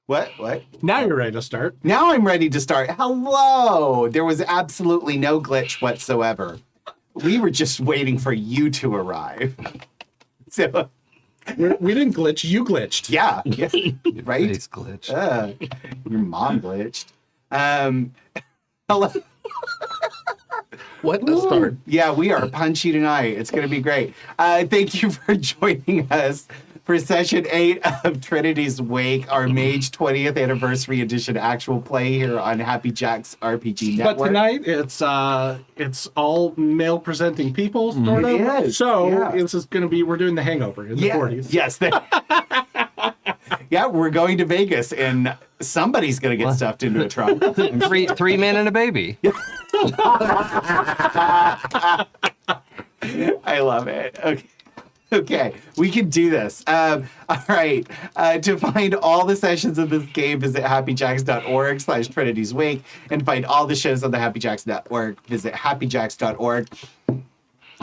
What? Now you're ready to start. Now I'm ready to start. Hello! There was absolutely no glitch whatsoever. We were just waiting for you to arrive. So We didn't glitch. You glitched. yeah, right? Face glitch. Your mom glitched. Hello. What a start. Yeah, we are punchy tonight. It's going to be great. Thank you for joining us for session 8 of Trinity's Wake, our Mage 20th anniversary edition actual play here on Happy Jack's RPG Network. But tonight it's all male presenting people, sort of. It is, So yeah. this is going to we're doing the Hangover in the 40s. Yes. Yeah, we're going to Vegas and somebody's going to get stuffed into a trunk. Three men and a baby. I love it. Okay, we can do this. All right. To find all the sessions of this game, visit happyjacks.org/Trinity's Wake, and find all the shows on the Happy Jacks Network. Visit happyjacks.org.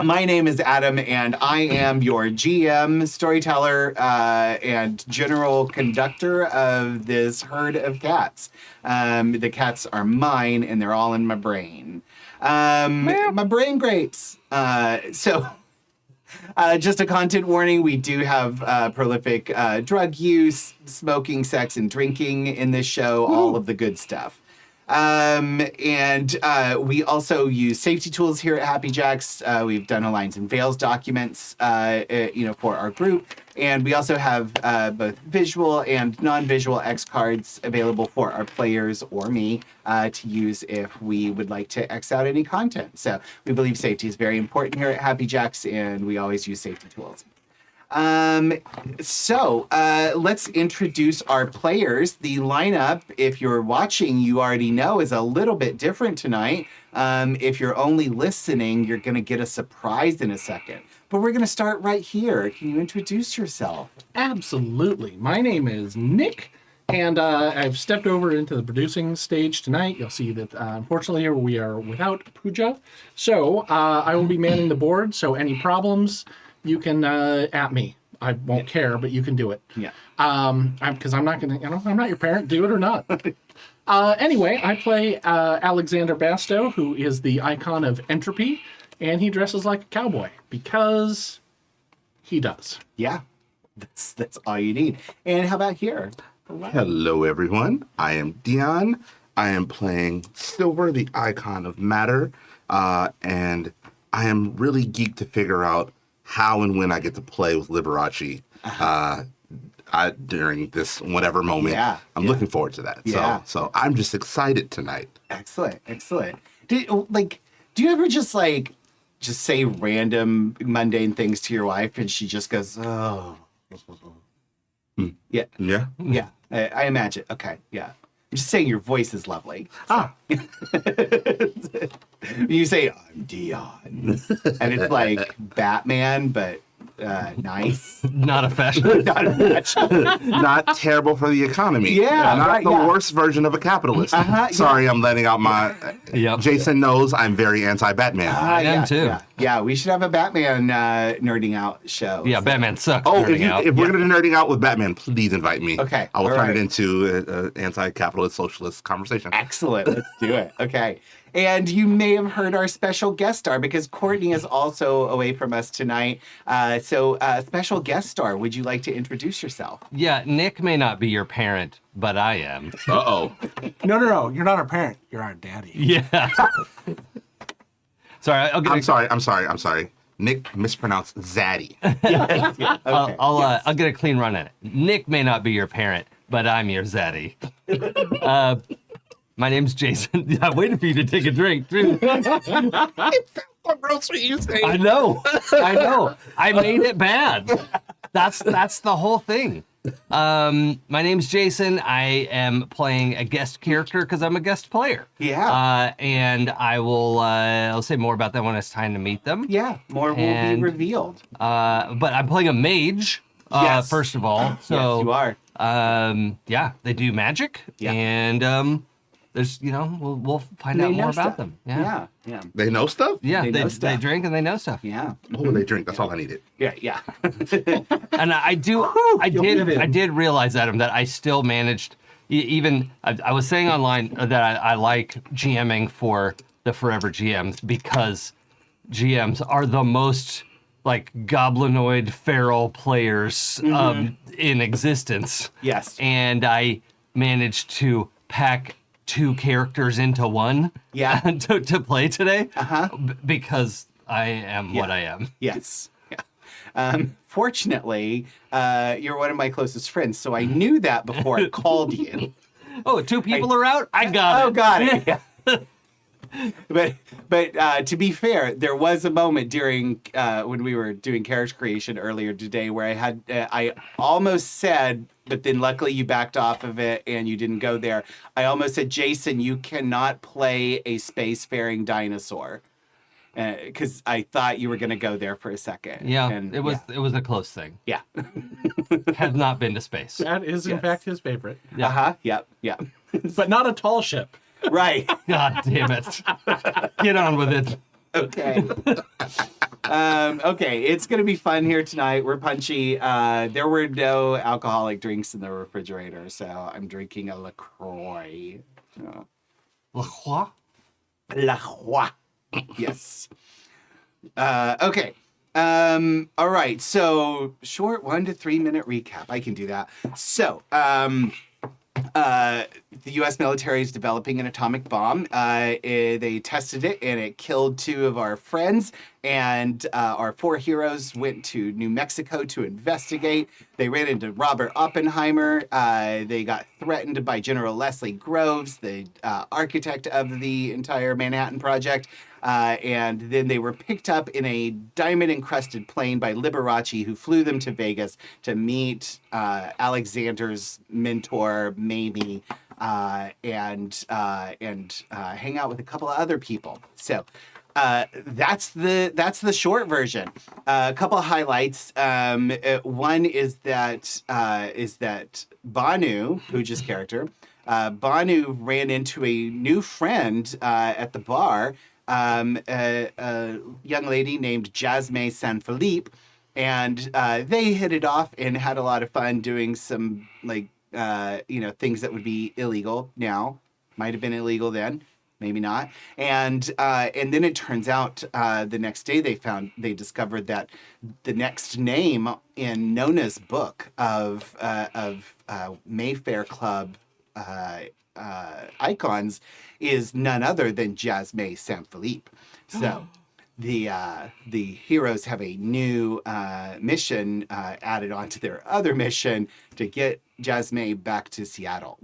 My name is Adam, and I am your GM, storyteller, and general conductor of this herd of cats. The cats are mine, and they're all in my brain. My brain grapes. Just a content warning, we do have prolific drug use, smoking, sex, and drinking in this show, all of the good stuff. And we also use safety tools here at Happy Jacks. We've done Alliance and Veils documents, for our group. And we also have both visual and non-visual X cards available for our players or me to use if we would like to X out any content. So we believe safety is very important here at Happy Jacks, and we always use safety tools. Let's introduce our players. The lineup, if you're watching, you already know, is a little bit different tonight. If you're only listening, you're going to get a surprise in a second. But we're going to start right here. Can you introduce yourself? Absolutely. My name is Nick, and I've stepped over into the producing stage tonight. You'll see that, unfortunately, we are without Pooja. So I will be manning the board, so any problems, you can at me. I won't care, but you can do it. Yeah. Because I'm not I'm not your parent. Do it or not. Anyway, I play Alexander Basto, who is the icon of entropy, and he dresses like a cowboy because he does. Yeah. That's all you need. And how about here? Hello, everyone. I am Dion. I am playing Silver, the icon of matter, and I am really geeked to figure out how and when I get to play with Liberace during this whatever moment. Yeah, I'm looking forward to that. Yeah. So I'm just excited tonight. Excellent. Do you ever just say random mundane things to your wife and she just goes, oh. Yeah. Yeah? Yeah. I imagine. Okay. Yeah. I'm just saying your voice is lovely. So. You say, I'm Dion. And it's like Batman, but nice. Not a fashion. Not terrible for the economy. Yeah, Not right, the yeah. worst version of a capitalist. Sorry, I'm letting out my... Yep. Jason knows I'm very anti-Batman. I am too. Yeah, we should have a Batman nerding out show. Yeah, Batman sucks. Oh, nerding out. if we're going to nerding out with Batman, please invite me. Okay, I will all turn right. it into an anti-capitalist, socialist conversation. Excellent. Let's do it. Okay. And you may have heard our special guest star because Courtney is also away from us tonight. So special guest star, would you like to introduce yourself? Yeah, Nick may not be your parent, but I am. Uh-oh. No. You're not our parent. You're our daddy. Yeah. Sorry, I'm sorry. Nick mispronounced Zaddy. Yeah. Okay. I'll get a clean run at it. Nick may not be your parent, but I'm your zaddy. My name's Jason. I waited for you to take a drink, too. I know. I made it bad. That's the whole thing. My name's Jason. I am playing a guest character because I'm a guest player. Yeah. And I'll say more about that when it's time to meet them. Yeah. More will be revealed. But I'm playing a mage. Yes. First of all. So yes, you are. Yeah, they do magic. Yeah. And there's, we'll find out more about them. Yeah. They know stuff? Yeah, They know stuff. they drink and they know stuff. Yeah. Oh, they drink. That's all I needed. Yeah. And I did realize, Adam, that I still managed even I was saying online that I like GMing for the Forever GMs because GMs are the most like goblinoid feral players in existence. Yes. And I managed to pack 2 characters into one Yeah. to play today Uh-huh. because I am what I am. Yes. Yeah. Fortunately, you're one of my closest friends, so I knew that before I called you. Oh, 2 people are out? I got it. Oh, got it. Yeah. But to be fair, there was a moment during when we were doing character creation earlier today where I almost said, but then luckily you backed off of it and you didn't go there. I almost said, Jason, you cannot play a spacefaring dinosaur. Because I thought you were going to go there for a second. Yeah, And, it was a close thing. Yeah. Have not been to space. That is, in fact, his favorite. Yeah. Uh-huh. Yep. Yeah. But not a tall ship. Right. God damn it. Get on with it. Okay. Okay, it's gonna be fun here tonight. We're punchy. There were no alcoholic drinks in the refrigerator, so I'm drinking a LaCroix. La Croix? LaCroix. Yes. Okay. All right. So short 1 to 3 minute recap. I can do that. So, the U.S. military is developing an atomic bomb. They tested it and it killed 2 of our friends. And our 4 heroes went to New Mexico to investigate. They ran into Robert Oppenheimer. They got threatened by General Leslie Groves, the architect of the entire Manhattan Project. And then they were picked up in a diamond-encrusted plane by Liberace, who flew them to Vegas to meet Alexander's mentor, Mamie, and hang out with a couple of other people. So that's the short version. A couple of highlights. One is that Banu, Pooja's character, Banu ran into a new friend at the bar. A young lady named Jasmine San Felipe, and they hit it off and had a lot of fun doing some things that would be illegal now. Might have been illegal then, maybe not. And then it turns out the next day they discovered that the next name in Nona's book of Mayfair Club icons is none other than Jasmine San Felipe. So the heroes have a new mission added onto their other mission to get Jasmine back to Seattle.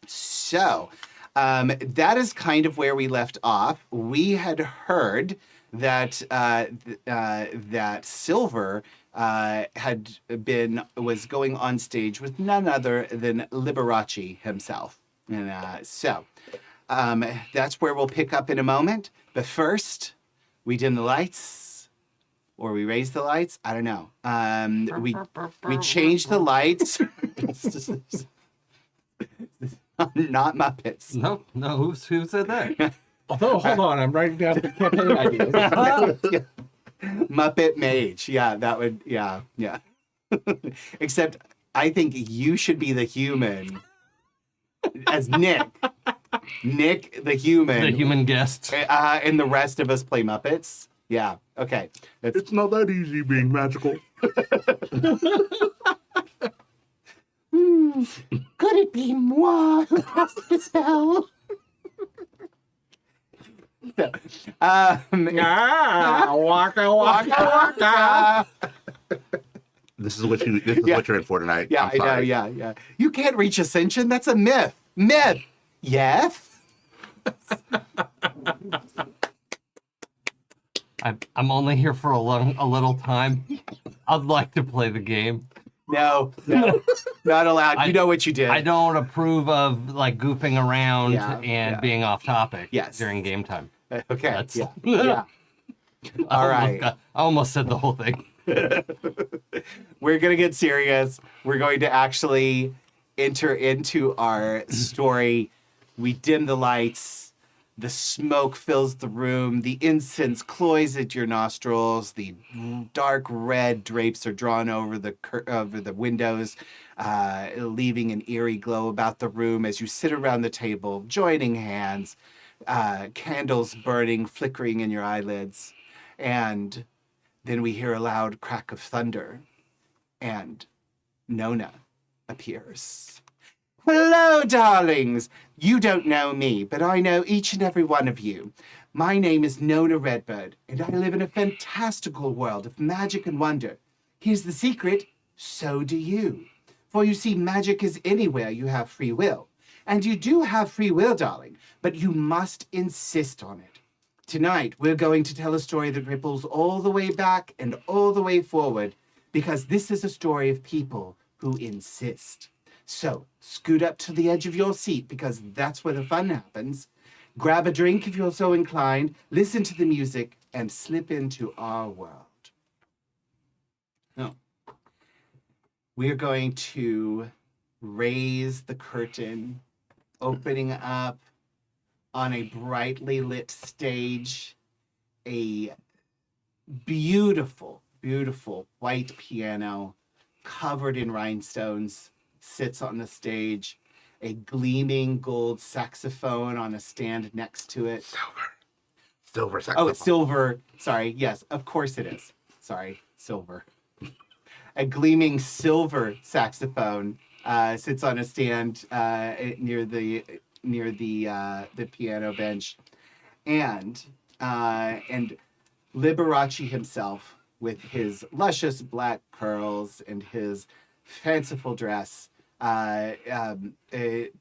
So that is kind of where we left off. We had heard that that Silver was going on stage with none other than Liberace himself. And so that's where we'll pick up in a moment. But first, we dim the lights, or we raise the lights. I don't know. We change the lights. Not Muppets. No, who said that? Although, hold on, I'm writing down the campaign ideas. Muppet Mage. Yeah, that would, yeah. Except I think you should be the human as Nick. Nick, the human. The human guest. And the rest of us play Muppets. Yeah, okay. It's not that easy being magical. Could it be moi who cast the spell? Waka, waka, waka. This is what you're in for tonight. Yeah, I'm sorry. yeah. You can't reach ascension. That's a myth. Myth. Yes. I'm only here for a little time. I'd like to play the game. No, not allowed. You know what you did. I don't approve of like goofing around and yeah. being off topic Yes. during game time. Okay. Yeah. All right. I almost said the whole thing. We're going to get serious. We're going to actually enter into our story. We dim the lights. The smoke fills the room. The incense cloys at your nostrils. The dark red drapes are drawn over the windows, leaving an eerie glow about the room as you sit around the table, joining hands, candles burning, flickering in your eyelids. And then we hear a loud crack of thunder, and Nona appears. Hello, darlings! You don't know me, but I know each and every one of you. My name is Nona Redbird, and I live in a fantastical world of magic and wonder. Here's the secret, so do you. For you see, magic is anywhere you have free will. And you do have free will, darling, but you must insist on it. Tonight, we're going to tell a story that ripples all the way back and all the way forward, because this is a story of people who insist. So, scoot up to the edge of your seat, because that's where the fun happens. Grab a drink if you're so inclined, listen to the music, and slip into our world. Now, we're going to raise the curtain, opening up on a brightly lit stage, a beautiful, beautiful white piano covered in rhinestones sits on the stage, a gleaming gold saxophone on a stand next to it. Silver saxophone. Oh, silver. Sorry. Yes, of course it is. Sorry, silver. A gleaming silver saxophone sits on a stand near the piano bench, and Liberace himself, with his luscious black curls and his fanciful dress,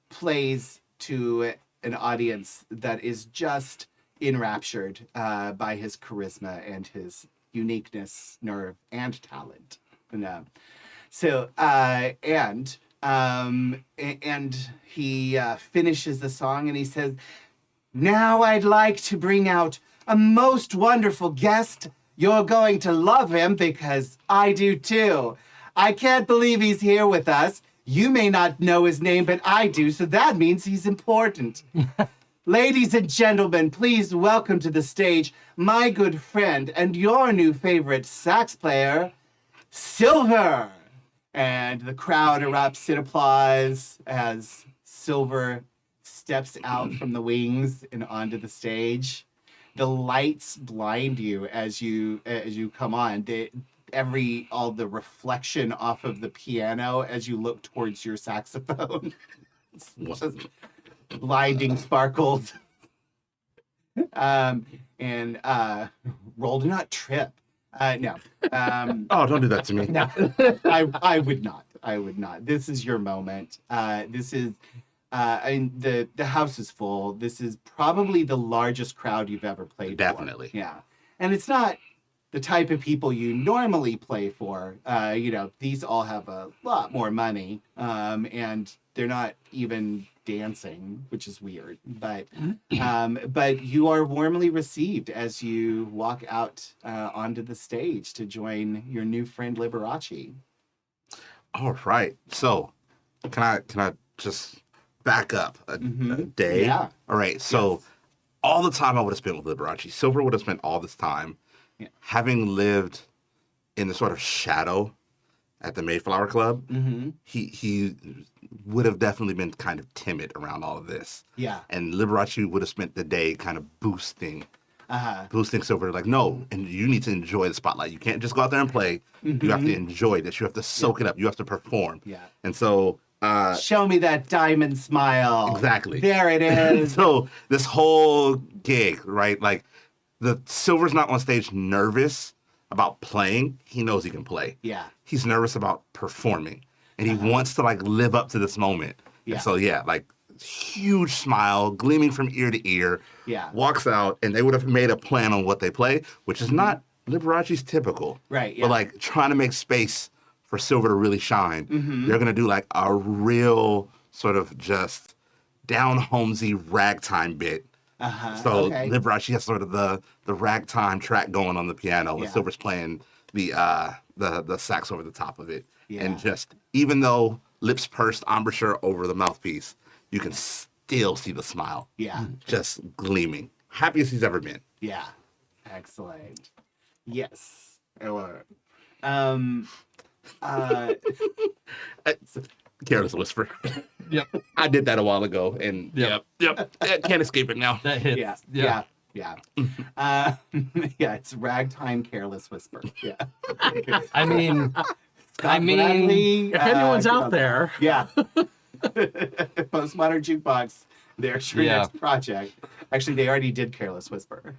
plays to an audience that is just enraptured by his charisma and his uniqueness, nerve, and talent. And he finishes the song and he says, "Now I'd like to bring out a most wonderful guest. You're going to love him because I do too. I can't believe he's here with us. You may not know his name, but I do, so that means he's important. Ladies and gentlemen, please welcome to the stage my good friend and your new favorite sax player, Silver." And the crowd erupts in applause as Silver steps out from the wings and onto the stage. The lights blind you as you come on. All the reflection off of the piano as you look towards your saxophone. It's just blinding sparkles. And roll do not trip. No. Oh, don't do that to me. No, I would not. I would not. This is your moment. This is, the house is full. This is probably the largest crowd you've ever played Definitely. for. Yeah. And it's not the type of people you normally play for. These all have a lot more money, and they're not even dancing, which is weird. But you are warmly received as you walk out onto the stage to join your new friend Liberace. All right. So, can I just back up a day? Yeah. All right. So, Yes. all the time I would have spent with Liberace, Silver would have spent all this time having lived in the sort of shadow at the Mayflower Club. Mm-hmm. He would have definitely been kind of timid around all of this. Yeah. And Liberace would have spent the day kind of boosting Uh-huh. Silver, like, no, and you need to enjoy the spotlight. You can't just go out there and play. You have to enjoy this. You have to soak it up. You have to perform. Yeah. And so Show me that diamond smile. Exactly. There it is. so this whole gig, right? Like, the Silver's not on stage nervous about playing. He knows he can play. Yeah. He's nervous about performing, and he wants to like live up to this moment. Yeah. And so like huge smile, gleaming from ear to ear. Yeah. Walks out, and they would have made a plan on what they play, which is not Liberace's typical. Right. Yeah. But like trying to make space for Silver to really shine. They're gonna do like a real sort of just down homesy ragtime bit. So okay. Liberace has sort of the ragtime track going on the piano, and Yeah. Silver's playing the sax over the top of it. Yeah. And just even though lips pursed, embouchure over the mouthpiece, you can still see the smile. Yeah. Just gleaming. Happiest he's ever been. Yeah. Excellent. Yes. I love it. Um, Careless whisper. Yep. I did that a while ago, and yep. Can't escape it now. That hits. yeah. Yeah, it's ragtime careless whisper. Yeah. I mean, Bradley, If anyone's get out on there, yeah. Postmodern Jukebox, there's your Yeah. next project. Actually, they already did Careless Whisper.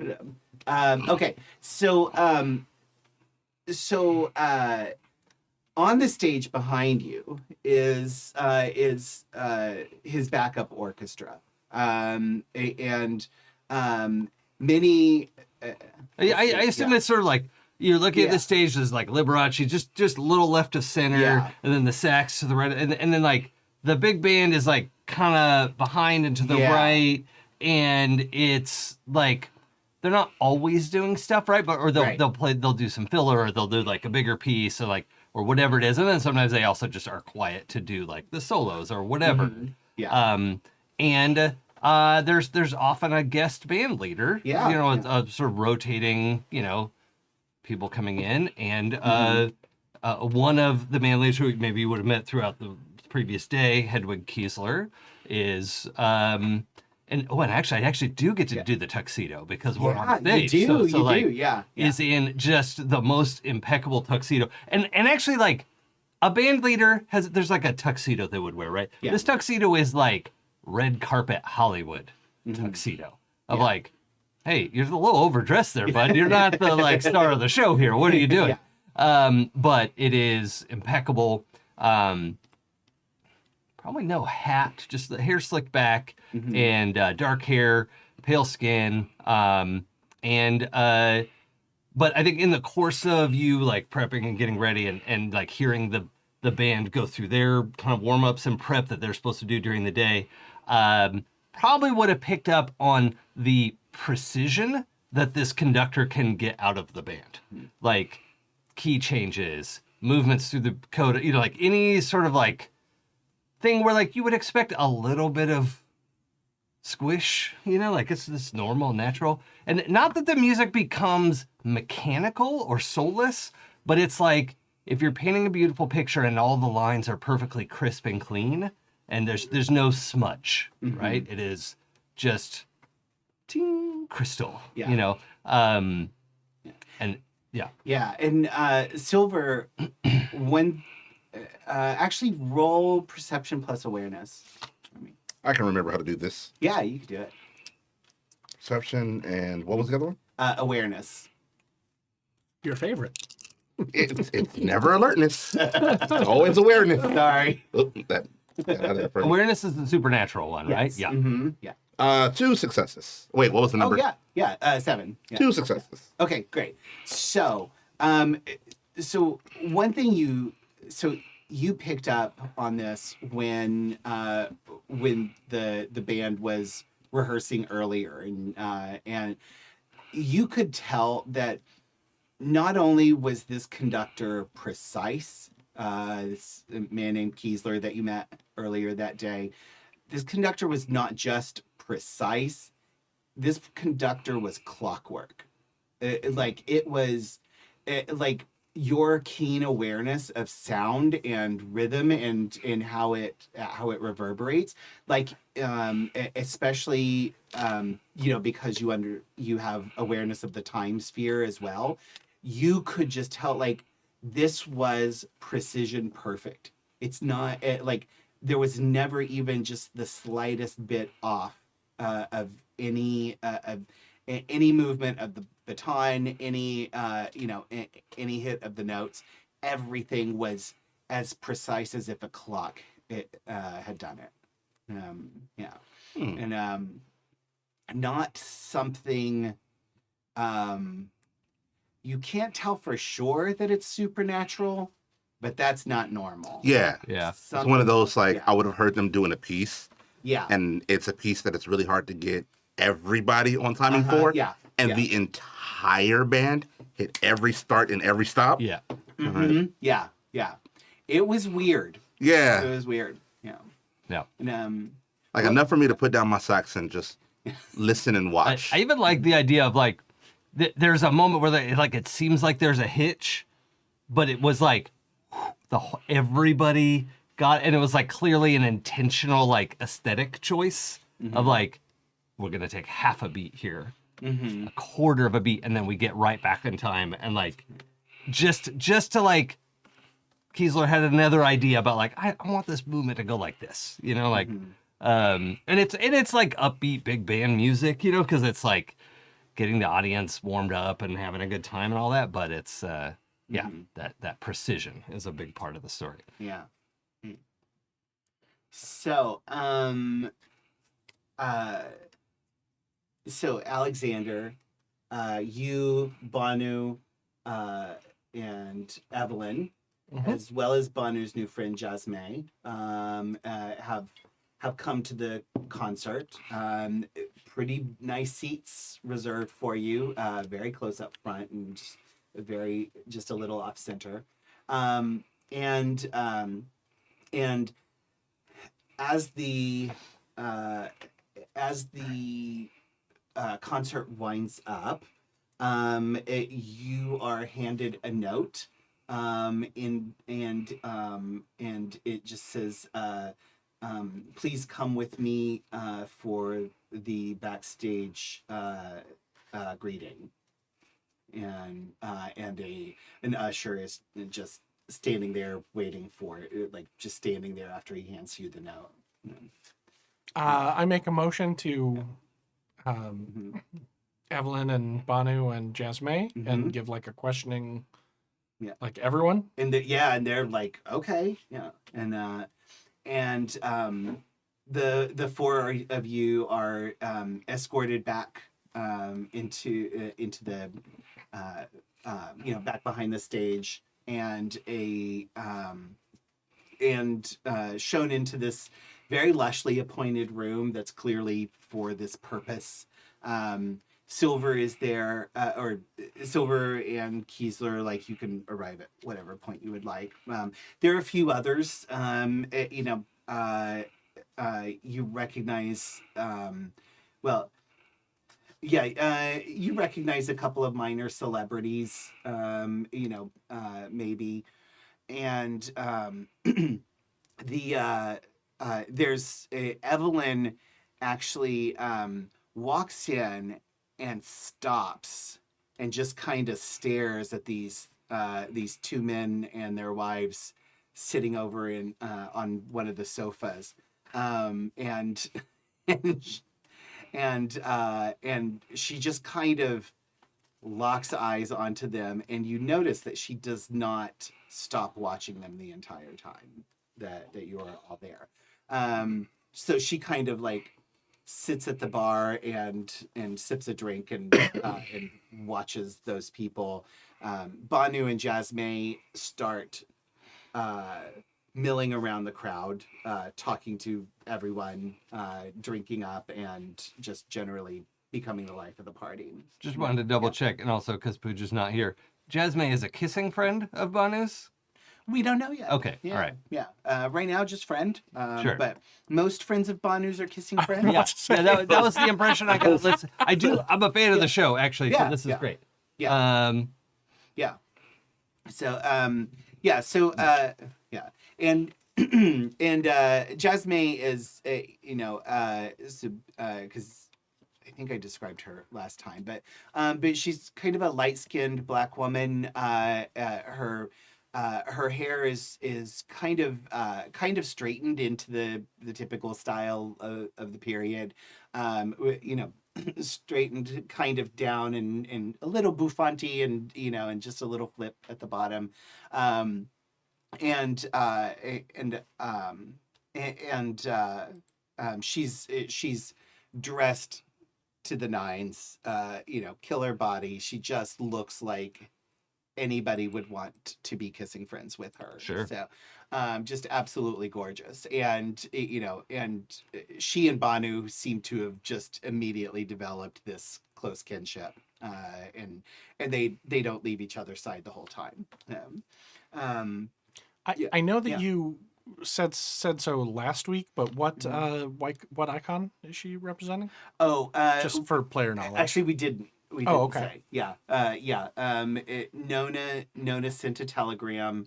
Okay, so on the stage behind you is his backup orchestra, and many. I assume it's sort of like you're looking at the stage. There's like Liberace, just a little left of center, Yeah. and then the sax to the right, and then like the big band is like kind of behind and to the right, and it's like they're not always doing stuff right, but or they'll do some filler, or they'll do like a bigger piece, or like or whatever it is, and then sometimes they also just are quiet to do like the solos or whatever. Mm-hmm. Yeah. And there's often a guest band leader, a sort of rotating, people coming in, and one of the band leaders who maybe you would have met throughout the previous day, Hedwig Kiesler, is and I actually do get to do the tuxedo because we're on stage. You do, so yeah. is in just the most impeccable tuxedo, and actually like a band leader there's like a tuxedo they would wear, right? Yeah. This tuxedo is like red carpet Hollywood tuxedo of like, hey, you're a little overdressed there, bud. You're not the like star of the show here. What are you doing? But it is impeccable. Probably no hat, just the hair slicked back and dark hair, pale skin. But I think in the course of you like prepping and getting ready and like hearing the band go through their kind of warm-ups and prep that they're supposed to do during the day, probably would have picked up on the precision that this conductor can get out of the band. Like key changes, movements through the code, like any sort of like thing where like you would expect a little bit of squish, like it's this normal, natural. And not that the music becomes mechanical or soulless, but it's like if you're painting a beautiful picture and all the lines are perfectly crisp and clean and there's no smudge, right? It is just ting, crystal, and yeah. Yeah, and Silver, when actually roll perception plus awareness. I can remember how to do this. Yeah, you can do it. Perception and what was the other one? Awareness. your favorite. It's never alertness. It's always awareness. Sorry. Oh, Awareness is the supernatural one, right? Yes. Yeah. Mm-hmm. Yeah. 2 successes. Wait, what was the number? Oh yeah. 7. Yeah. 2 successes. Okay, great. So, so one thing you picked up on this when the band was rehearsing earlier, and you could tell that not only was this conductor precise, this man named Kiesler that you met earlier that day, this conductor was not just precise. This conductor was clockwork. Like your keen awareness of sound and rhythm and how it reverberates, like especially because you have awareness of the time sphere as well. You could just tell like this was precision perfect. It's not like there was never even just the slightest bit off of any movement of the baton, any hit of the notes. Everything was as precise as if a clock had done it. And not something. You can't tell for sure that it's supernatural, but that's not normal. Yeah. Yeah. It's one of those I would have heard them doing a piece. Yeah. And it's a piece that it's really hard to get everybody on timing for. Yeah. And the entire band hit every start and every stop. Yeah. Mm-hmm. Yeah. It was weird. Yeah. It was weird. Yeah. Yeah. And Like enough for me to put down my socks and just listen and watch. I even like the idea of like, there's a moment where it seems like there's a hitch, but it was like everybody got, and it was like clearly an intentional like aesthetic choice of like, we're gonna take half a beat here, a quarter of a beat, and then we get right back in time, and like just to like, Kiesler had another idea about like, I want this movement to go like this, you know, like and it's like upbeat big band music, you know, because it's like getting the audience warmed up and having a good time and all that, but it's that precision is a big part of the story. Yeah. So, so Alexander, you, Banu, and Evelyn, as well as Banu's new friend Jasmine, have come to the concert. Pretty nice seats reserved for you, very close up front and just a little off center. And as the concert winds up, you are handed a note, and it just says, please come with me for the backstage greeting, and an usher is just standing there waiting for it, like just standing there after he hands you the note. I make a motion to Evelyn and Banu and Jasmine and give like a questioning, like everyone. And they're like, okay, yeah, and the four of you are escorted back into the back behind the stage, and shown into this very lushly appointed room that's clearly for this purpose. Silver is there, or Silver and Kiesler, like you can arrive at whatever point you would like. There are a few others, you recognize, you recognize a couple of minor celebrities, maybe. And there's Evelyn actually walks in and stops and just kind of stares at these two men and their wives sitting over on one of the sofas, and she just kind of locks eyes onto them, and you notice that she does not stop watching them the entire time that you are all there. So she kind of like sits at the bar and sips a drink and watches those people. Banu and Jasmine start milling around the crowd, talking to everyone, drinking up, and just generally becoming the life of the party. Just wanted to double check, and also because Pooja's not here, Jasmine is a kissing friend of Banu's? We don't know yet. Okay, yeah, all right. Yeah, right now just friend. Sure. But most friends of Banu's are kissing friends. Yeah, that was the impression I got. I'm a fan of the show, actually, so this is great. Yeah. Yeah. So, and Jasmine is, because I think I described her last time, but she's kind of a light-skinned Black woman. Her hair is kind of straightened into the typical style of the period, straightened kind of down and a little bouffanty, and and just a little flip at the bottom, she's dressed to the nines, killer body. She just looks like anybody would want to be kissing friends with her. Sure. So, just absolutely gorgeous. And, and she and Banu seem to have just immediately developed this close kinship. And they don't leave each other's side the whole time. I know that you said so last week, but what icon is she representing? Oh, Just for player knowledge. actually, we didn't. We didn't okay. say. Yeah. Nona sent a telegram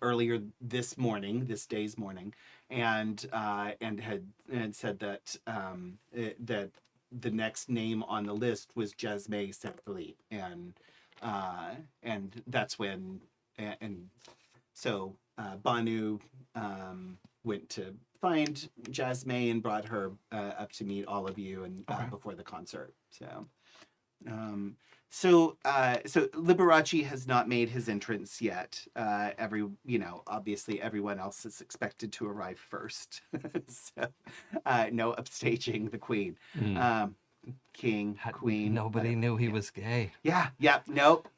earlier this morning, this day's morning, and had said that that the next name on the list was Jasmine Saint Philippe, and that's when and so Banu went to find Jasmine and brought her up to meet all of you and before the concert. So Liberace has not made his entrance yet. Obviously everyone else is expected to arrive first. So no upstaging the queen. King, queen. Nobody knew he was gay. Yeah, nope.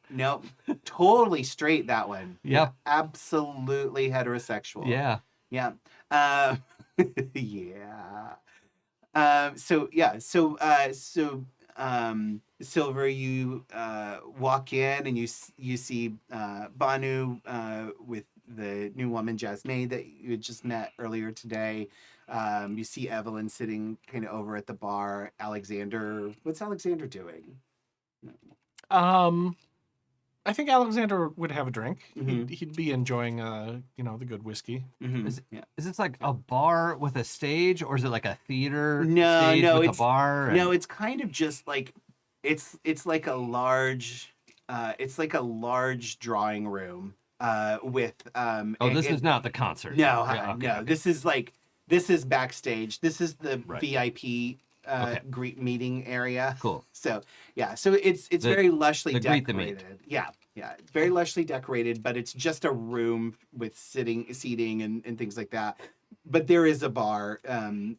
Totally straight, that one. Yep. Absolutely heterosexual. Yeah. Yeah. Yeah. Silver, you walk in and you see Banu with the new woman Jasmine that you had just met earlier today. You see Evelyn sitting kind of over at the bar. Alexander, what's Alexander doing? I think Alexander would have a drink. Mm-hmm. He'd be enjoying, the good whiskey. Mm-hmm. Is this like a bar with a stage, or is it like a theater No, stage with a bar? No, it's kind of just like it's like a large drawing room with this is not the concert. No, Yeah, okay, no. okay. This is backstage. This is the Right. VIP greet meeting area. Cool. So it's very lushly the greet the decorated. Yeah. Very lushly decorated, but it's just a room with seating and things like that. But there is a bar, an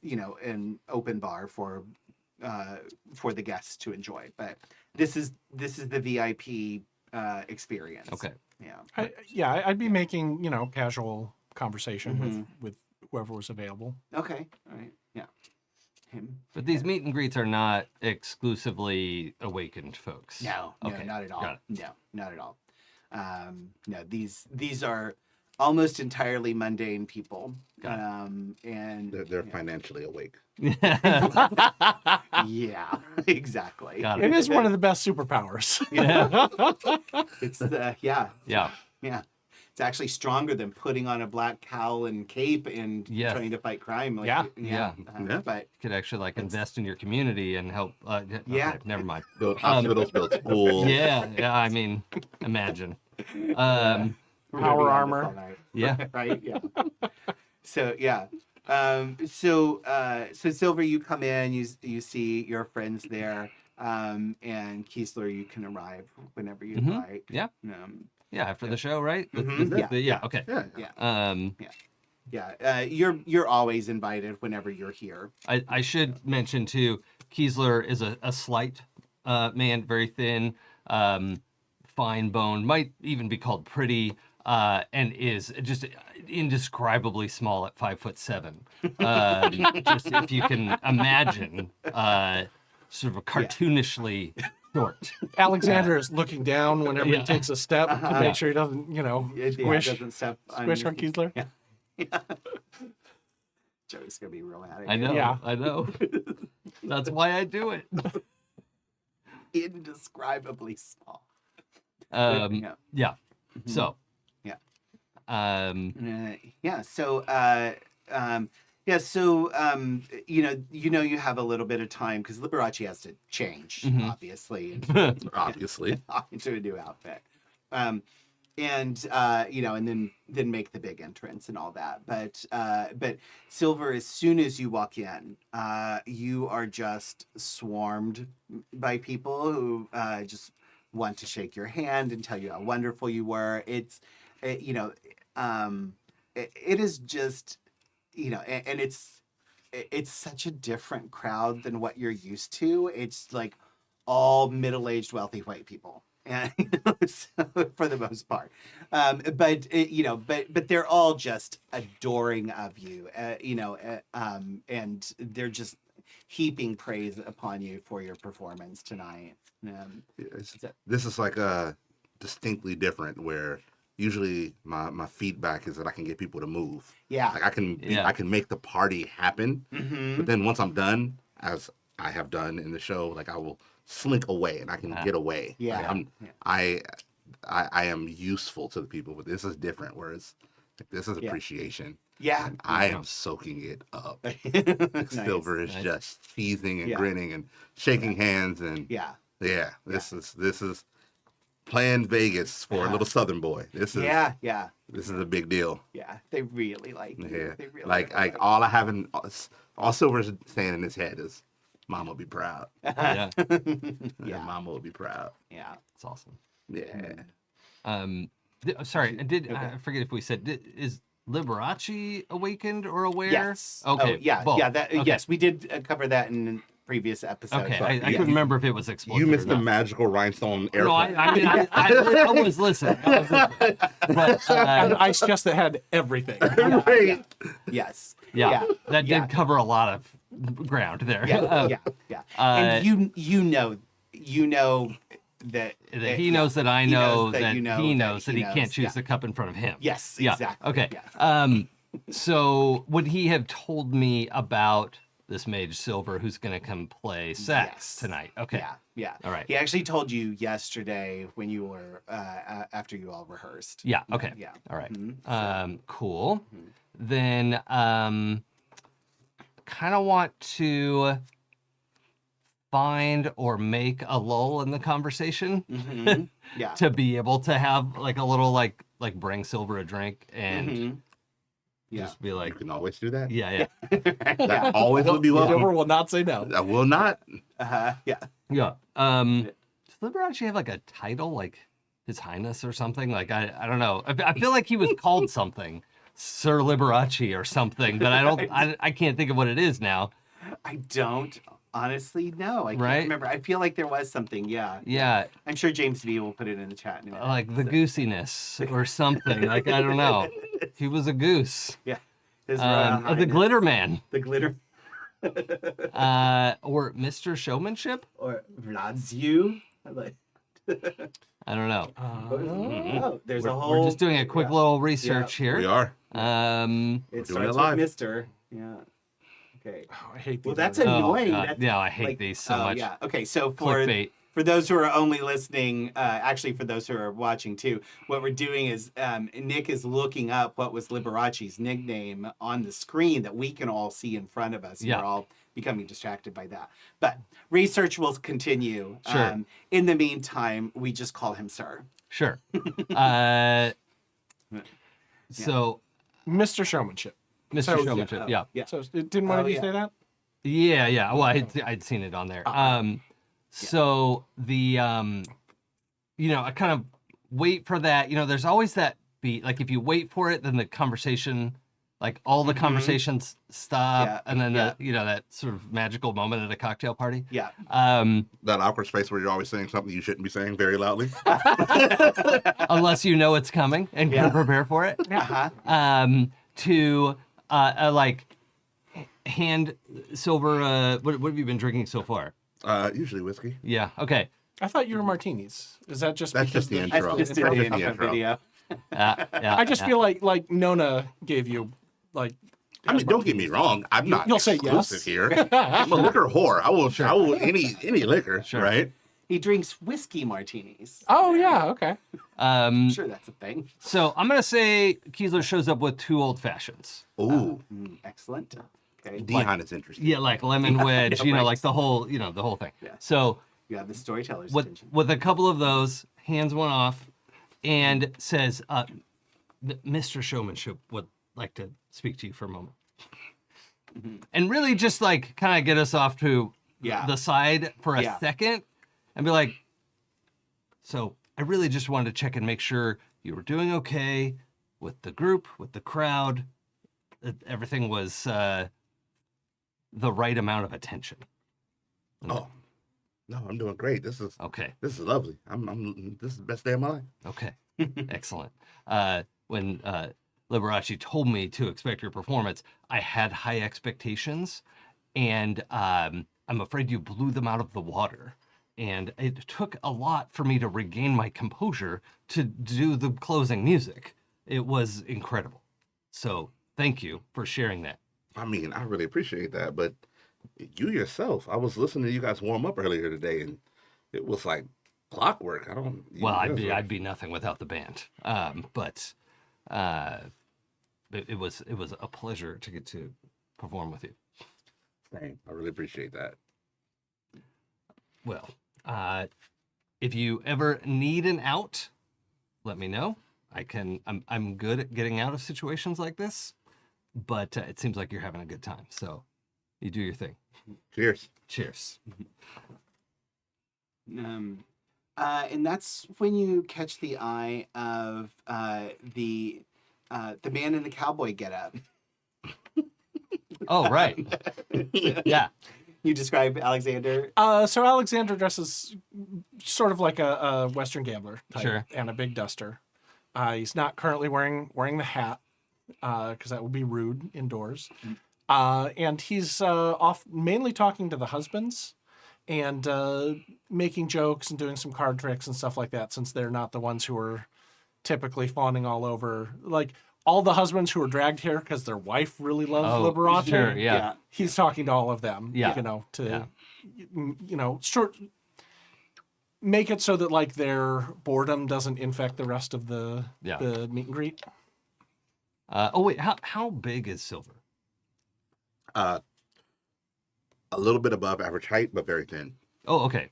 open bar for the guests to enjoy. But this is the VIP experience. Okay. Yeah. I'd be making, casual conversation with whoever was available. Okay. All right. Yeah. Him. But these meet and greets are not exclusively awakened folks. No, Okay. not at all. Got it. No, not at all. No, these are almost entirely mundane people. Got And They're financially awake. yeah, exactly. Got It is one of the best superpowers. It's yeah. Yeah. It's actually stronger than putting on a black cowl and cape and Yes. trying to fight crime. Like, Yeah. Yeah. But You could actually invest in your community and help. Yeah. Okay, never mind. Build hospitals, build schools. Yeah. I mean, imagine. we're gonna be Power on this armor. all night. Yeah. Right. Yeah. So yeah. So Silver, you come in, you see your friends there, and Kiesler, you can arrive whenever you'd like. Yeah. Um, Yeah. After the show, right? Mhm. Yeah. Okay. Yeah. You're always invited whenever you're here. I should mention too, Kiesler is a slight man, very thin, fine boned, might even be called pretty, and is just indescribably small at 5'7". Just if you can imagine, sort of a cartoonishly short. Alexander is looking down whenever Yeah. he takes a step to make sure he doesn't, It squish doesn't step on Kiesler. Yeah. Joey's gonna be real mad at I you. know. Yeah. I know. That's why I do it. Indescribably small. Yeah. So. Yeah. Um. You have a little bit of time because Liberace has to change, obviously, Obviously. into a new outfit, and then make the big entrance and all that. But Silver, as soon as you walk in, you are just swarmed by people who just want to shake your hand and tell you how wonderful you were. It is just. And it's such a different crowd than what you're used to. It's like all middle-aged, wealthy white people, and so, for the most part. But they're all just adoring of you, and they're just heaping praise upon you for your performance tonight. This is like a distinctly different where usually my feedback is that I can get people to move. Yeah. Like I can make the party happen. But then once I'm done, as I have done in the show, like I will slink away and I can get away. Yeah. Like, I am useful to the people, but this is different. Whereas like, this is appreciation. Yeah. And I am soaking it up. Nice. Silver is just teasing and Yeah. grinning and shaking hands and this is playing Vegas for a little Southern boy. This is this is a big deal. Yeah. They really like you. Yeah, They really like all I have in all Silver's saying in his head is, "Mama will be proud." Yeah, Yeah, Mama will be proud. Yeah. it's awesome. Yeah. Sorry, I forget if we said is Liberace awakened or aware? Yes. Okay. Oh, yeah. both. Yeah. That. Okay. Yes, we did cover that in previous episodes. Okay, but I yeah. couldn't remember if it was explicit. You missed or the not. magical rhinestone air. No, I mean, I was listening. But I suggest that had everything. Right. Yes. yeah, that Yeah. did cover a lot of ground there. Yeah. And you know that He knows that I know that you know he knows that he can't choose yeah. the cup in front of him. Yes, Yeah. exactly. Okay. Yeah. So would he have told me about this Mage Silver who's going to come play sex Yes. tonight? Okay. Yeah. All right. He actually told you yesterday when you were after you all rehearsed. Yeah. Okay. Yeah. All right. Mhm. Cool. Then kind of want to find or make a lull in the conversation Mhm. Yeah. to be able to have like a little like bring Silver a drink and Mhm. Yeah. just be You like, can always do that. yeah. That always would be welcome. Silver will not say no. I will not. Yeah. Yeah. Does Liberace have like a title, like His Highness or something? Like I don't know. I feel like he was called something, Sir Liberace or something, but I can't think of what it is now. I don't honestly know. I can't Right? remember. I feel like there was something. Yeah. Yeah, I'm sure James V will put it in the chat in a minute. like the goosiness or something. Like I don't know. He was a goose. Yeah. His Royal The Highness. Glitter Man. The glitter. Or Mr. Showmanship. Or Vladziu. I like. I don't know. Oh, there's a whole. We're just doing a quick little research We here. are. It doing it starts live. with Mr. Yeah. Okay. Oh, I hate these. Well, that's already. annoying. God. That's, Yeah, I hate these so much. Yeah. Okay. So Clickbait. for those who are only listening, actually for those who are watching too, what we're doing is Nick is looking up what was Liberace's nickname on the screen that we can all see in front of us. Yeah. We're all becoming distracted by that. But research will continue. Sure. In the meantime, we just call him Sir. Sure. So, Mr. Showmanship. Mr. So- Showmanship, yeah. Yeah. So didn't one of you yeah. say that? Yeah. Well, I'd seen it on there. So the I kind of wait for that. There's always that beat. Like if you wait for it, then the conversation, like all the conversations stop, Yeah, and then yeah. that sort of magical moment at a cocktail party. Yeah. That awkward space where you're always saying something you shouldn't be saying very loudly. Unless you know it's coming and Yeah. can prepare for it. Uh-huh. To like hand Silver. What have you been drinking so far? Usually whiskey. Yeah. Okay. I thought you were martinis. Is that just That's because just the the- intro. I just did Intro. the Just the intro intro. video. Yeah. I just yeah. feel like Nona gave you like. I mean, don't get me wrong. I'm not You'll say exclusive yes. here. I'm a liquor whore. I will any liquor, Sure. right? He drinks whiskey martinis. Oh yeah, okay. I'm sure that's a thing. So I'm gonna say Kiesler shows up with 2 old fashions. Ooh, Excellent. Okay. Dion is interesting. Yeah, like lemon wedge, Yeah, right. like the whole thing. Yeah. So You have the storyteller's with attention. with a couple of those, hands one off, and says, "Mr. Showmanship would like to speak to you for a moment," and really just like kind of get us off to Yeah. the side for a Yeah. second, and be like, "So I really just wanted to check and make sure you were doing okay with the group, with the crowd, that everything was the right amount of attention." Oh, no, I'm doing great. This is Okay. lovely. This is the best day of my life. Okay. Excellent. When Liberace told me to expect your performance, I had high expectations, and I'm afraid you blew them out of the water. and it took a lot for me to regain my composure to do the closing music. It was incredible. So thank you for sharing that. I mean, I really appreciate that, but you yourself, I was listening to you guys warm up earlier today, and it was like clockwork. Well, I'd be nothing without the band. But it was a pleasure to get to perform with you. I really appreciate that. Well, if you ever need an out, let me know. I'm good at getting out of situations like this, but it seems like you're having a good time. So you do your thing. Cheers. Cheers. And that's when you catch the eye of the man in the cowboy getup. Oh, right. Yeah. You describe Alexander. So Alexander dresses sort of like a Western gambler type, Sure. and a big duster. He's not currently wearing the hat because that would be rude indoors. And he's off mainly talking to the husbands and making jokes and doing some card tricks and stuff like that, since they're not the ones who are typically fawning all over. Like all the husbands who are dragged here because their wife really loves Liberace. Sure, yeah. He's talking to all of them, Yeah. Make it so that like their boredom doesn't infect the rest of the meet and greet. Wait, how big is Silver? A little bit above average height, but very thin. Oh, okay.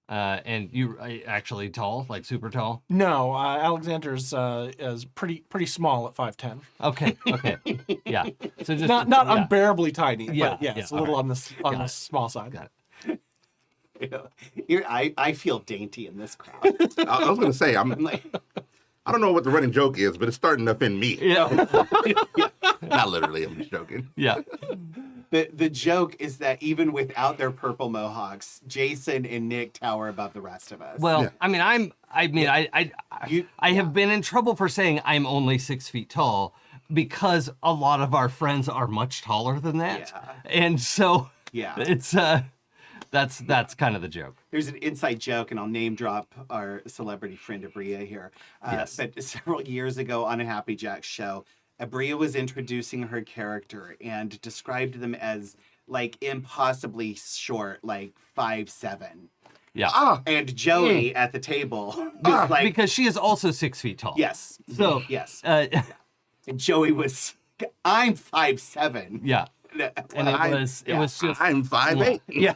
And you actually tall, like super tall? No, Alexander's is pretty small at 5'10". Okay. Yeah. So just Not unbearably tiny, Yeah, but it's a all little right. on the small side. Got it. I feel dainty in this crowd. I was going to say, I'm like, I don't know what the running joke is, but it's starting to offend me. Yeah. Not literally, I'm just joking. Yeah. the joke is that even without their purple mohawks, Jason and Nick tower above the rest of us. Well, Yeah. I have been in trouble for saying I'm only 6 feet tall because a lot of our friends are much taller than that. Yeah. And so Yeah. it's that's kind of the joke. There's an inside joke, and I'll name drop our celebrity friend Abria here. Yes. But several years ago on a Happy Jack show, Abria was introducing her character and described them as like impossibly short, like 5'7". Yeah. And Joey at the table was like, Because she is also 6 feet tall. yes, So yes. and And Joey was, I'm 5'7". Yeah. And it was just I'm 5'8". yeah.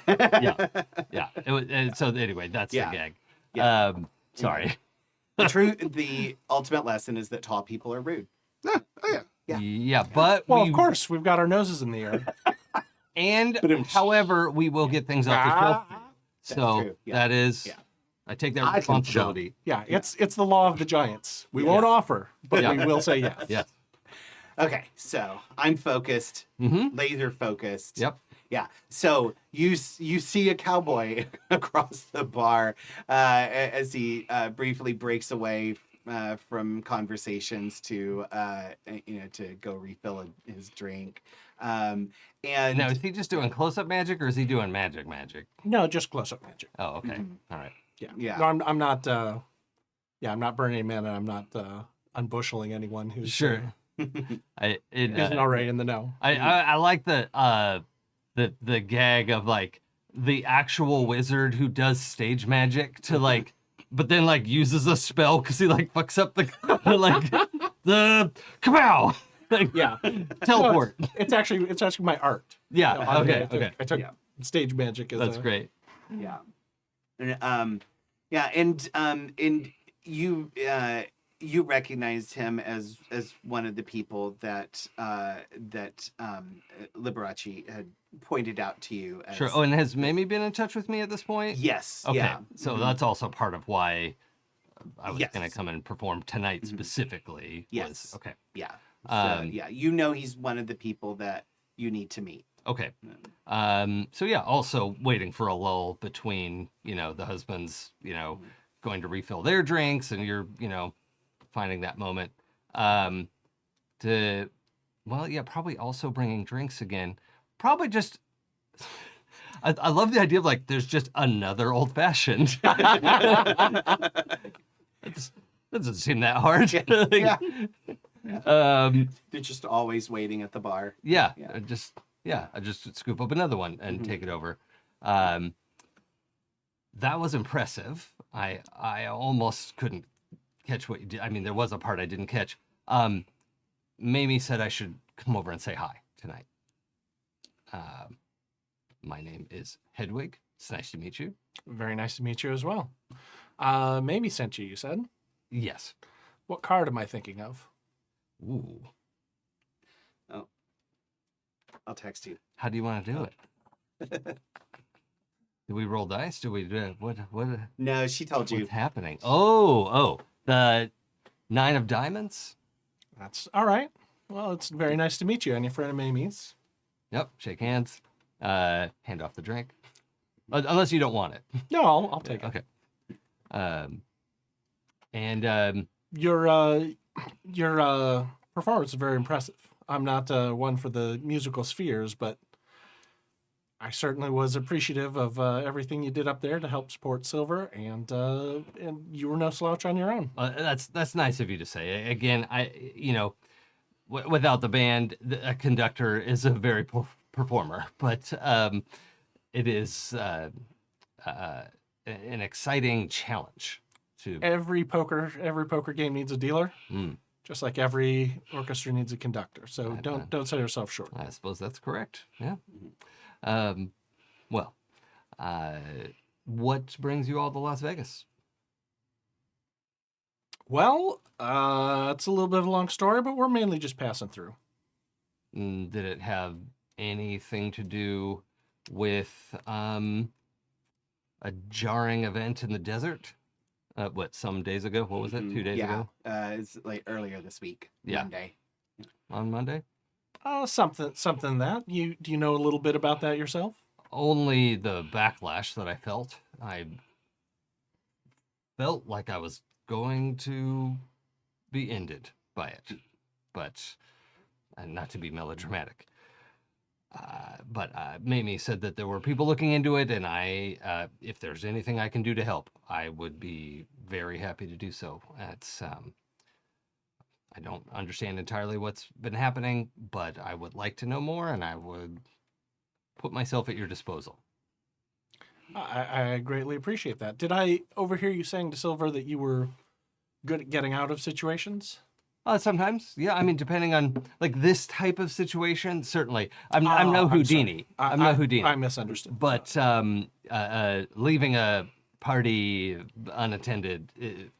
It was, and so anyway, that's Yeah. the gag. Yeah. Sorry. The ultimate lesson is that tall people are rude. Oh, yeah. Yeah. Yeah, but Well, of course, we've got our noses in the air. And however, we will get things off the shelf. So true, yeah. that is, Yeah. I take that I can responsibility. Yeah, it's the law of the giants. We won't offer, but Yeah. we will say yes. Yeah. Okay, so I'm focused, laser focused. Yep. Yeah. So you see a cowboy across the bar as he briefly breaks away from conversations to to go refill his drink. And Now, is he just doing close-up magic or is he doing magic? No, just close-up magic. Oh, okay. All right. Yeah. Yeah. No, I'm not. I'm not burning men, and I'm not unbushling anyone who's It isn't already in the know. I like the gag of like the actual wizard who does stage magic to like, but then like uses a spell because he like fucks up the like the kapow. Like, Yeah, teleport. No, it's actually my art. Yeah. You know, Okay. I took Yeah. stage magic as That's great. Yeah. And and you recognized him as one of the people that Liberace had pointed out to you. As, Sure. Oh, and has Mimi been in touch with me at this point? yes. Okay. Yeah. So that's also part of why I was Yes. going to come and perform tonight specifically. Yes. Okay. Yeah. So, Um, you know he's one of the people that you need to meet. Okay. So yeah, also waiting for a lull between, the husbands, going to refill their drinks and you're, finding that moment. Probably also bringing drinks again. Probably just, I love the idea of like there's just another old fashioned. That doesn't seem that hard. Yeah. Um, They're just always waiting at the bar. yeah, Yeah. I just scoop up another one and take it over. That was impressive. I almost couldn't catch what you did. I mean, there was a part I didn't catch. Mamie said I should come over and say hi tonight. My name is Hedwig. It's nice to meet you. Very nice to meet you as well. Mamie sent you, you said? Yes. What card am I thinking of? Ooh. Oh. I'll text you. How do you want to do it? Do we roll dice? Do we do what? No, she told you. What's happening? Oh, the 9 of diamonds. That's all right. Well, it's very nice to meet you and your friend Mamie's. Yep. Shake hands. Hand off the drink. Unless you don't want it. No, I'll take it. Okay. And Your performance is very impressive. I'm not one for the musical spheres, but I certainly was appreciative of everything you did up there to help support Silver, and you were no slouch on your own. that's nice of you to say. Again, without the band, a conductor is a very poor performer, but it is an exciting challenge. Every poker game needs a dealer, Mm. just like every orchestra needs a conductor. So don't sell yourself short. I suppose that's correct. Yeah. Well, what brings you all to Las Vegas? Well, it's a little bit of a long story, but we're mainly just passing through. Did it have anything to do with a jarring event in the desert? Some days ago? What was it? 2 days ago? It's like earlier this week. Yeah. Monday. On Monday? Something that do you know a little bit about that yourself? Only the backlash that I felt. I felt like I was going to be ended by it, but and not to be melodramatic. But Mamie said that there were people looking into it, and if there's anything I can do to help, I would be very happy to do so. I don't understand entirely what's been happening, but I would like to know more, and I would put myself at your disposal. I greatly appreciate that. Did I overhear you saying to Silver that you were good at getting out of situations? Sometimes, yeah. I mean, depending on like this type of situation, certainly. I'm no Houdini. I'm no Houdini. I misunderstood. But leaving a party unattended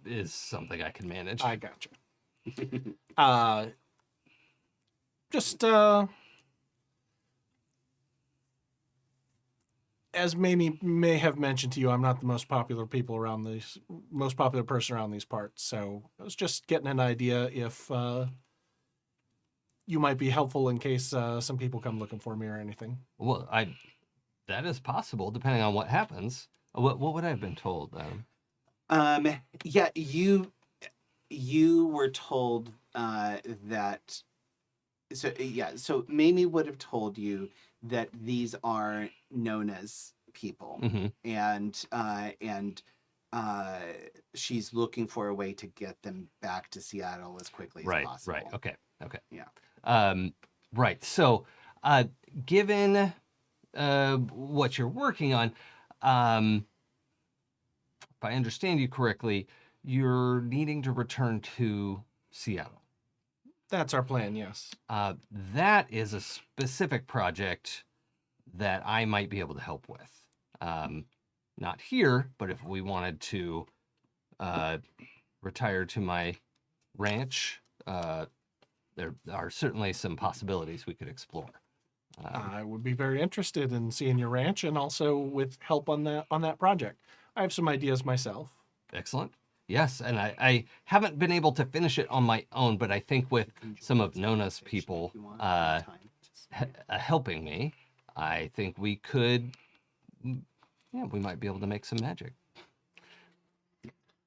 is something I can manage. I gotcha. As Mamie may have mentioned to you, I'm not the most popular person around these parts. So I was just getting an idea if you might be helpful in case some people come looking for me or anything. Well, that is possible depending on what happens. What would I have been told? Yeah, you were told that. So Mamie would have told you that these are Nona's people, and she's looking for a way to get them back to Seattle as quickly as possible. Right. Okay. Yeah. Right. So, given what you're working on, if I understand you correctly, you're needing to return to Seattle. That's our plan, yes. That is a specific project that I might be able to help with. Not here, but if we wanted to retire to my ranch, there are certainly some possibilities we could explore. I would be very interested in seeing your ranch and also with help on that project. I have some ideas myself. Excellent. Yes, and I haven't been able to finish it on my own, but I think with some of Nona's people helping me, I think we could, we might be able to make some magic.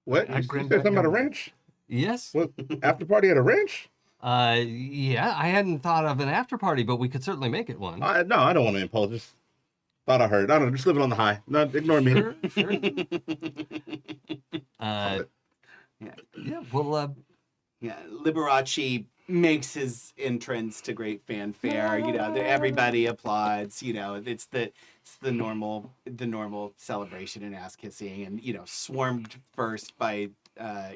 What? You said something about a ranch? Yes. What? After party at a ranch? Yeah, I hadn't thought of an after party, but we could certainly make it one. No, I don't want to impose this. Thought I heard. I don't know. Just living on the high. No, ignore me. Sure. Yeah. Yeah, well, Yeah, Liberace makes his entrance to great fanfare. You know, everybody applauds. You know, it's the normal celebration and ass kissing, and you know, swarmed first by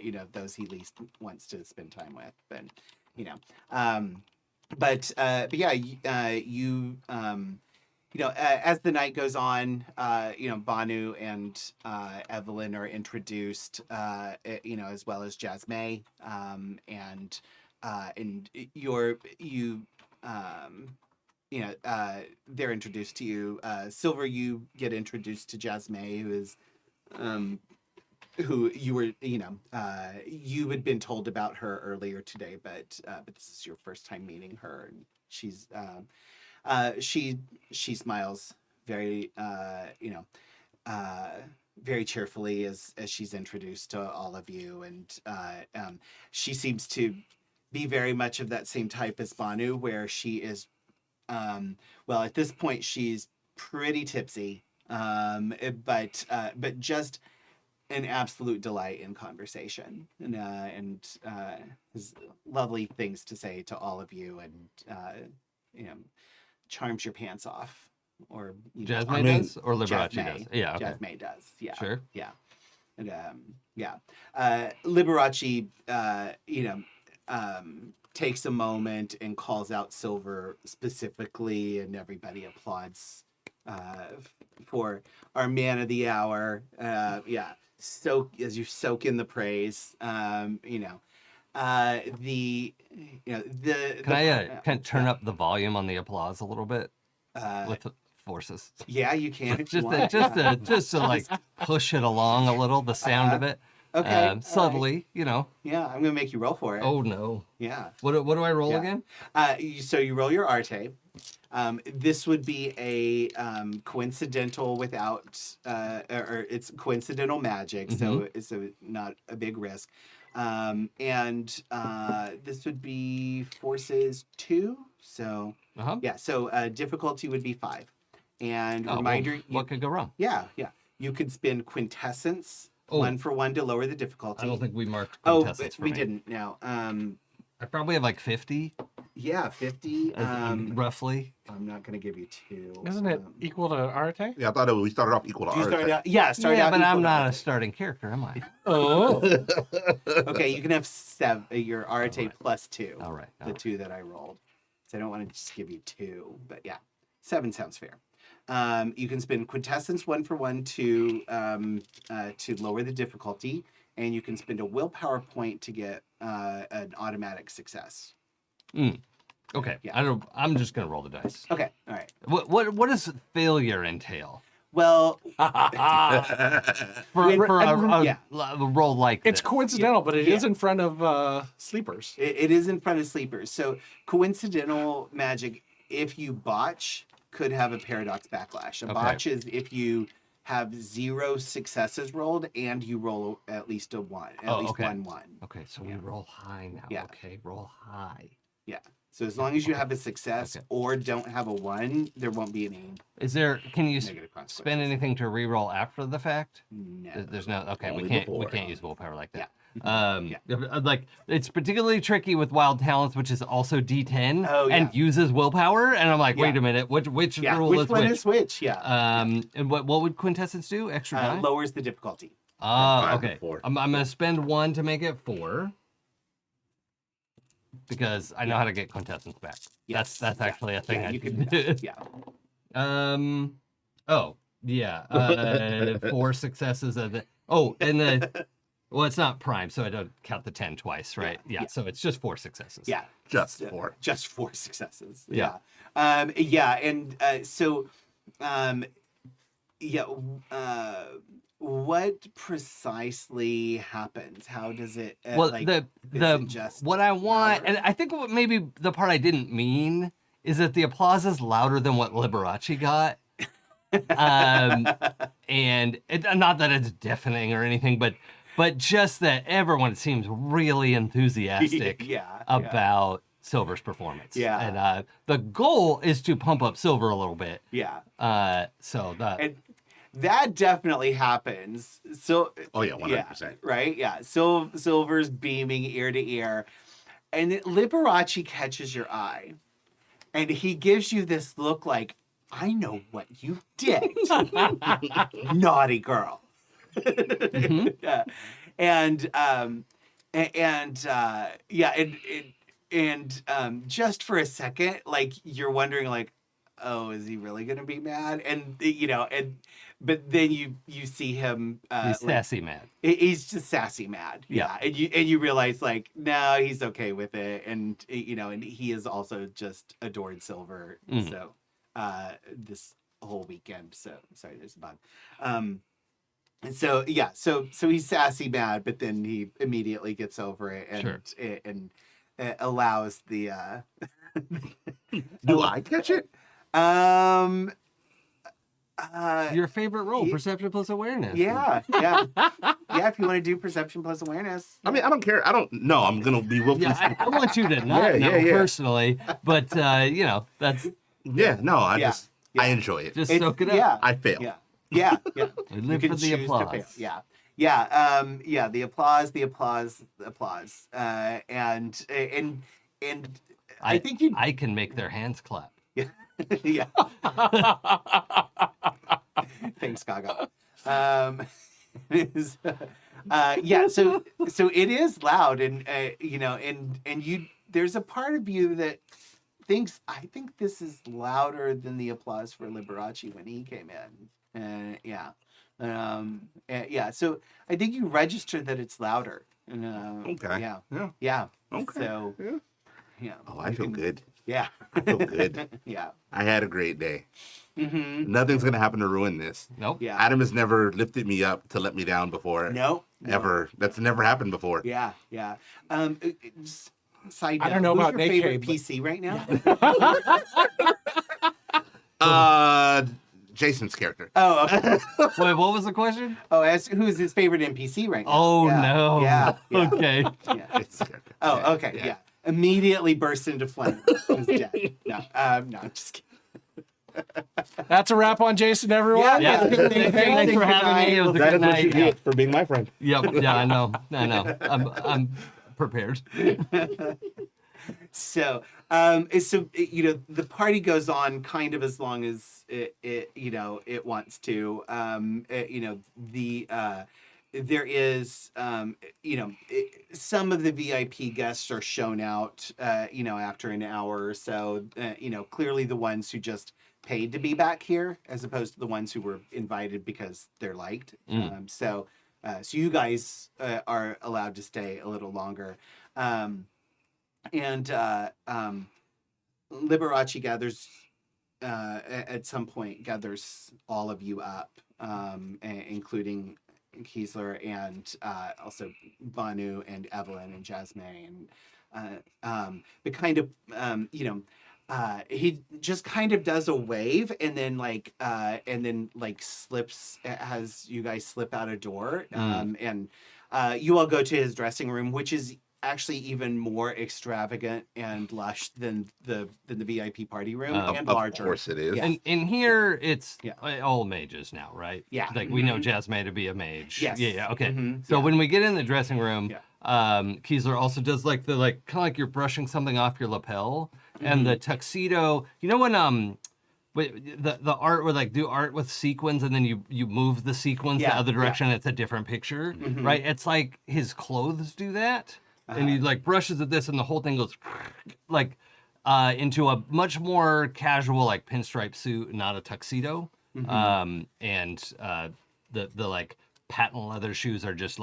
you know, those he least wants to spend time with. But you know, but yeah, you know, as the night goes on, you know, Banu and Evelyn are introduced, you know, as well as Jasmine, and you know, they're introduced to you. Silver, you get introduced to Jasmine, who is, who you were, you know, you had been told about her earlier today, but this is your first time meeting her, and she's. She smiles very you know, very cheerfully as she's introduced to all of you, and she seems to be very much of that same type as Banu, where she is well, at this point she's pretty tipsy, but just an absolute delight in conversation, and has lovely things to say to all of you, and you know, charms your pants off, or you know, Jasmine does or Liberace Jasmine. does? Yeah, okay. Jasmine does. Yeah. Sure. Yeah. And yeah. Liberace, you know, takes a moment and calls out Silver specifically, and everybody applauds for our man of the hour. Yeah. As you soak in the praise, you know. The you know the Can I turn up the volume on the applause a little bit with the forces? Yeah, you can. If you Just want. just to like push it along a little, the sound of it. Okay, Subtly, right. you know. Yeah, I'm gonna make you roll for it. Oh no. Yeah. What do I roll Yeah. again? So you roll your arte. This would be a coincidental without, or it's coincidental magic, so it's not a big risk. And this would be forces 2. So yeah, so difficulty would be 5. And reminder, what could go wrong? yeah, you could spend quintessence 1 for 1 to lower the difficulty. I don't think we marked quintessence for we me. didn't. No. I probably have like 50. Yeah, 50. Roughly. I'm not gonna give you 2. Isn't it equal to Arte? Yeah, I thought we started off equal to You ours. started out, yeah, out. But I'm equal not to a starting character, am I? Oh. Okay, you can have 7. Your Arte plus 2. All right. The 2 that I rolled. So I don't want to just give you 2, but yeah, 7 sounds fair. You can spend quintessence 1 for 1 to lower the difficulty, and you can spend a willpower point to get an automatic success. Okay. Yeah. I'm just gonna roll the dice. Okay, all right. What does failure entail? Well, For yeah. a roll like It's this? coincidental, but it is Yeah. in front of sleepers. it is in front of sleepers. So coincidental magic, if you botch, could have a paradox backlash. A botch is if you have 0 successes rolled and you roll at least a 1, at least okay. 1. Okay, so we roll high now. Yeah. Okay, roll high. Yeah. So as long as you have a success or don't have a 1, there won't be any Can you negative consequences. spend anything to re-roll after the fact? No. There's no. Okay, Only we can't before. use willpower like that. Yeah. Like it's particularly tricky with wild talents, which is also D10 Oh, yeah. and uses willpower. And I'm like, wait Yeah. a minute, which rule which is one which? is which? Yeah. And what would quintessence do? Extra die? Lowers the difficulty. Five to Okay. 4. I'm gonna spend 1 to make it 4 because I know how to get quintessence back. Yes. That's actually a thing Yeah, I you can can do. Yeah. Oh yeah. 4 successes of the. Oh, and the. Well, it's not prime, so I don't count the 10 twice, right? Yeah. So it's just 4 successes. Yeah. Just 4. Just 4 successes. Yeah. Yeah. And so, yeah. What precisely happens? How does it? Well, like, the is it just what I want, louder? and I think what maybe the part I didn't mean is that the applause is louder than what Liberace got. And not that it's deafening or anything, but just that everyone seems really enthusiastic Yeah. about Silver's performance. Yeah. And the goal is to pump up Silver a little bit. Yeah. And That definitely happens. So, Oh, yeah, 100%. right? Yeah. Silver's beaming ear to ear. And Liberace catches your eye. And he gives you this look like, I know what you did. Naughty girl. Yeah. And just for a second, like you're wondering, like, oh, is he really gonna be mad? And but then you see him. he's sassy mad. He's just sassy mad. Yeah. And you realize, like, no, he's okay with it, and and he has also just adored Silver. So this whole weekend. So sorry, there's a bug. And so he's sassy mad, but then he immediately gets over it and allows the Do I catch it? Your favorite role, perception plus awareness. Yeah. If you want to do perception plus awareness. I mean, I don't care. I don't know. I'm gonna be willfully. Yeah, I want you to not know personally, but that's Yeah, no, I enjoy it. just soak it up. Yeah. I fail. Yeah. I live for the applause. Yeah. The applause. And I think you. I can make their hands clap. Yeah. Thanks, Gaga. So it is loud, and and you. There's a part of you that thinks, I think this is louder than the applause for Liberace when he came in. So I think you register that it's louder. Okay. Yeah. Okay. So, yeah. Oh, I feel good. Yeah. I feel good. Yeah. I had a great day. Mm-hmm. Nothing's gonna happen to ruin this. Nope. Yeah. Adam has never lifted me up to let me down before. No. Ever. That's never happened before. Yeah. Just side note, I don't know who's about your Nick favorite Cave, but- PC right now? Jason's character. Oh, okay. Wait, what was the question? Who's his favorite NPC right now? Oh Yeah. no. Yeah. Okay. Yeah. Jason's character. Oh, okay. Yeah. Immediately burst into flames. He's dead. No, I'm just kidding. That's a wrap on Jason, everyone. Yeah. Thanks for having me. It was a That good is what you night. get for being my friend. Yep. Yeah, I know. I'm prepared. So, the party goes on kind of as long as it wants to. There is, some of the VIP guests are shown out, after an hour or so. Clearly the ones who just paid to be back here, as opposed to the ones who were invited because they're liked. So you guys are allowed to stay a little longer. Liberace gathers, at some point, gathers all of you up, including Kiesler and also Banu and Evelyn and Jasmine. But kind of, he just kind of does a wave and then slips as you guys slip out a door. And you all go to his dressing room, which is actually even more extravagant and lush than the VIP party room, and larger. Of course it is. Yeah. And in here, it's all mages now, right? Yeah. Like we know Jasmine to be a mage. Yes. Yeah. Okay. Mhm. So when we get in the dressing room, Yeah. Kiesler also does kind of like you're brushing something off your lapel, and the tuxedo. You know when the art would do art with sequins, and then you move the sequins the other direction. It's a different picture, right? It's like his clothes do that. And he brushes at this, and the whole thing goes into a much more casual pinstripe suit, not a tuxedo. And the patent leather shoes are just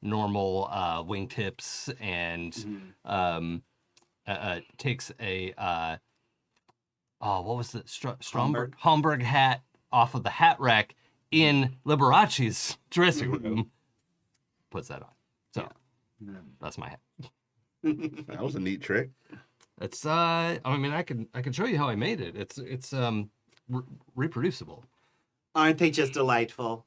normal wingtips, and takes a what was the Homburg hat off of the hat rack in Liberace's dressing room. Puts that on. So. That's my hat. That was a neat trick. It's I can show you how I made it. It's reproducible. Aren't they just delightful?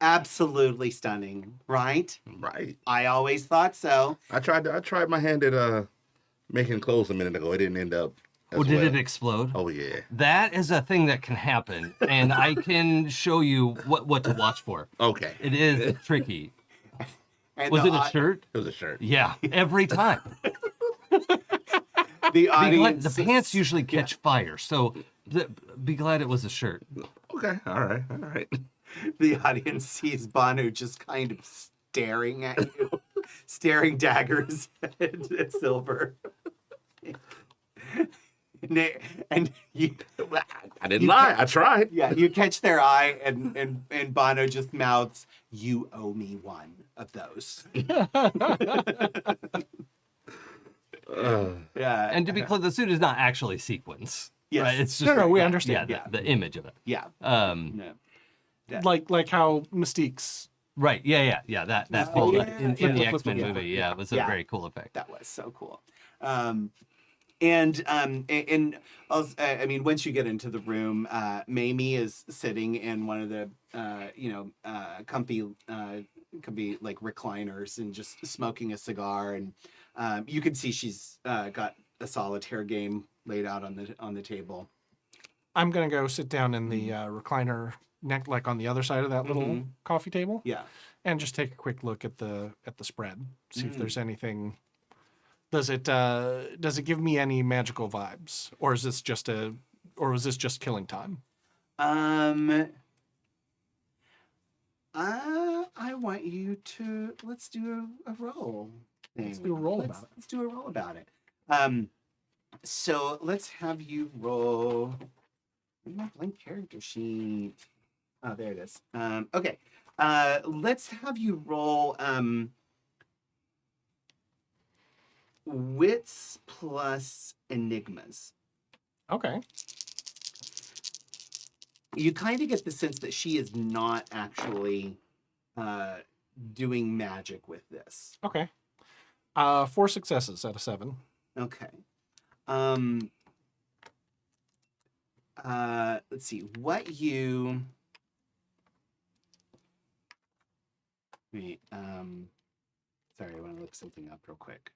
Absolutely stunning, right? Right. I always thought so. I tried my hand at making clothes a minute ago. It didn't end up. Oh, did it explode? Oh yeah. That is a thing that can happen, and I can show you what to watch for. Okay. It is tricky. And Was it a shirt? It was a shirt. Yeah, every time. The audience, The pants usually catch fire, so be glad it was a shirt. Okay. All right. the audience sees Banu just kind of staring at you, staring daggers at Silver. And you, I didn't lie. I tried. yeah, you catch their eye, and Bono just mouths, "You owe me one of those." Yeah, And to be clear, the suit is not actually sequins. Yes. Right? It's just No, we understand. Yeah, the image of it. yeah, Um, no. Like how Mystique's. Right. Yeah. That Oh, whole yeah. in Flip, the flip, X-Men flip, movie. yeah. Yeah, it was a Yeah. very cool effect. That was so cool. And also, I mean, once you get into the room, Mamie is sitting in one of the, comfy like recliners and just smoking a cigar. And you can see she's got a solitaire game laid out on the table. I'm gonna go sit down in the recliner neck, like on the other side of that little coffee table, Yeah. and just take a quick look at the spread. See if Mm. there's anything. Does it give me any magical vibes, or is this just killing time? I want you to let's do a roll thing. Let's do a roll about it. Let's do a roll about it. So let's have you roll. Where's my blank character sheet? Oh, there it is. Okay. Let's have you roll wits plus enigmas. Okay. You kind of get the sense that she is not actually doing magic with this. Okay. 4 successes out of 7. Okay. Let's see. What you... Wait, sorry, I want to look something up real quick.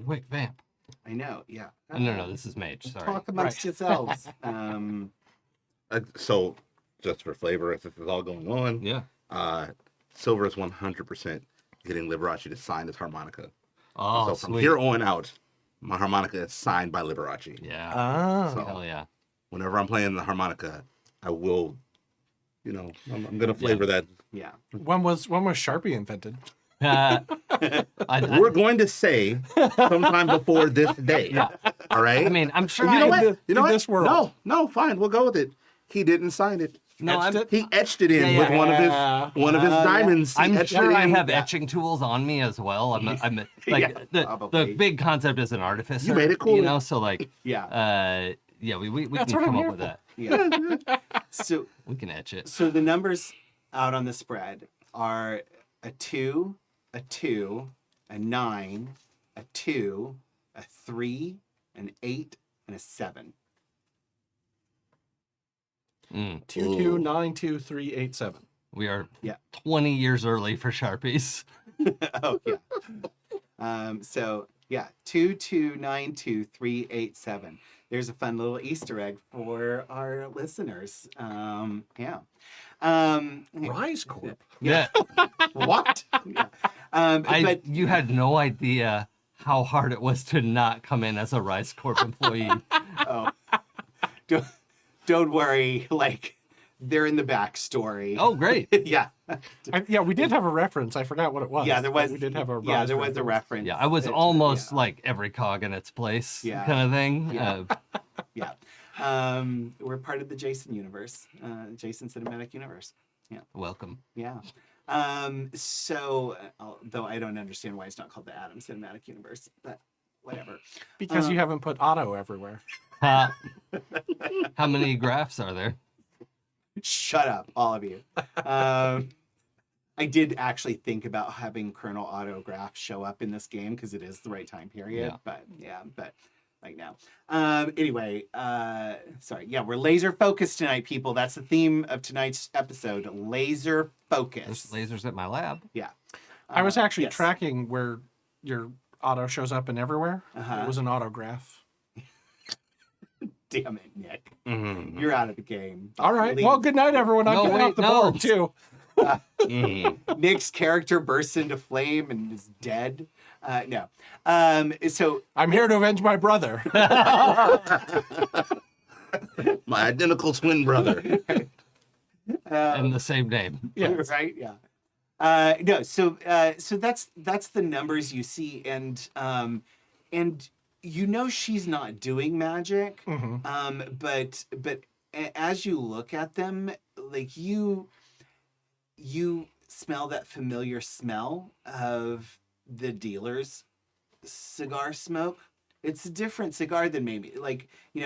Quick vamp. I know, yeah. No, this is Mage. Sorry. Talk amongst yourselves. So, just for flavor, as this is all going on, Yeah. Silver is 100% getting Liberace to sign his harmonica. Oh, So from sweet. here on out, my harmonica is signed by Liberace. Yeah. Ah. So Hell yeah. whenever I'm playing the harmonica, I will, I'm gonna flavor that. Yeah. When was Sharpie invented? We're going to say sometime before this day. All right. I mean, I'm sure. you know I- what? You know in what? this world. No, fine. We'll go with it. He didn't sign it. No, Etched I'm, it? He etched it in Yeah, with yeah. one of his diamonds. He I'm etched sure it I in. have etching tools on me as well. I'm like Yeah, the probably. big concept is an artificer. You made it cool. You know, so like Yeah. we That's can what I'm come up here with for. that. Yeah. So We can etch it. So the numbers out on the spread are a 2, a 2, a 9, a 2, a 3, an 8, and a 7. 2292387. We are Yeah. 20 years early for Sharpies. Oh yeah. So yeah, 2292387. There's a fun little Easter egg for our listeners. Yeah. Rise Corp. Yeah. What? Yeah. But You had no idea how hard it was to not come in as a Rise Corp employee. oh, don't worry. Like they're in the backstory. Oh, great. yeah. Yeah, we did have a reference. I forgot what it was. Yeah, there was. We did have a Yeah, Rise there was a reference. reference. Yeah, I was It's- almost yeah. like every cog in its place Yeah. kind of thing. Yeah. Yeah. We're part of the Jason universe, Jason Cinematic Universe. Welcome. Yeah. So, though I don't understand why it's not called the Adam Cinematic Universe, but whatever. Because you haven't put auto everywhere. How many graphs are there? Shut up, all of you. I did actually think about having Colonel Autograph show up in this game because it is the right time period. Yeah. But like now. Anyway, sorry. Yeah, we're laser focused tonight, people. That's the theme of tonight's episode. Laser focus. There's lasers at my lab. Yeah. I was actually yes. tracking where your auto shows up in everywhere. Uh-huh. It was an autograph. Damn it, Nick. Mhm. You're out of the game. All right. Leave. Well, good night, everyone. I'm No, getting wait, off the no. board too. Nick's character bursts into flame and is dead. No. So I'm here to avenge my brother. My identical twin brother. And the same name. Yes. right? Yeah. No. So that's the numbers you see, and you know she's not doing magic. But as you look at them, like you smell that familiar smell of the dealer's cigar smoke. It's a different cigar than Mamie. Like, you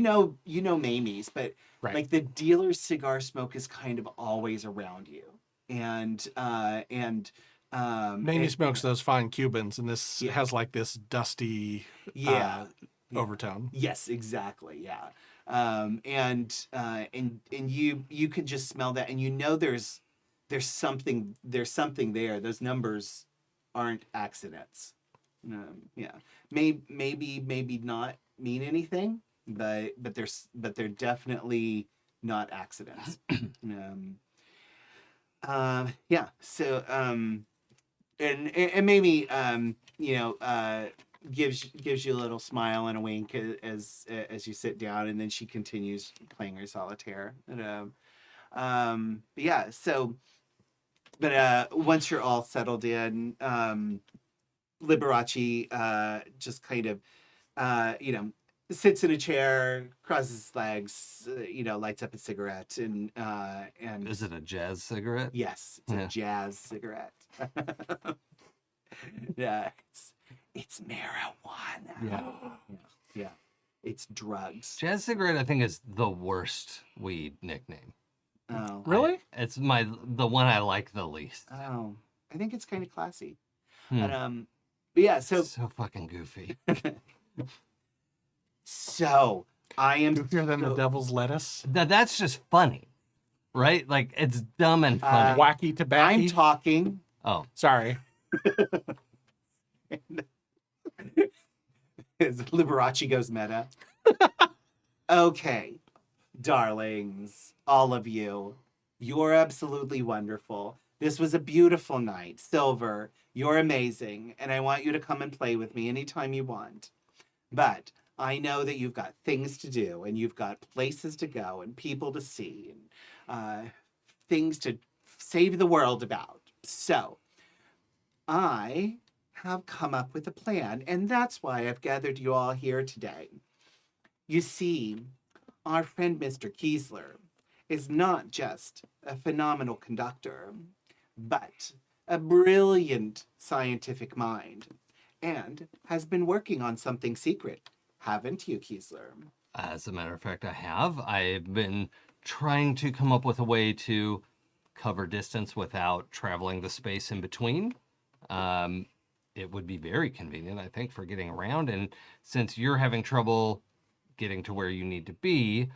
know Mamie's, but Right. like the dealer's cigar smoke is kind of always around you. And Mamie smokes those fine Cubans, and this Yeah. has like this dusty Yeah. overtone. Yes, exactly. Yeah. And you can just smell that, and you know there's something there. Those numbers aren't accidents. Yeah. Maybe not mean anything, but they're definitely not accidents. Yeah. So and maybe gives you a little smile and a wink as you sit down, and then she continues playing her solitaire. And, but yeah. So, but once you're all settled in, Liberace just kind of sits in a chair, crosses his legs, lights up a cigarette, and Is it a jazz cigarette? yes, it's a jazz cigarette. Yeah, it's marijuana. Yeah, it's drugs. Jazz cigarette, I think, is the worst weed nickname. Oh, Really? It's the one I like the least. I think it's kind of classy. Hmm. And but yeah, so fucking goofy. so I am Goofier than the so- devil's lettuce. That's just funny, right? Like, it's dumb and funny. Wacky tobacco. I'm talking. Oh, Sorry. As Liberace goes meta. Okay, darlings, all of you, you're absolutely wonderful. This was a beautiful night. Silver, you're amazing, and I want you to come and play with me anytime you want. But I know that you've got things to do, and you've got places to go, and people to see, and things to save the world about. So, I have come up with a plan, and that's why I've gathered you all here today. You see, our friend Mr. Kiesler is not just a phenomenal conductor, but a brilliant scientific mind, and has been working on something secret, haven't you, Kiesler? as a matter of fact, I have. I've been trying to come up with a way to cover distance without traveling the space in between. It would be very convenient, I think, for getting around. And since you're having trouble getting to where you need to be,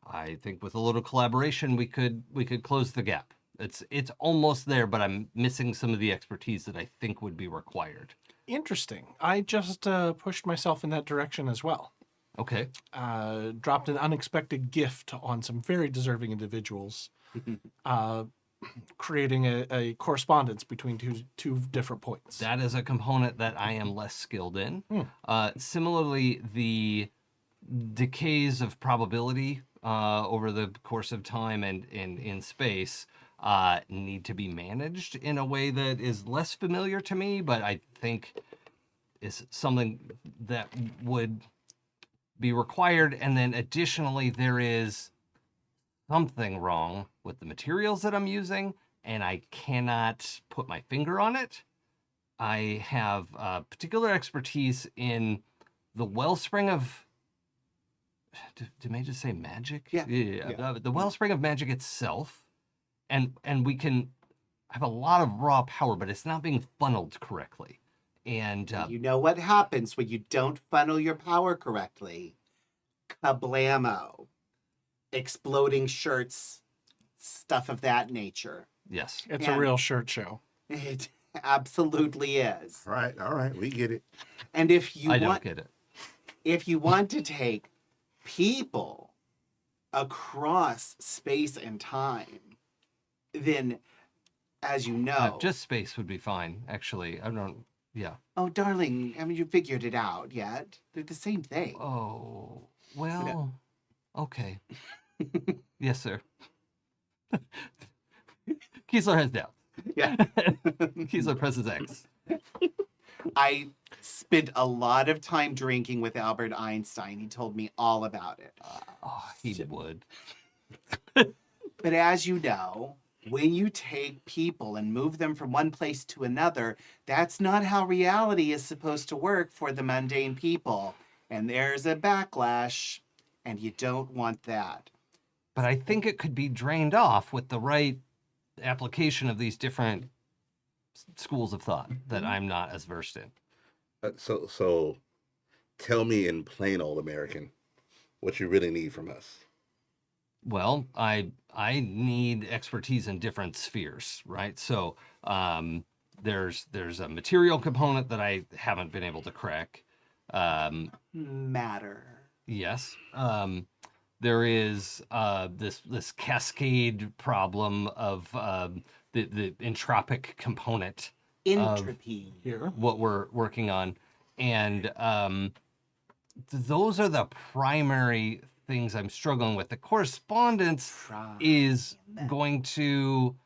I think with a little collaboration, we could close the gap. It's almost there, but I'm missing some of the expertise that I think would be required. Interesting. I just pushed myself in that direction as well. Okay. Dropped an unexpected gift on some very deserving individuals, creating a correspondence between two different points. That is a component that I am less skilled in. Similarly, the decays of probability over the course of time and in space need to be managed in a way that is less familiar to me, but I think is something that would be required. And then additionally, there is something wrong with the materials that I'm using, and I cannot put my finger on it. I have particular expertise in the wellspring of... Did I just say magic? Yeah. The wellspring of magic itself. And we can have a lot of raw power, but it's not being funneled correctly. And You know what happens when you don't funnel your power correctly? Kablamo. Exploding shirts, stuff of that nature. yes. It's Yeah. a real shirt show. absolutely is. All right, we get it. And if you I want, don't get it. if you want to take people across space and time, then, as you know, Just space would be fine, actually. I don't. Yeah. oh, darling, haven't you figured it out yet? They're the same thing. Oh, well, okay. Yes, sir. Kiesler has doubts. Yeah. Kiesler presses X. I spent a lot of time drinking with Albert Einstein. He told me all about it. Oh, he would. But as you know, when you take people and move them from one place to another, that's not how reality is supposed to work for the mundane people. And there's a backlash, and you don't want that. But I think it could be drained off with the right application of these different schools of thought that I'm not as versed in. So tell me in plain old American what you really need from us. Well, I need expertise in different spheres, right? So there's a material component that I haven't been able to crack. Matter. Yes. There is this cascade problem of the entropic component Entropy. Here. what we're working on, and those are the primary things I'm struggling with. The correspondence is going to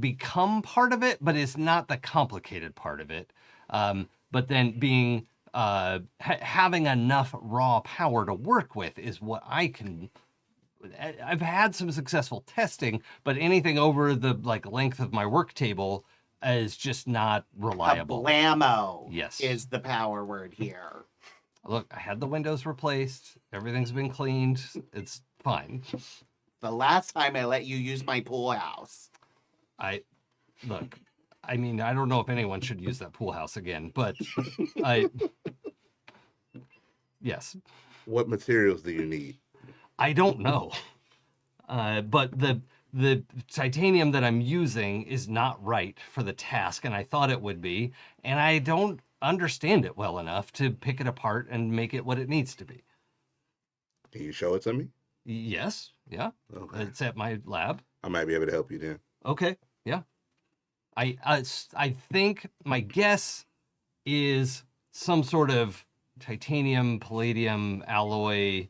become part of it, but it's not the complicated part of it. But then being having enough raw power to work with is what I can. I've had some successful testing, but anything over the length of my work table is just not reliable. Blammo. Yes. Is the power word here. Look, I had the windows replaced. Everything's been cleaned. It's fine. The last time I let you use my pool house. I mean, I don't know if anyone should use that pool house again, but yes. What materials do you need? I don't know. But the titanium that I'm using is not right for the task, and I thought it would be, and I don't understand it well enough to pick it apart and make it what it needs to be. Can you show it to me? Yes, yeah. Okay. It's at my lab. I might be able to help you then. Okay, yeah. I think my guess is some sort of titanium, palladium alloy,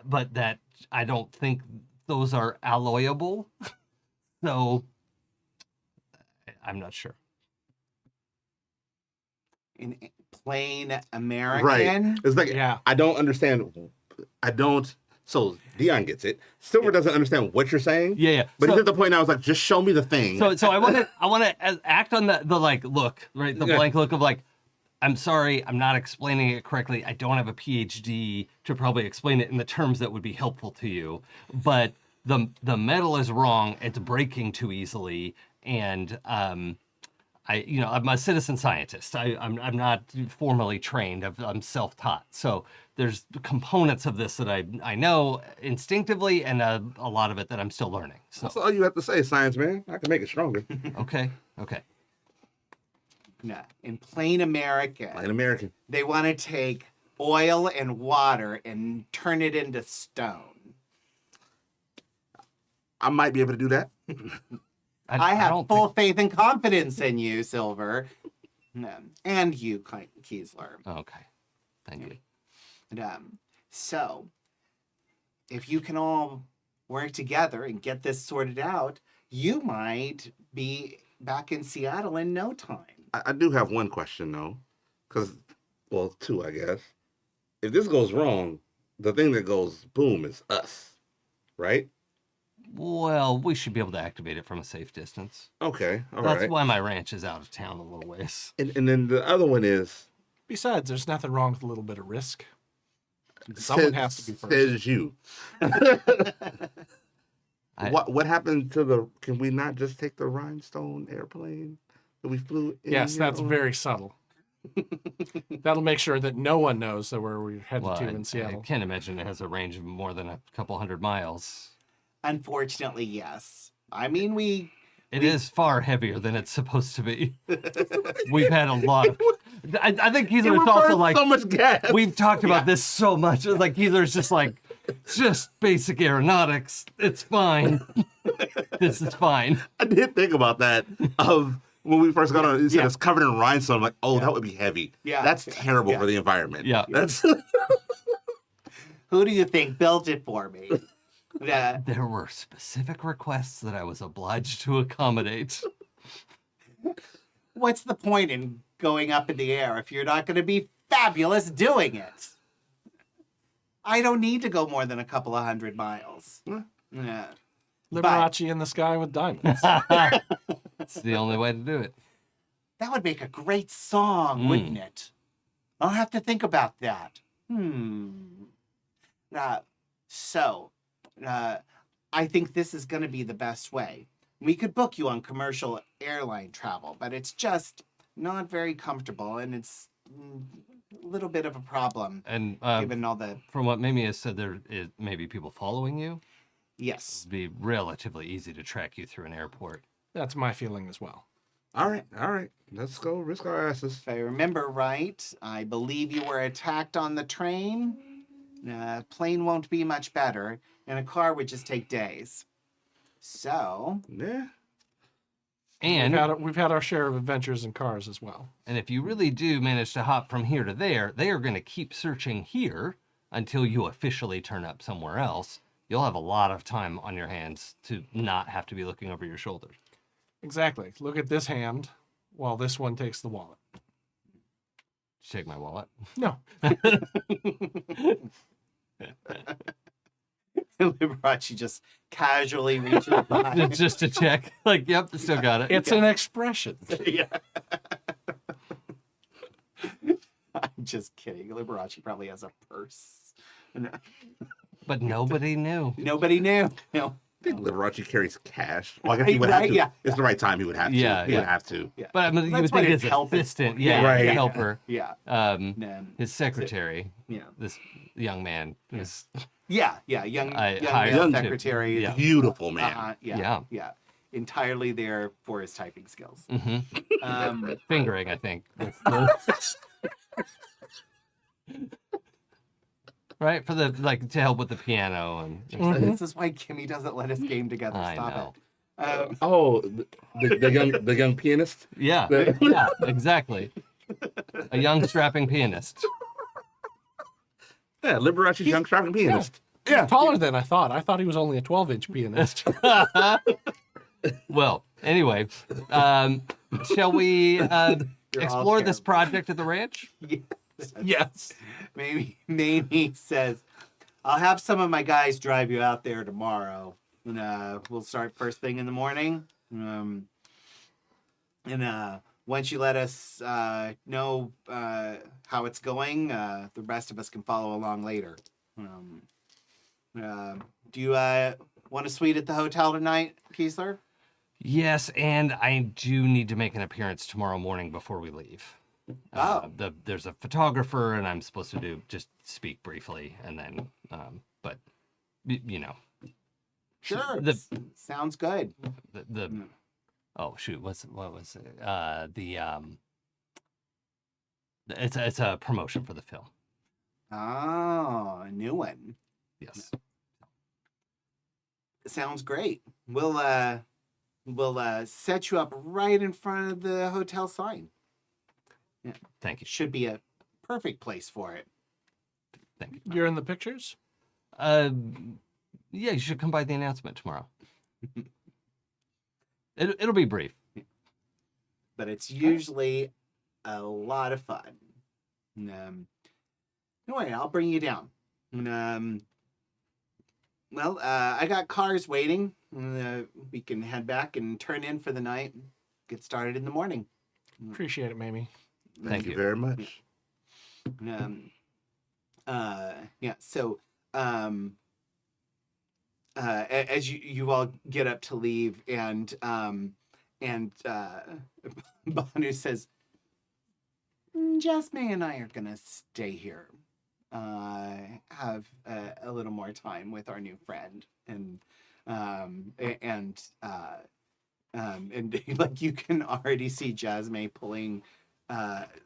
but that I don't think those are alloyable. So I'm not sure. In plain American. Right. It's like, Yeah. I don't understand. So Dion gets it. Silver doesn't understand what you're saying. Yeah. But So- he's at the point now, it's like, just show me the thing. So I want to act on the look, right? The blank look of I'm sorry, I'm not explaining it correctly. I don't have a PhD to probably explain it in the terms that would be helpful to you. But the metal is wrong. It's breaking too easily, and I'm a citizen scientist. I'm not formally trained. I'm self-taught. So there's components of this that I know instinctively, and a lot of it that I'm still learning. So That's all you have to say, science man. I can make it stronger. okay. No, in plain American. Plain American. They want to take oil and water and turn it into stone. I might be able to do that. I have don't full think- faith and confidence in you, Silver. And you, Kiesler. Okay. Thank you. So, if you can all work together and get this sorted out, you might be back in Seattle in no time. I do have one question though, well, two, I guess. If this goes wrong, the thing that goes boom is us, right? Well, we should be able to activate it from a safe distance. Okay, all right. That's why my ranch is out of town a little ways. And then the other one is Besides, there's nothing wrong with a little bit of risk. Someone has to be first. Says you. What happened to can we not just take the rhinestone airplane that we flew in? Yes, here that's on? very subtle. That'll make sure that no one knows that where we're headed Well, to I in Seattle. can't imagine it has a range of more than a couple hundred miles. Unfortunately, yes. I mean, we It is far heavier than it's supposed to be. We've had a lot of. I think Keeler is also like so much gas. we've talked about this so much. Like Keeler's just like, just basic aeronautics. It's fine. This is fine. I did think about that of when we first got on. You said it's covered in rhinestone. I'm like, oh, that would be heavy. Yeah. That's terrible for the environment. Yeah. That's Who do you think built it for me? There were specific requests that I was obliged to accommodate. What's the point in going up in the air if you're not going to be fabulous doing it? I don't need to go more than a couple of 100 miles. Yeah. Liberace in the sky with diamonds. It's the only way to do it. That would make a great song, wouldn't it? I'll have to think about that. I think this is going to be the best way. We could book you on commercial airline travel, but it's just not very comfortable, and it's a little bit of a problem, And given all the... from what Mimi has said, there is maybe people following you. Yes. It'd be relatively easy to track you through an airport. That's my feeling as well. all right. Let's go risk our asses. If I remember right, I believe you were attacked on the train. Plane won't be much better, and a car would just take days. So... Yeah. And We've had our share of adventures in cars as well. And if you really do manage to hop from here to there, they are going to keep searching here until you officially turn up somewhere else. You'll have a lot of time on your hands to not have to be looking over your shoulders. Exactly. Look at this hand while this one takes the wallet. Shake my wallet. No. Liberace just casually reaches behind. Just to check. Like, yep, still got it. It's an expression. Yeah. I'm just kidding. Liberace probably has a purse. But nobody knew. Nobody knew. No. I think Liberace carries cash. Well, I guess he would have Right, to. yeah. It's the right time he would have to. Yeah, he yeah. would have to. Yeah. But I mean, you That's would what think his his help is assistant, for. yeah, Right. his Yeah. helper, Yeah. his secretary, Yeah. this young man, is Yeah. Young I male hired him. secretary. Yeah. Beautiful man. Yeah. Entirely there for his typing skills. fingering, I think. Right? For the, like, to help with the piano and This is why Kimmy doesn't let us game together. I Stop know. it. Oh, the young pianist. Yeah, yeah, exactly. A young strapping pianist. Yeah, Liberace's young strapping pianist. Yeah. Taller than I thought. I thought he was only a 12-inch pianist. Well, anyway, shall we explore this terrible. project at the ranch? Yes. Maybe says, I'll have some of my guys drive you out there tomorrow. And we'll start first thing in the morning. And once you let us know how it's going, the rest of us can follow along later. Do you want a suite at the hotel tonight, Kiesler? Yes, and I do need to make an appearance tomorrow morning before we leave. There's a photographer, and I'm supposed to just speak briefly, and then, but you know, Sure. Sounds good. oh shoot, what was it? It's a promotion for the film. Oh, a new one. Yes. Sounds great. We'll set you up right in front of the hotel sign. Yeah. Thank you. Should be a perfect place for it. Thank you. You're in the pictures? Yeah, you should come by the announcement tomorrow. It'll be brief. But it's usually a lot of fun. Anyway, I'll bring you down. I got cars waiting. We can head back and turn in for the night. Get started in the morning. Appreciate it, Mamie. Thank you. very much. As you all get up to leave, and Banu says, Jasmine and I are gonna stay here, have a little more time with our new friend, and and like you can already see Jasmine pulling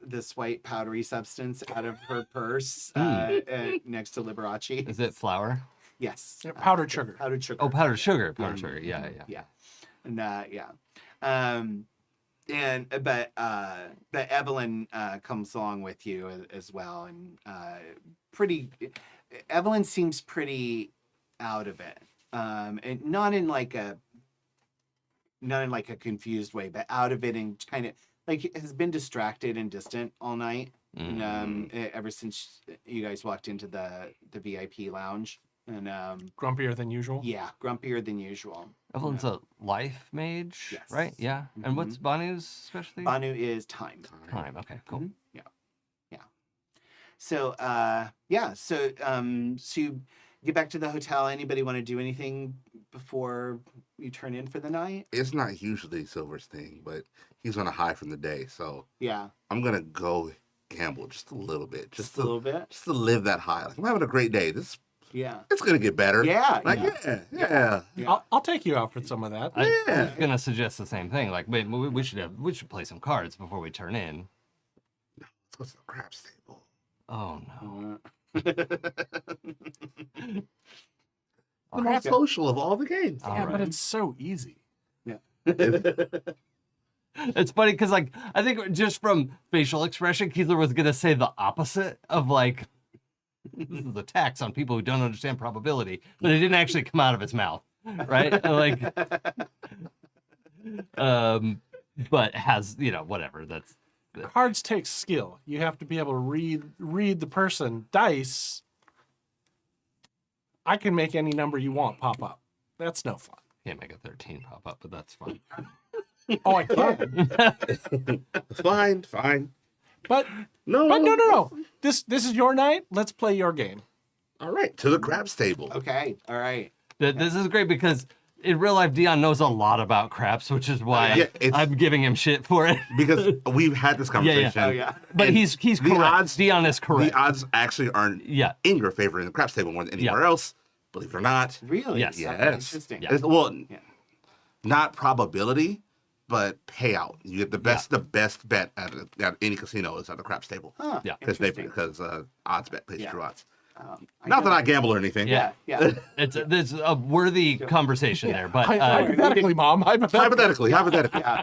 this white powdery substance out of her purse next to Liberace. Is it flour? Yes. Yeah, powdered sugar. Powdered sugar. Oh, powdered sugar. Powdered sugar. Yeah, yeah. Yeah. And but Evelyn comes along with you as well, and Evelyn seems pretty out of it, and not in like a confused way, but out of it and kind of like has been distracted and distant all night, ever since you guys walked into the VIP lounge, and Grumpier than usual. yeah, grumpier than usual. Evelyn's a life mage, Yes. right? Yeah. And what's Banu's specialty? Banu is time. Time. Okay, cool. Mhm. Yeah. So so you get back to the hotel. Anybody want to do anything before you turn in for the night? It's not usually Silver's thing, but he's on a high from the day, so Yeah. I'm gonna go gamble just a little bit, Just a little bit. just to live that high. Like I'm having a great day. Yeah. It's gonna get better. Yeah, Like yeah. I'll take you out for some of that. I Yeah. was gonna suggest the same thing. Like, wait, we should play some cards before we turn in. Let's go to the craps table. Oh no. The most social of all the games. Yeah, but it's so easy. It's funny because, like, I think just from facial expression, Keithler was gonna say the opposite of like, this is a tax on people who don't understand probability, but it didn't actually come out of his mouth, right? Like, but has whatever. That's Cards take skill. You have to be able to read the person. Dice, I can make any number you want pop up. That's no fun. can't make a 13 pop up, but that's fine. Oh, I can. Fine. But no. This is your night. Let's play your game. All right, to the craps table. Okay. All right. This is great because in real life, Dion knows a lot about craps, which is why I'm giving him shit for it. Because we've had this conversation. Oh yeah. But And he's correct. odds- Dion is correct. The odds actually aren't in your favor in the craps table more than anywhere else, believe it or not. Really? Yes. Okay, Yes. Interesting. Yeah. Well, Yeah. not probability, but payout. You get the best bet at any casino is at the craps table. Huh. Yeah. Because odds bet pays Yeah. true odds. I Not know. that I gamble or anything. Yeah. There's a worthy conversation there, but Hypothetically, Mom. Hypothetically. Yeah.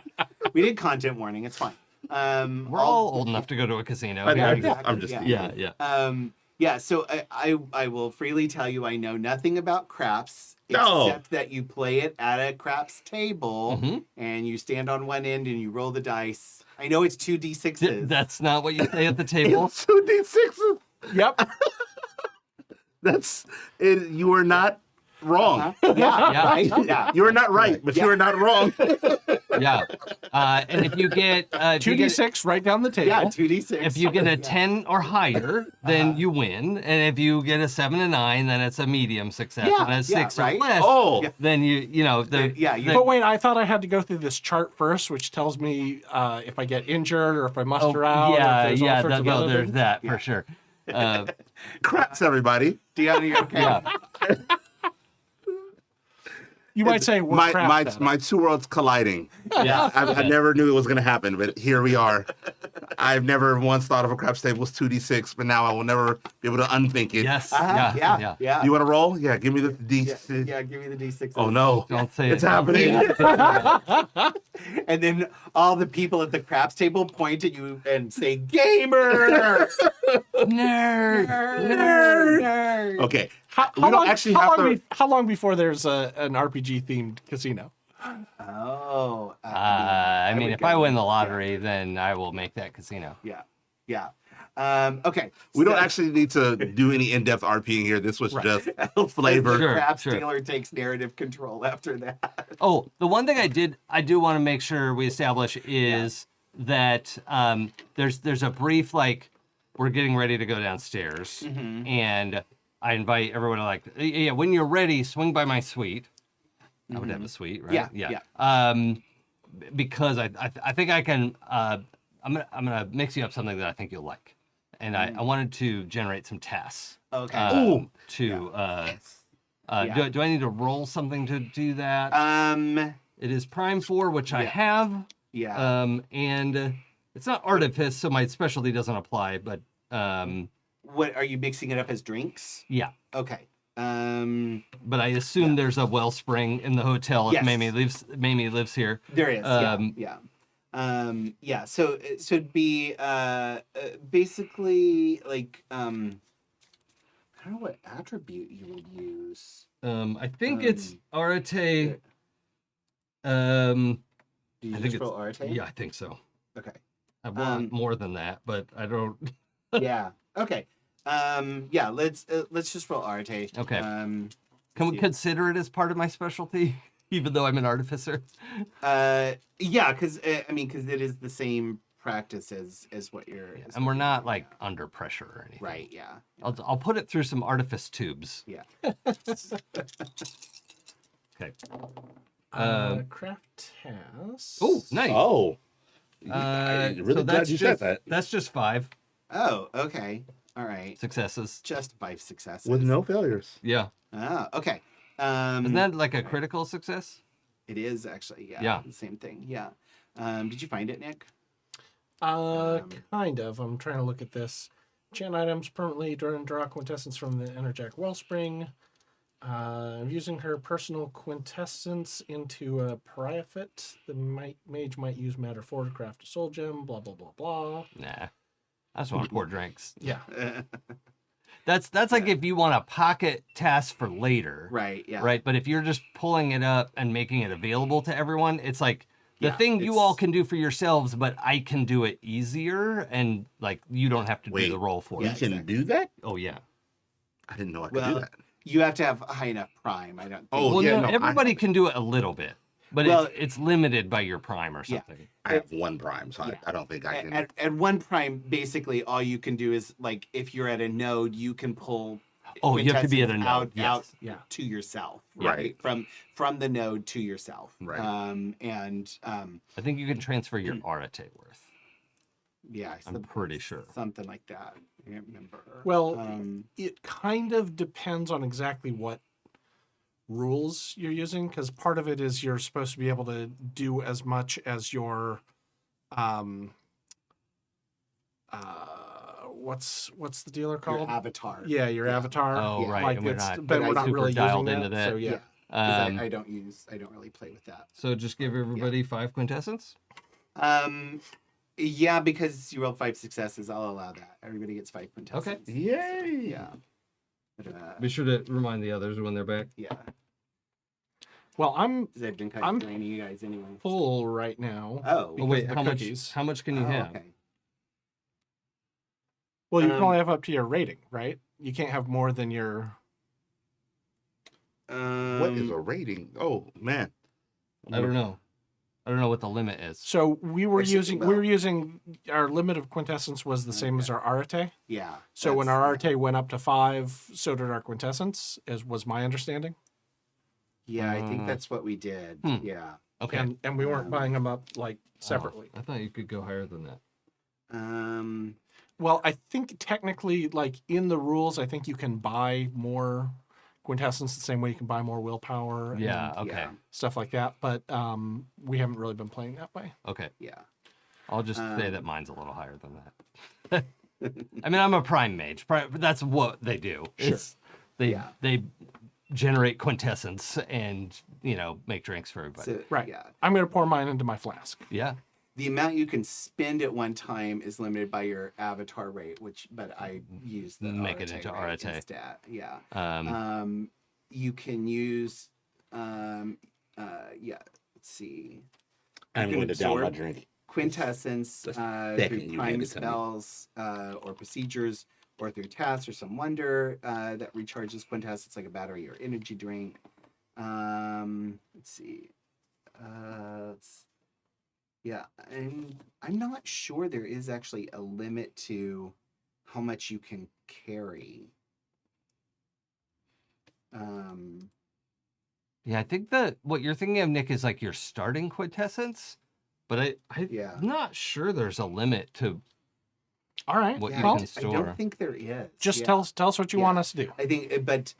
We did content warning. It's fine. we're all old enough to go to a casino. I know, here. I'm just Yeah. So I will freely tell you I know nothing about craps No. except that you play it at a craps table and you stand on one end and you roll the dice. I know it's 2d6s. That's not what you say at the table. It's 2d6s. Yep. That's it. You are not wrong. Yeah. Right? Yeah. You are not right, but you are not wrong. Yeah. And if you get 2d6 right down the table. Yeah, 2d6. if you get a 10 or higher, then you win. And if you get a 7 and 9, then it's a medium success. Yeah, And a 6 right. or less, Oh. then you But wait, I thought I had to go through this chart first, which tells me if I get injured or if I muster out. Or if there's all sorts of other there's things. that for sure. Craps, everybody. Dion, are you okay? Yeah. You might say we're craps at it. My two worlds colliding. Yeah. I never knew it was going to happen, but here we are. I've never once thought of a craps table as 2d6, but now I will never be able to unthink it. Yes. Yeah. You want to roll? Yeah, give me the d6. Yeah, give me the d6. Oh no. Don't say It's it. happening. And then all the people at the craps table point at you and say, "Gamer, Nerd. nerd." Okay. How we don't long, actually how have long to. be- how long before there's an RPG themed casino? Oh. I mean, would if I go- win the lottery, then I will make that casino. Yeah. Okay. We don't actually need to do any in-depth RPing here. This was just flavor. Sure. Craps dealer takes narrative control after that. Oh, the one thing I do want to make sure we establish is that there's a brief, like, we're getting ready to go downstairs, and I invite everyone to, like, yeah, when you're ready, swing by my suite. I would have a suite, right? Yeah. Because I think I can. I'm gonna mix you up something that I think you'll like, and I wanted to generate some tests. Okay. Do I need to roll something to do that? It is Prime 4, which I Yeah. have. Yeah. And it's not Artifice, so my specialty doesn't apply, but What are you mixing it up as drinks? yeah. Okay. But I assume there's a wellspring in the hotel if Yes. Mamie lives here. There is. Yeah. So it'd be basically like I don't know what attribute you would use. I think it's Arate. Do you I think just it's roll Arte? Yeah, I think so. Okay. I want more than that, but I don't. Yeah. Okay. Yeah. Let's just roll Arte. Okay. Can we see. consider it as part of my specialty, even though I'm an artificer? Yeah, because it is the same practice as what you're. as And what we're you're not doing, like under pressure or anything. Right. Yeah. I'll put it through some artifice tubes. Yeah. Okay. Craft task. Oh, nice. Oh. I'm really glad you said that. That's just 5 Oh. Okay. All right. successes. Just 5 successes. With no failures. Yeah. Oh. Okay. Isn't that like a critical success? It is actually. Yeah. Yeah. The same thing. Yeah. Did you find it, Nick? Kind of. I'm trying to look at this. Chant items permanently draw quintessence from the Energetic Wellspring. Using her personal quintessence into a Pariaphet, the mage might use matter 4 to craft a soul gem, blah, blah, blah, blah. Nah. I just want to pour drinks. Yeah. That's like if you want a pocket task for later. Right. Yeah. Right. But if you're just pulling it up and making it available to everyone, it's like the Yeah, thing you it's- all can do for yourselves, but I can do it easier, and like you don't have to Wait, do the roll for You it. can do that? Oh yeah. I didn't know I could Well, do that. You have to have a high enough prime. I don't. Think. Oh, Well, yeah, no, no, I- everybody can do it a little bit, but Well- it's limited by your prime or Yeah. something. I have 1 prime, so Yeah. I don't think I can. At one prime, basically, all you can do is like if you're at a node, you can pull. Oh, you have to be at a quintessence node, yes. out Yeah. to yourself, Right. From the node to yourself, Right. I think you can transfer your Arate worth. Yeah, I'm pretty sure. something like that. I can't remember. Well, Um, it kind of depends on exactly what rules you're using, because part of it is you're supposed to be able to do as much as your what's the dealer your called? avatar. Yeah, your avatar. Oh, Yeah. right. Like and we're it's, not but we're not super really dialed using into that. that. So yeah. Yeah. 'Cause Um, I don't really play with that. So just give everybody 5 quintessence. Yeah, because you rolled 5 successes, I'll allow that. Everybody gets 5 quintessence. Okay. Yay! Yeah. But, Be sure to remind the others when they're back. yeah. Well, I'm Because I've been kind I'm- of draining you guys anyway. full right now. Oh. Oh wait, of the how cookies. much can you Oh, have? okay. Well, you can Um, only have up to your rating, right? You can't have more than your. What is a rating? Oh, man. I don't know. I don't know what the limit is. So we were Actually, using well- our limit of quintessence was the same as our Arate. Yeah. So when that's- our Arate went up to 5, so did our quintessence, as was my understanding. Yeah, I think that's what we did. Hmm. Yeah. Okay. And we weren't buying them up like separately. Oh, I thought you could go higher than that. Well, I think technically, like in the rules, I think you can buy more quintessence the same way you can buy more willpower and Yeah. Okay. Yeah. stuff like that. But we haven't really been playing that way. Okay. Yeah. I'll just say that mine's a little higher than that. I mean, I'm a prime mage. That's what they do. Sure. They generate quintessence and make drinks for everybody. So, Right. Yeah. I'm going to pour mine into my flask. Yeah. The amount you can spend at one time is limited by your avatar rate, but I use the Make it Arate into rate Arate. instead. Yeah. Um, You can use let's see. I'm can going to down my absorb drink. Quintessence The through second you prime hand it to me. spells or procedures, or through tasks or some wonder that recharges quintessence like a battery or energy drink. Let's see. Yeah, and I'm not sure there is actually a limit to how much you can carry. yeah, I think that what you're thinking of, Nick, is like your starting quintessence, but I'm Yeah. not sure there's a limit to. All right. What Yeah, you Well, can I store. don't think there is. just Yeah. tell us what you Yeah. want us to do. I think, but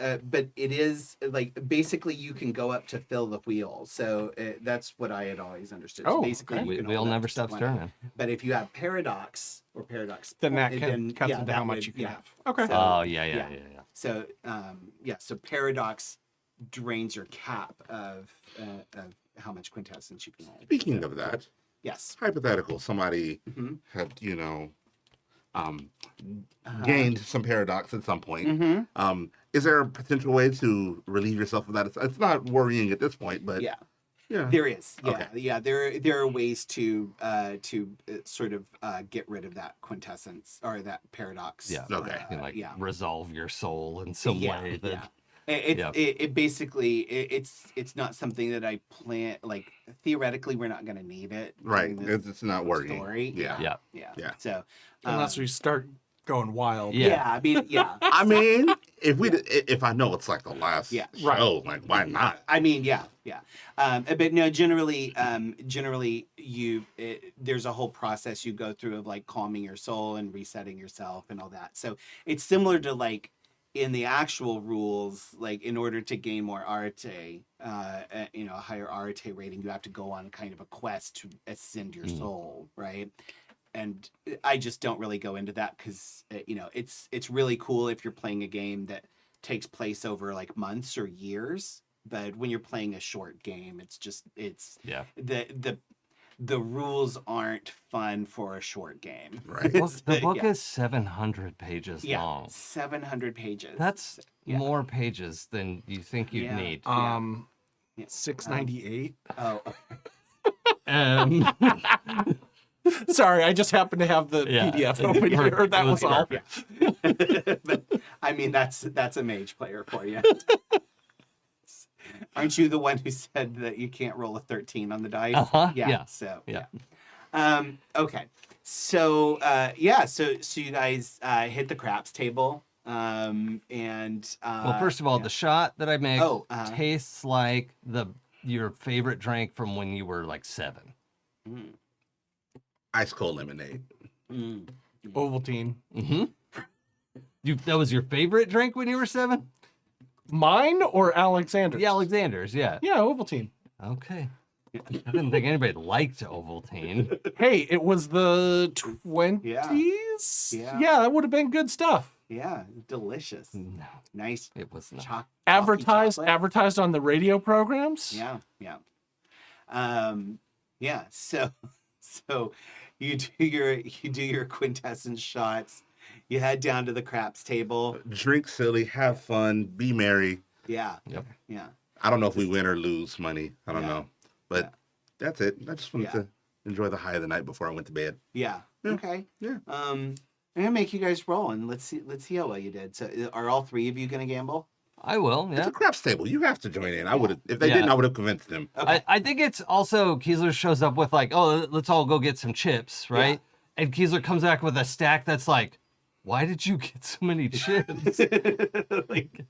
it is like basically you can go up to fill the wheel. So that's what I had always understood. So Oh, basically, okay. you can Wheel hold up never to stops 20. turning. But if you have paradox or paradox, Then that point, cuts yeah, into that how much would- you can yeah. have. Okay. So, Oh yeah. So so paradox drains your cap of how much quintessence you can hold. Speaking So, of that, yes. hypothetical, somebody Mhm. had, gained some paradox at some point. Mm-hmm. Is there a potential way to relieve yourself of that? It's not worrying at this point, but Yeah. yeah. There is, yeah, Okay. yeah. There are ways to sort of get rid of that quintessence or that paradox. Yeah. Okay. You can, like yeah, resolve your soul in some yeah, way. That, yeah. It, yeah. it basically it's not something that I plan. Like theoretically, we're not going to need it. Right. during this It's not worrying. story. Yeah. Yeah. yeah. So Unless we start going wild. Yeah. yeah, I mean, yeah. I mean, if I know it's like the last Yeah. show, like why not? I mean, yeah. But no, generally, there's a whole process you go through of like calming your soul and resetting yourself and all that. So it's similar to like in the actual rules, like in order to gain more Arte, a higher Arte rating, you have to go on kind of a quest to ascend your soul, right? And I just don't really go into that because it's really cool if you're playing a game that takes place over like months or years. But when you're playing a short game, Yeah. the rules aren't fun for a short game. Right. Well, the book Yeah. is 700 pages Yeah, long. 700 pages. That's Yeah. more pages than you think you'd Yeah. need. Yeah. 698. Oh, Sorry, I just happened to have the Yeah. PDF open Perfect. here. That It was was all. perfect. but I mean that's a mage player for you. Aren't you the one who said that you can't roll a 13 on the dice? Uh-huh, yeah. So Yeah. okay. So so you guys hit the craps table. And Well, first of all, yeah. the shot that I make Oh, tastes like your favorite drink from when you were like 7. Ice cold lemonade. Ovaltine. Mm-hmm. That was your favorite drink when you were 7? Mine or Alexander's? The Alexander's, yeah. Yeah, Ovaltine. Okay. I didn't think anybody liked Ovaltine. Hey, it was the 20s? Yeah. Yeah, that would have been good stuff. Yeah, delicious. No, Nice. it was not. Advertised on the radio programs? Yeah. Yeah. So you do your quintessence shots. You head down to the craps table. Drink silly, have fun, be merry. Yeah. Yep. Yeah. I don't know if we win or lose money. I don't Yeah. know. But Yeah. that's it. I just wanted Yeah. to enjoy the high of the night before I went to bed. Yeah. Yeah. Okay. Yeah. I'm gonna make you guys roll and let's see how well you did. So are all three of you gonna gamble? I will, It's yeah. a craps table. You have to join in. I would have if they Yeah. didn't, I would have convinced them. Okay. I think it's also Kiesler shows up with like, oh, let's all go get some chips, right? And Kiesler comes back with a stack that's like, why did you get so many chips? Like,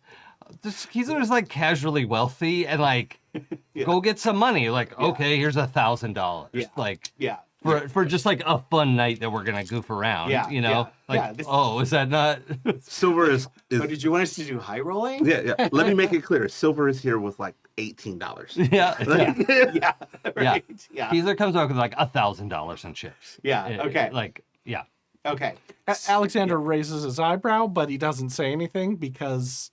Kiesler's like casually wealthy and like, go get some money. Like, okay, here's $1,000. Yeah. Like, Yeah. for just like a fun night that we're gonna goof around. Yeah, You know, yeah, like, yeah, this- oh, is that not? Silver is Oh, did you want us to do high rolling? yeah. Let me make it clear. Silver is here with like $18. yeah. Yeah. Right. Yeah. Kiesler comes back with like $1,000 in chips. Yeah, okay. Like, yeah. Okay. Alexander raises his eyebrow, but he doesn't say anything because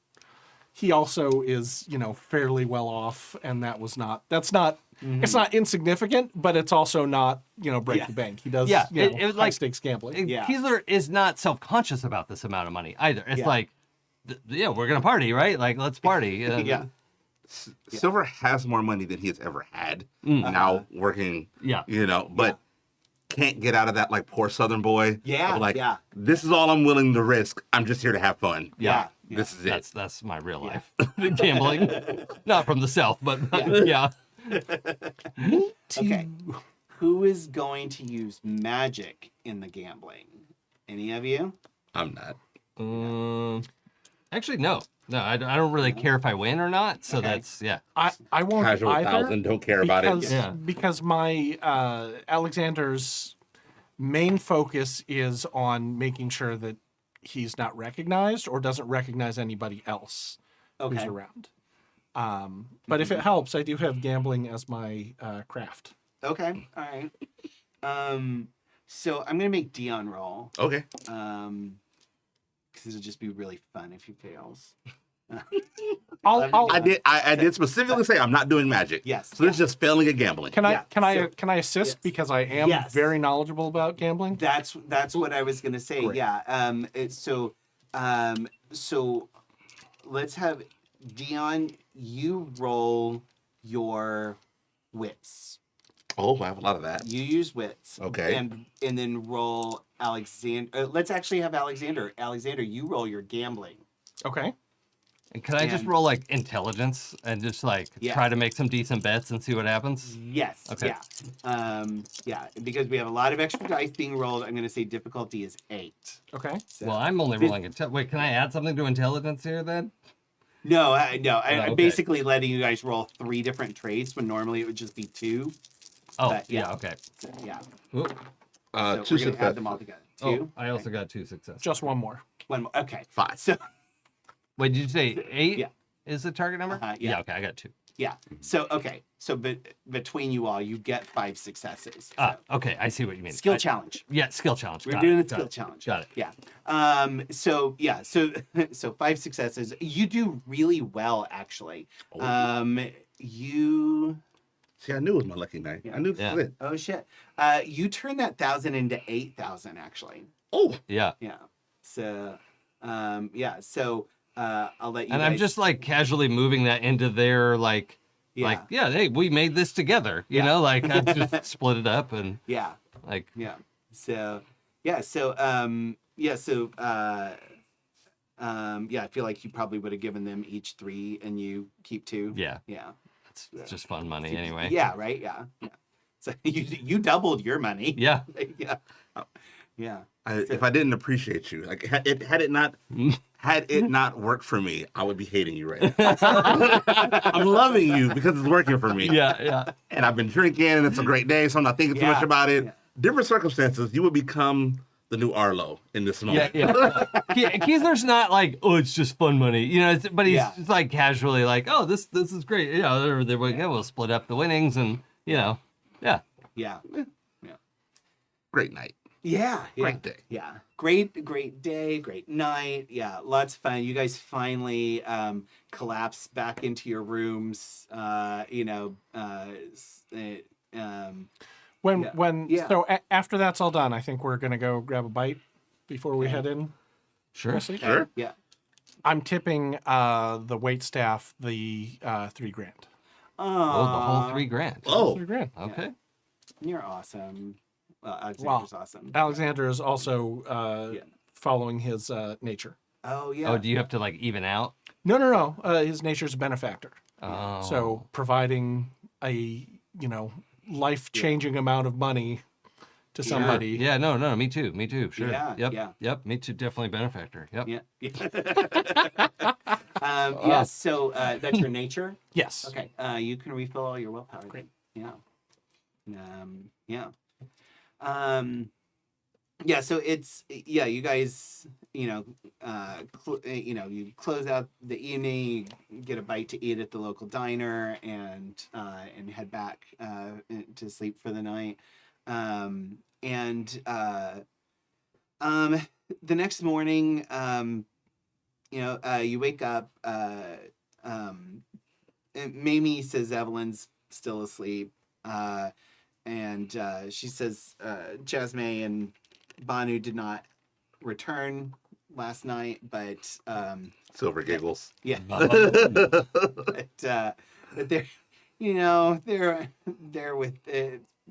he also is, fairly well off, and that's not it's not insignificant, but it's also not, break Yeah. the bank. He does, Yeah, it was high like- stakes gambling. And Yeah. Kiesler is not self-conscious about this amount of money either. It's Yeah. like, we're gonna party, right? Like, let's party. Yeah. Silver has more money than he has ever had. Now working, Yeah. but can't get out of that like poor Southern boy. Yeah, of, like, yeah. this is all I'm willing to risk. I'm just here to have fun. Yeah. This is it. That's my real life gambling. Not from the South, but yeah. Okay. Who is going to use magic in the gambling? Any of you? I'm not. Actually, no. I don't really care if I win or not. So Okay. that's, yeah. I won't Casual either. thousand, don't care about it. because, Yeah. because my Alexander's main focus is on making sure that he's not recognized or doesn't recognize anybody else who's Okay. around. But if it helps, I do have gambling as my craft. Okay. All right. So I'm gonna make Dion roll. Okay. Because it'll just be really fun if he fails. I'll, I did specifically say I'm not doing magic. Yes. So it's just failing at gambling. can I Yeah, can I so- can I assist yes. because I am Yes. very knowledgeable about gambling? That's what I was gonna say. Great. Yeah. So let's have Dion. You roll your wits. Oh, I have a lot of that. You use wits. Okay. And then roll Alexander. Let's actually have Alexander. Alexander, you roll your gambling. Okay. And can I just And- roll like intelligence and just like Yeah. try to make some decent bets and see what happens? Yes. Okay. Yeah. Yeah. Because we have a lot of extra dice being rolled. I'm going to say difficulty is 8. Okay. So. Well, I'm only rolling wait, can I add something to intelligence here then? No. I'm okay. basically letting you guys roll 3 different traits when normally it would just be 2. Oh, But, yeah. yeah, okay. So, yeah. Ooh. So 2 we're going to add success. them all together. 2. Oh, I also got 2 successes. Just one more. One more. Okay. 5. So Wait, did you say 8 Yeah. is the target number? Yeah. Okay, I got 2. yeah. So okay. So between you all, you get 5 successes. Ah, So, okay, I see what you mean. skill I- challenge. Yeah, skill challenge. We're Got doing it, the got skill it, challenge. Got it. Yeah. So yeah. So 5 successes. You do really well, actually. You. See, I knew it was my lucky night. I knew this Yeah. was it. Oh shit. You turn that 1,000 into 8,000, actually. Oh, Yeah. Yeah. So. Yeah. So. I'll let you. And I'm guys- just like casually moving that into their like Yeah. hey, we made this together. You Yeah. know, like I just split it up and Yeah. like Yeah. So yeah. So yeah. I feel like you probably would have given them each 3, and you keep 2. yeah, Yeah. it's just fun money anyway. Yeah. Right. Yeah. Yeah. So you doubled your money. Yeah. Yeah. Yeah. if I didn't appreciate you, like had it not worked for me, I would be hating you right now. I'm loving you because it's working for me. Yeah, yeah. And I've been drinking, and it's a great day, so I'm not thinking too Yeah, much about it. yeah. Different circumstances, you would become the new Arlo in this Yeah, moment. yeah. Keithler's not like, oh, it's just fun money, you know. But he's Yeah. just like casually like, oh, this is great. You know, we'll split up the winnings, and you know, yeah. Yeah. Great night. Yeah. Great day. Yeah. Great day, great night. Yeah. Lots of fun. You guys finally collapse back into your rooms. When Yeah. so after that's all done, I think we're gonna go grab a bite before we head in. Sure. Wesley? Sure. Yeah. I'm tipping the wait staff the $3,000. Oh, the whole $3,000. Oh, $3,000. Okay. You're awesome. Alexander's Wow. awesome. Alexander is also Yeah. following his nature. Oh yeah. Oh, do you have to like even out? No. His nature's a benefactor. Oh. So providing a life-changing amount of money to somebody. Yeah, no, me too. Sure. Yeah, Yep. yeah. Yep. Me too. Definitely benefactor. Yep. Yeah. Yeah. So that's your nature. Yes. Okay. You can refill all your willpower. Great. Yeah. Yeah. Yeah. So it's you guys. You close out the evening, you get a bite to eat at the local diner, and head back to sleep for the night. The next morning, you wake up. Mamie says Evelyn's still asleep, and she says Jasmine and Banu did not return last night, but silver giggles. yeah, but they're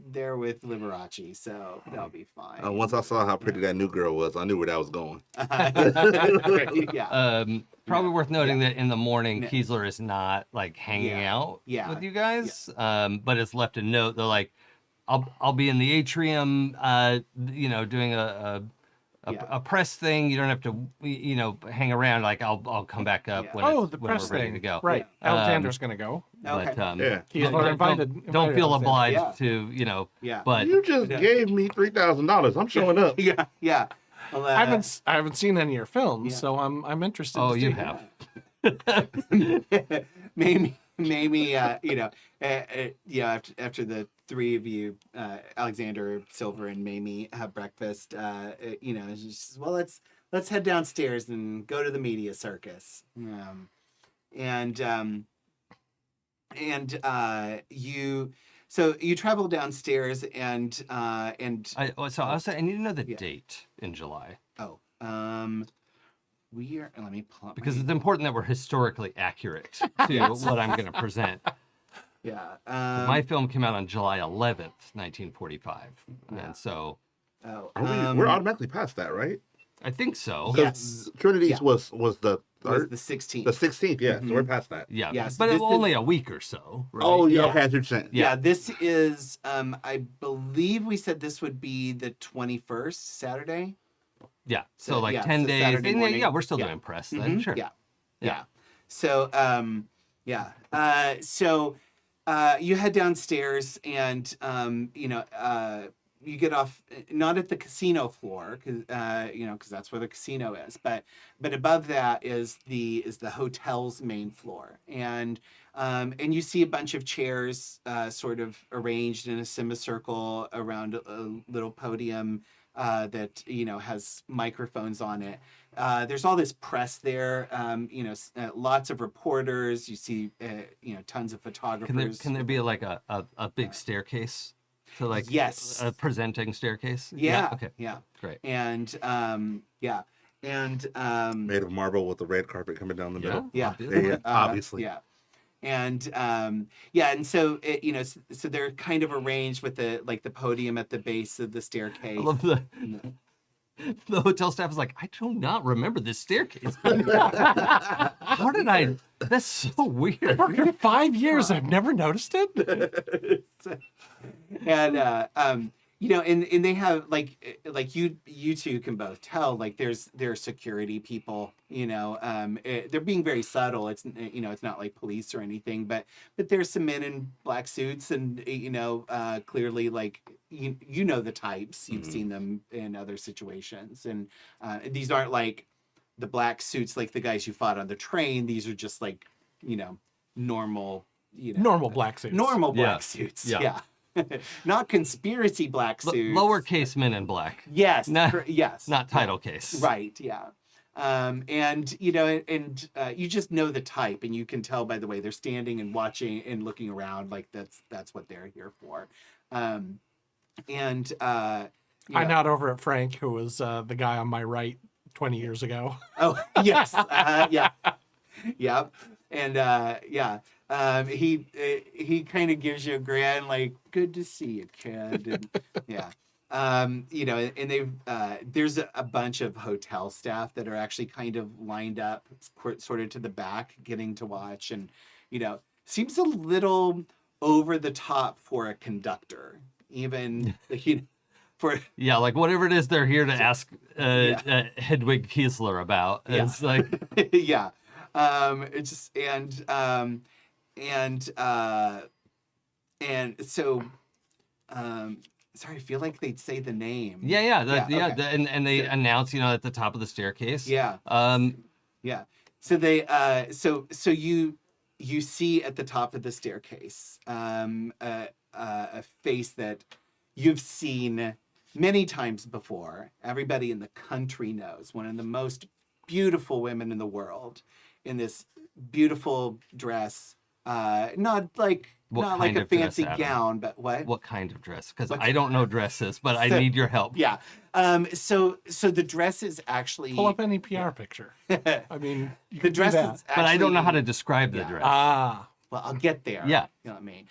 they're with Liberace, so they'll be fine. Once I saw how pretty that new girl was, I knew where that was going. Yeah. Probably worth noting Yeah. that in the morning, Yeah. Kiesler is not like hanging Yeah. out Yeah. with you guys, but it's left a note. They're like, I'll be in the atrium, doing a a press thing. You don't have to, hang around. Like I'll come back up Yeah. when The when press we're ready thing. to go. Right. Alexander's going to go. But Okay. Yeah. He's don't, invited. don't feel Alexander. obliged Yeah. to, Yeah. But You just gave me $3,000. I'm showing up. Yeah. Yeah. Well, I haven't seen any of your films, so I'm interested. oh, to you see. have. maybe after the three of you, Alexander, Silver, and Mamie have breakfast. It's just, well, let's head downstairs and go to the media circus. You travel downstairs and I need to know the Yeah. date in July we are. Let me pull up because my- it's important that we're historically accurate to what I'm going to present. yeah. My film came out on July 11th, 1945, and so We're automatically past that, right? I think so. Yes. Trinity's Yeah. was the was third, the 16th. the 16th. Yeah, so we're past that. Yeah, Yes, but this it was is- only a week or so. Right? Oh yeah, Yeah. okay, 100%. Yeah, this is I believe we said this would be the 21st, Saturday. Yeah. So So, like yeah, 10 so days. Saturday And morning. we're still Yeah. doing press then. Mhm. Sure. Yeah. So you head downstairs and you get off not at the casino floor because that's where the casino is, but above that is the hotel's main floor, and you see a bunch of chairs sort of arranged in a semicircle around a little podium that has microphones on it. There's all this press there, lots of reporters. You see, tons of photographers. Can there be like a big staircase? So like Yes. a presenting staircase? Yeah. Okay. Yeah. Great. And Made of marble with the red carpet coming down the middle. yeah. Obviously. Obviously. Yeah. And and so so they're kind of arranged with the podium at the base of the staircase. I love the hotel staff is like, I do not remember this staircase. How did I? That's so weird. For 5 years, I've never noticed it. And and they have like you two can both tell, like there are security people, they're being very subtle. It's it's not like police or anything, but there's some men in black suits, and clearly, like the types. You've seen them in other situations, and these aren't like the black suits like the guys you fought on the train. These are just like normal Normal black suits. normal black Yeah. suits. Yeah. Yeah. Not conspiracy black suits. Lowercase men in black. Yes. Not- yes. Not title case. Right. Yeah. And you just know the type, and you can tell by the way they're standing and watching and looking around, like that's what they're here for. I nod over at Frank, who was the guy on my right 20 years ago. Oh yes. Yeah. Yep. And he kind of gives you a grin, like, good to see you, kid. And, yeah. And they've there's a bunch of hotel staff that are actually kind of lined up sort of to the back, getting to watch, and seems a little over the top for a conductor, even for Yeah, like whatever it is they're here to ask Hedwig Kiesler about. Yeah. It's like yeah. It's just and so sorry, I feel like they'd say the name. okay. And they So- announce, at the top of the staircase. Yeah. Yeah. So they so you see at the top of the staircase a face that you've seen many times before. Everybody in the country knows. One of the most beautiful women in the world, in this beautiful dress. Not like What a kind of dress, fancy Adam? gown, but what? What kind of dress? Because I don't know dresses, but I need your help. Yeah. So the dress is actually Pull up any PR picture. I mean, you the can do dress that. is actually, But I don't know how to describe the Yeah. dress. Ah, Well, I'll get there. Yeah. You know what I mean?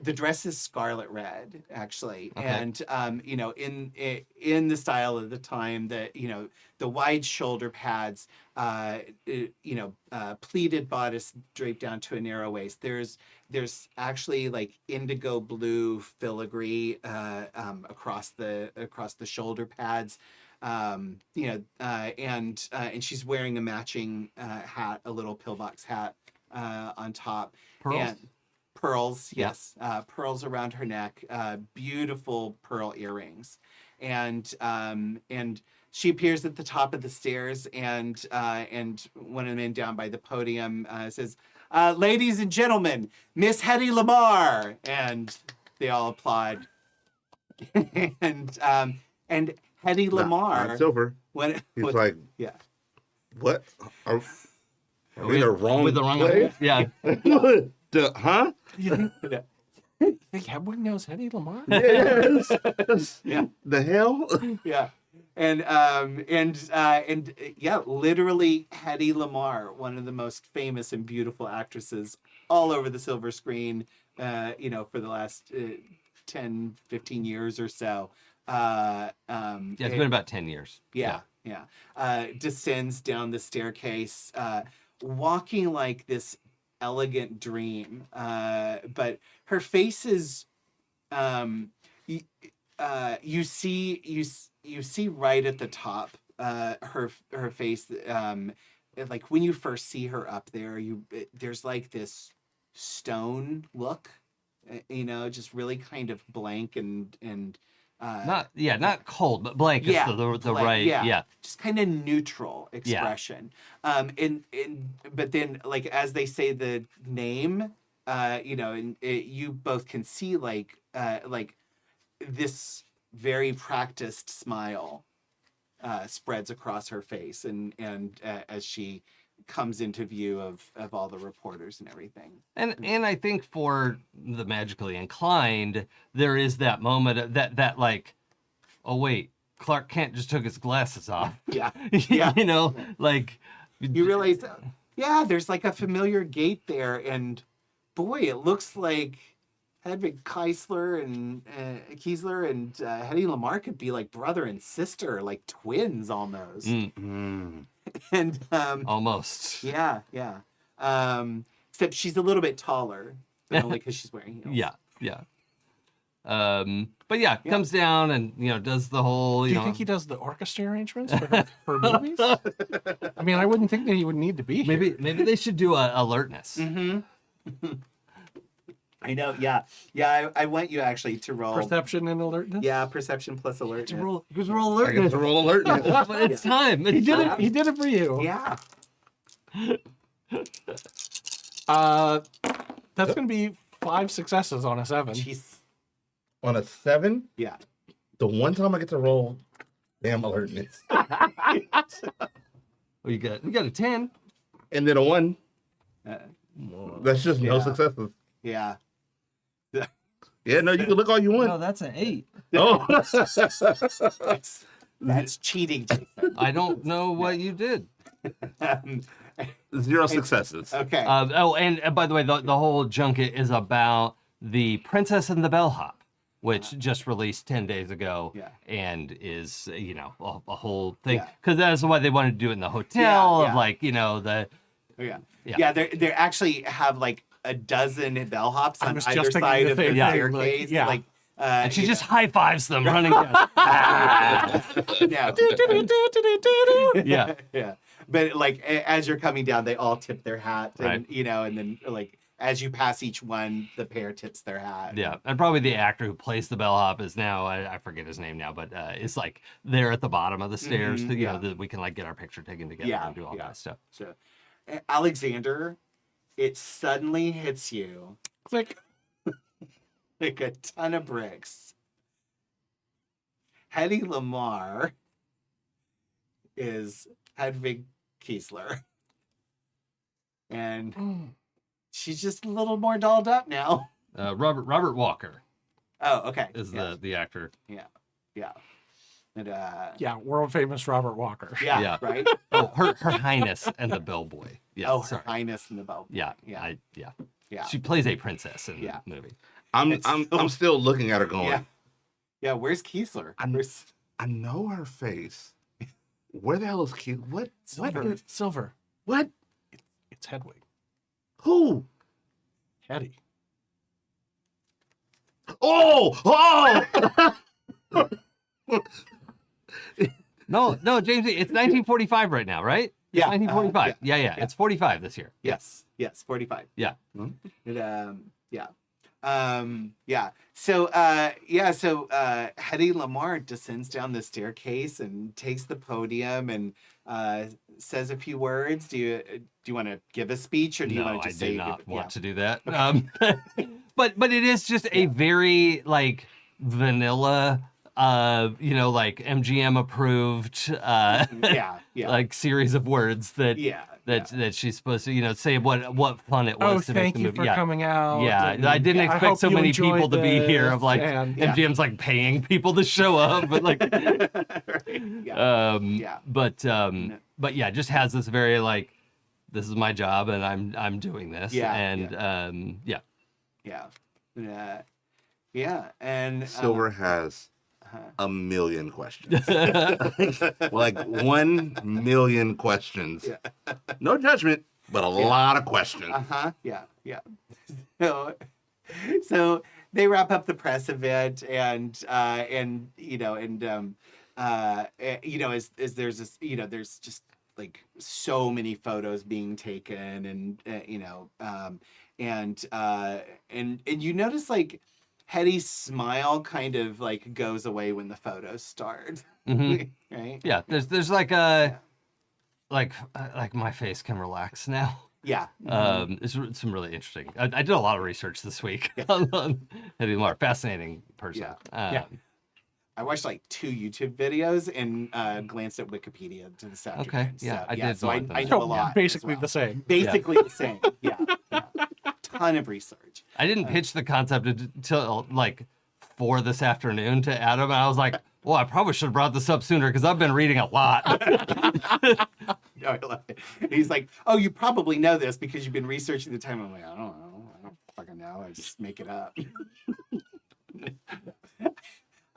The dress is scarlet red, actually. Okay. And, in the style of the time, that, the wide shoulder pads, pleated bodice draped down to a narrow waist. There's actually like indigo blue filigree across the shoulder pads. and she's wearing a matching hat, a little pillbox hat on top. Pearls? And pearls, Yeah. yes, pearls around her neck, beautiful pearl earrings, and she appears at the top of the stairs, and one of the men down by the podium says, "Ladies and gentlemen, Miss Hetty Lamar," and they all applaud. and Hetty Lamar, Not Silver. when He's like, yeah, what? Are we in the wrong with the wrong place? Yeah. Huh? You think Hedwig knows Hetty Lamar? Yes. yeah. The hell? Yeah. And yeah, literally Hetty Lamar, one of the most famous and beautiful actresses all over the silver screen, for the last 10, 15 years or so. Yeah, it's been about 10 years. Yeah. Descends down the staircase, walking like this elegant dream. But her face is, you see right at the top, her face. Like when you first see her up there, there's like this stone look, just really kind of blank and. Not cold, but blank is the blank, right, yeah. Just kind of neutral expression. But then, like, as they say the name, you both can see like this very practiced smile spreads across her face, and as she comes into view of all the reporters and everything. And I think for the magically inclined, there is that moment that like, oh wait, Clark Kent just took his glasses off. Yeah. Like You realize, there's like a familiar gate there, and boy, it looks like Hedwig Kiesler and Hetty Lamar could be like brother and sister, like twins almost. And almost. Yeah. Except she's a little bit taller, but only because she's wearing heels. Yeah. But yeah, comes down and does the whole. Do you think he does the orchestra arrangements for movies? I mean, I wouldn't think that he would need to be here. Maybe they should do a alertness. Mm-hmm. I know. Yeah. I want you actually to roll Perception and alertness. Yeah, perception plus alertness. Roll I alertness. get to roll alertness. It's time. He did it. He did it for you. Yeah. That's gonna be 5 successes on a 7. Jeez. On a 7, Yeah. the one time I get to roll damn alertness. We got a 10. And then a 1. Uh, That's just no Yeah. successes. yeah. Yeah, no, you can look all you want. No, that's an 8. Oh. That's cheating, Jason. I don't know what you did. 0 successes. Okay. And by the way, the whole junket is about the Princess and the Bellhop, which just released 10 days ago, and is a whole thing. Yeah. Because that's why they wanted to do it in the hotel Yeah. of like the. Yeah. They actually have like a dozen bellhops I on was either just thinking side the of the same thing, staircase. like, And she just high fives them running down. Yeah. Yeah. But like as you're coming down, they all tip their hat, and Right. and then like as you pass each one, the pair tips their hat. Yeah, and probably the actor who plays the bellhop is now I forget his name now, but it's like there at the bottom of the stairs. That we can like get our picture taken together and do all that stuff. So, Alexander, it suddenly hits you Click. like a ton of bricks. Hetty Lamar is Hedwig Kiesler. And she's just a little more dolled up now. Robert Walker Oh, okay. is the actor. Yeah. And Yeah, world famous Robert Walker. yeah, right? Oh, her Highness and the Bellboy. Yeah, Oh, Her sorry. Highness and the Bell. Yeah, Yeah. Yeah. She plays a princess in Yeah. the movie. I'm still looking at her going, Yeah. Yeah, where's Kiesler? Where's... I know her face. Where the hell is Keith? What? Silver. What? It's Hedwig. Who? Hetty. Oh! No, James, it's 1945 right now, right? It's Yeah, 1945. Yeah. It's 45 this year. Yes, 45. Yeah. Yeah. So Hedy Lamar descends down the staircase and takes the podium and says a few words. Do you want to give a speech, or do you No, want to I just do say not want yeah. to do that. But it is just a very like vanilla, like MGM approved, Yeah. like series of words that Yeah, that she's supposed to say what fun it Oh, was to make thank the you movie. for coming out. Yeah, and I didn't I expect hope so you many enjoyed people to be here. Of this, like and- MGM's like paying people to show up, but like, but yeah, just has this very like, this is my job and I'm doing this, and and Silver has a million questions. Like 1 million questions. No judgment, but a lot of questions. Yeah. So they wrap up the press event, and as there's this, there's just like so many photos being taken, and you notice like Hetty's smile kind of like goes away when the photos start. Mhm. Right? Yeah, there's like a like my face can relax now. Yeah. It's some really interesting. I did a lot of research this week on Hedy Lamar. Fascinating person. I watched like 2 YouTube videos and glanced at Wikipedia this afternoon. Okay, yeah, so, I did So one I, of them. I know a lot. Basically as well. the same. Basically the same. Yeah. Ton of research. I didn't pitch the concept until like 4 this afternoon to Adam, and I was like, well, I probably should have brought this up sooner because I've been reading a lot. Oh, I love it. And he's like, oh, you probably know this because you've been researching the time. I'm like, I don't know. I don't fucking know. I just make it up.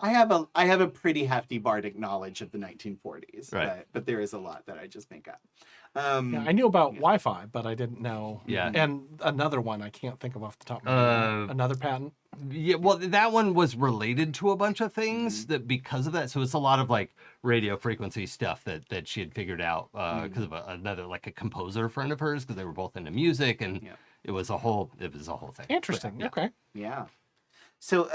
I have a pretty hefty bardic knowledge of the 1940s, Right. but there is a lot that I just make up. I knew about Wi-Fi, but I didn't know. Yeah. And another one I can't think of off the top of my head. Another patent. Yeah, well, that one was related to a bunch of things that because of that. So it's a lot of like radio frequency stuff that she had figured out because of another like a composer friend of hers, because they were both into music, and it was a whole thing. Interesting. Okay. Yeah. So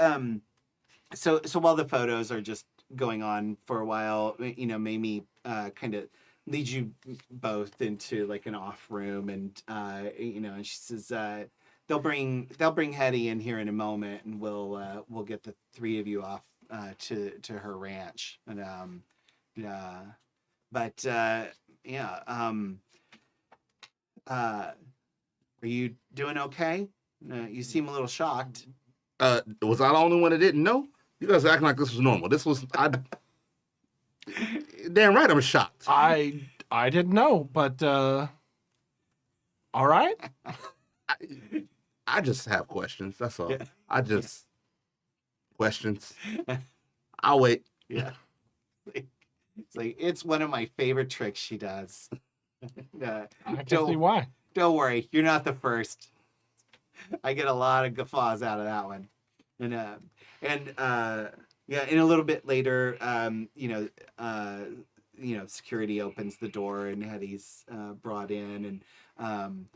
so while the photos are just going on for a while, Mamie kind of leads you both into like an off room, and and she says they'll bring Hetty in here in a moment, and we'll get the 3 of you off to her ranch, and are you doing okay? You seem a little shocked. Was I the only one that didn't know? You guys are acting like this was normal. This was damn right. I'm shocked. I didn't know, but all right. I just have questions. That's all. Questions. I'll wait. Yeah. It's like it's one of my favorite tricks she does. I can see why. Don't worry, you're not the first. I get a lot of guffaws out of that one. And a little bit later, security opens the door and Hetty's brought in, and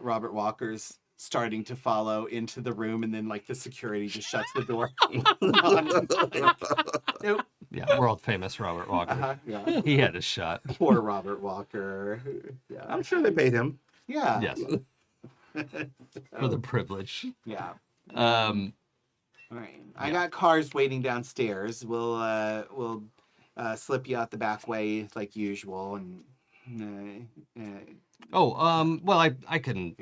Robert Walker's starting to follow into the room, and then like the security just shuts the door. Nope. Yeah, world famous Robert Walker. Yeah. He had his shot. Poor Robert Walker. Yeah. I'm sure they paid him. Yeah. Yes. For the privilege. Yeah. All right. I got cars waiting downstairs. We'll slip you out the back way like usual, and well, I can.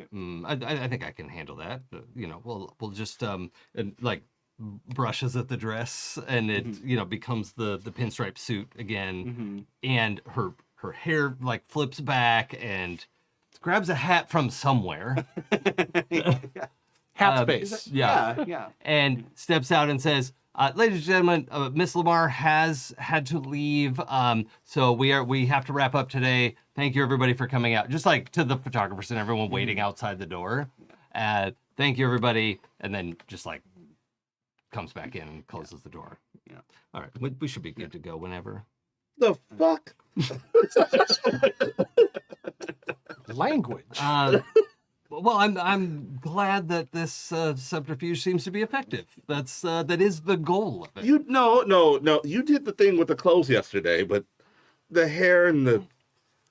I think I can handle that. We'll just and like brushes at the dress, and it becomes the pinstripe suit again, and her hair like flips back and grabs a hat from somewhere. Hat space. Yeah. And steps out and says, ladies and gentlemen, Miss Lamar has had to leave, so we have to wrap up today. Thank you everybody for coming out. Just like to the photographers and everyone waiting outside the door. Thank you everybody, and then just like comes back in and closes the door. Yeah. All right, we should be good to go whenever. The fuck? Language. Well, I'm glad that this subterfuge seems to be effective. That is the goal of it. No. You did the thing with the clothes yesterday, but the hair and the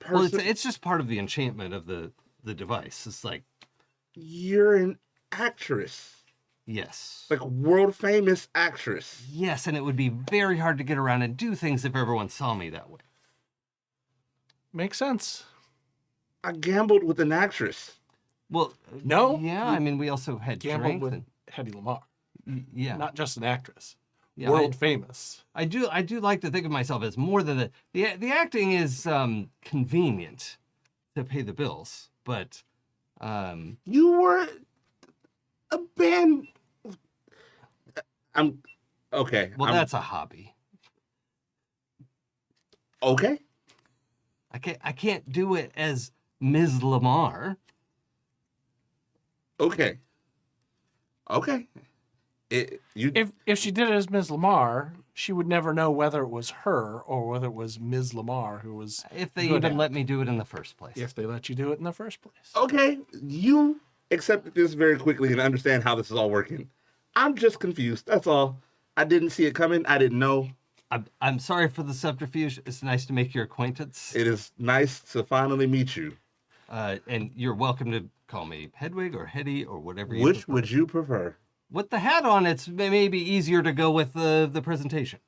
Well, person. it's just part of the enchantment of the device. It's like, You're an actress, yes, like world famous actress. yes, and it would be very hard to get around and do things if everyone saw me that way. Makes sense. I gambled with an actress. Well, No, yeah. I mean, we also had Gambled drink. with And, Hedy Lamarr, yeah, not just an actress. yeah. World famous. I do like to think of myself as more than the acting is convenient to pay the bills, but You were a band. I'm okay. well, that's a hobby. okay. I can't do it as Ms. Lamar. Okay. If she did it as Ms. Lamar, she would never know whether it was her or whether it was Ms. Lamar who was. If they good even at let me do it in the first place. If they let you do it in the first place. Okay, you accepted this very quickly and understand how this is all working. I'm just confused. That's all. I didn't see it coming. I didn't know. I'm sorry for the subterfuge. It's nice to make your acquaintance. It is nice to finally meet you. And you're welcome to call me Hedwig or Hetty or whatever you Which prefer. would you prefer? With the hat on, it's maybe easier to go with the presentation.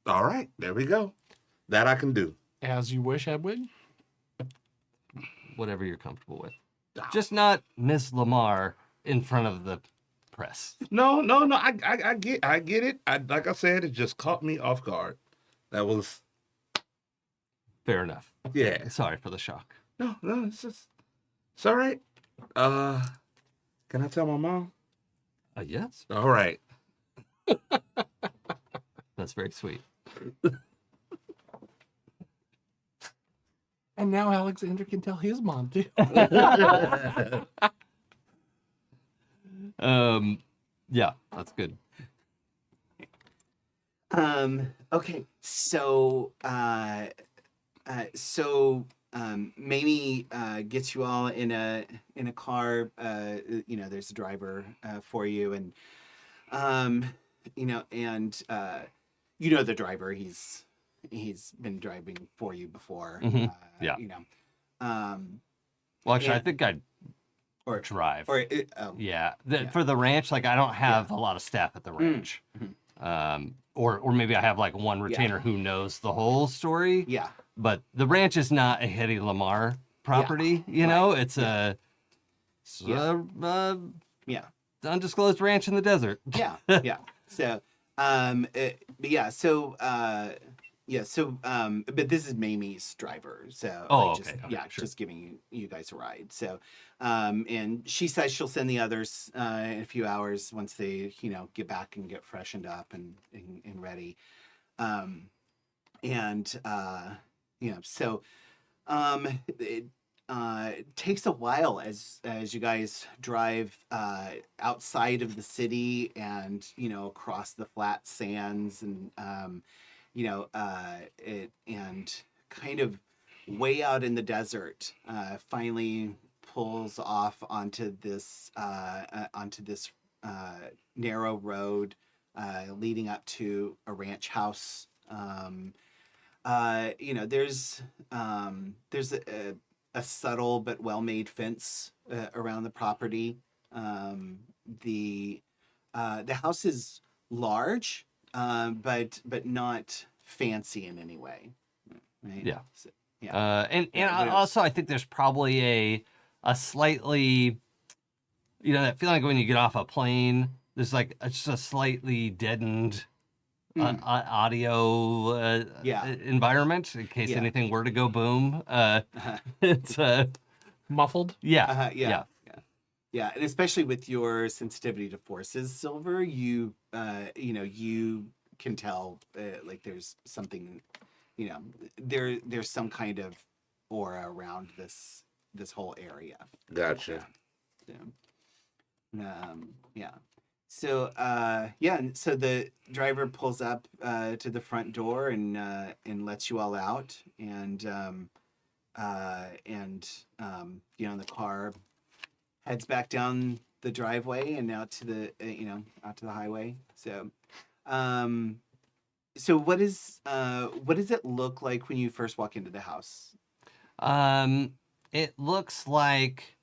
All right, there we go. That I can do. As you wish, Hedwig. Whatever you're comfortable with. Just not Miss Lamar in front of the press. No. I get it. Like I said, it just caught me off guard. That was Fair enough. yeah. Sorry for the shock. No, it's all right. Can I tell my mom? Yes, All right. that's very sweet. And now Alexander can tell his mom too. Yeah, that's good. Okay, so Mamie gets you all in a car. There's a driver for you, and the driver. He's been driving for you before. Mhm. Yeah. Well, actually, I think I'd or drive. or Yeah. Yeah. For the ranch, like I don't have a lot of staff at the ranch. Or maybe I have like one retainer who knows the whole story. yeah. But the ranch is not a Hedy Lamar property, you know? It's a undisclosed ranch in the desert. Yeah. So, but this is Mamie's driver. So, Okay, sure. just giving you guys a ride. So, and she says she'll send the others in a few hours once they, get back and get freshened up and ready. It takes a while as you guys drive outside of the city and across the flat sands and and kind of way out in the desert. Finally pulls off onto this narrow road leading up to a ranch house. There's a subtle but well-made fence around the property. The house is large, but not fancy in any way. Right? Yeah. So, yeah. And Yeah, also, I think there's probably a slightly, that feeling like when you get off a plane, there's like just a slightly deadened audio environment in case anything were to go boom. It's Muffled. yeah. Yeah, and especially with your sensitivity to forces, Silver, you can tell like there's something, there's some kind of aura around this whole area. Gotcha. Yeah. and so the driver pulls up to the front door and lets you all out, and the car heads back down the driveway and out to the out to the highway. So what does it look like when you first walk into the house? It looks like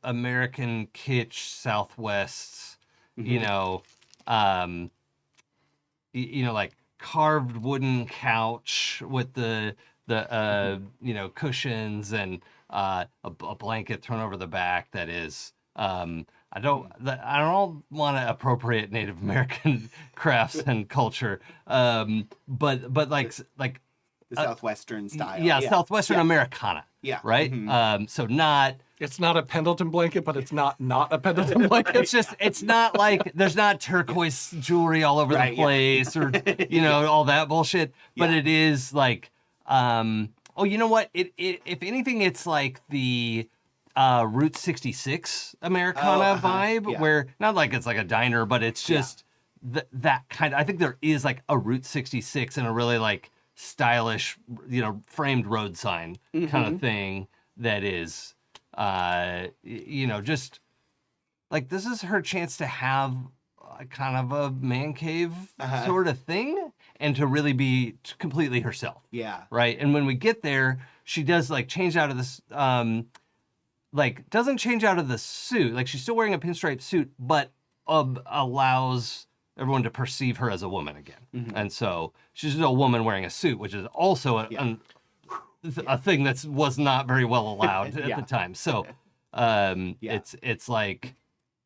American kitsch Southwest, like carved wooden couch with the cushions and a blanket thrown over the back that is I don't want to appropriate Native American crafts and culture, but like The Southwestern style. yeah, Southwestern Americana. Yeah. Right. So not. It's not a Pendleton blanket, but it's not a Pendleton blanket. It's not like there's not turquoise jewelry all over the place or all that bullshit. But it is like, you know what? If anything, it's like the Route 66 Americana vibe, where not like it's like a diner, but it's just that kind of. I think there is like a Route 66 and a really like stylish, framed road sign kind of thing that is. Just like this is her chance to have kind of a man cave sort of thing and to really be completely herself. Yeah. Right. And when we get there, she does like change out of this, doesn't change out of the suit. Like she's still wearing a pinstripe suit, but allows everyone to perceive her as a woman again. And so she's a woman wearing a suit, which is also a thing that was not very well allowed at the time. So it's like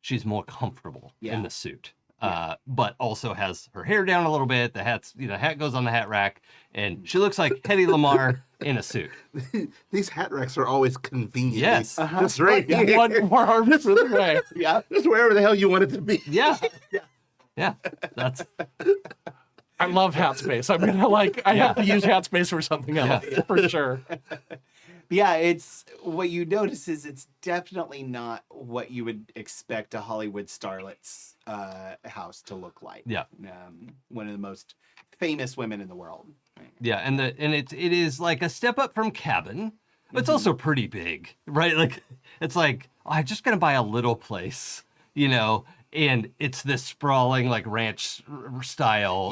she's more comfortable in the suit, but also has her hair down a little bit. The hat goes on the hat rack, and she looks like Hedy Lamarr in a suit. These hat racks are always convenient. Yes. Just right here. One more arm for the way. Yeah. Just wherever the hell you want it to be. Yeah. That's. I love hat space. I'm gonna I have to use hat space for something else for sure. Yeah, it's what you notice is it's definitely not what you would expect a Hollywood starlet's house to look like. Yeah. One of the most famous women in the world. Right? Yeah, and it is like a step up from cabin, but it's also pretty big, right? Like it's like I'm just gonna buy a little place, and it's this sprawling like ranch style,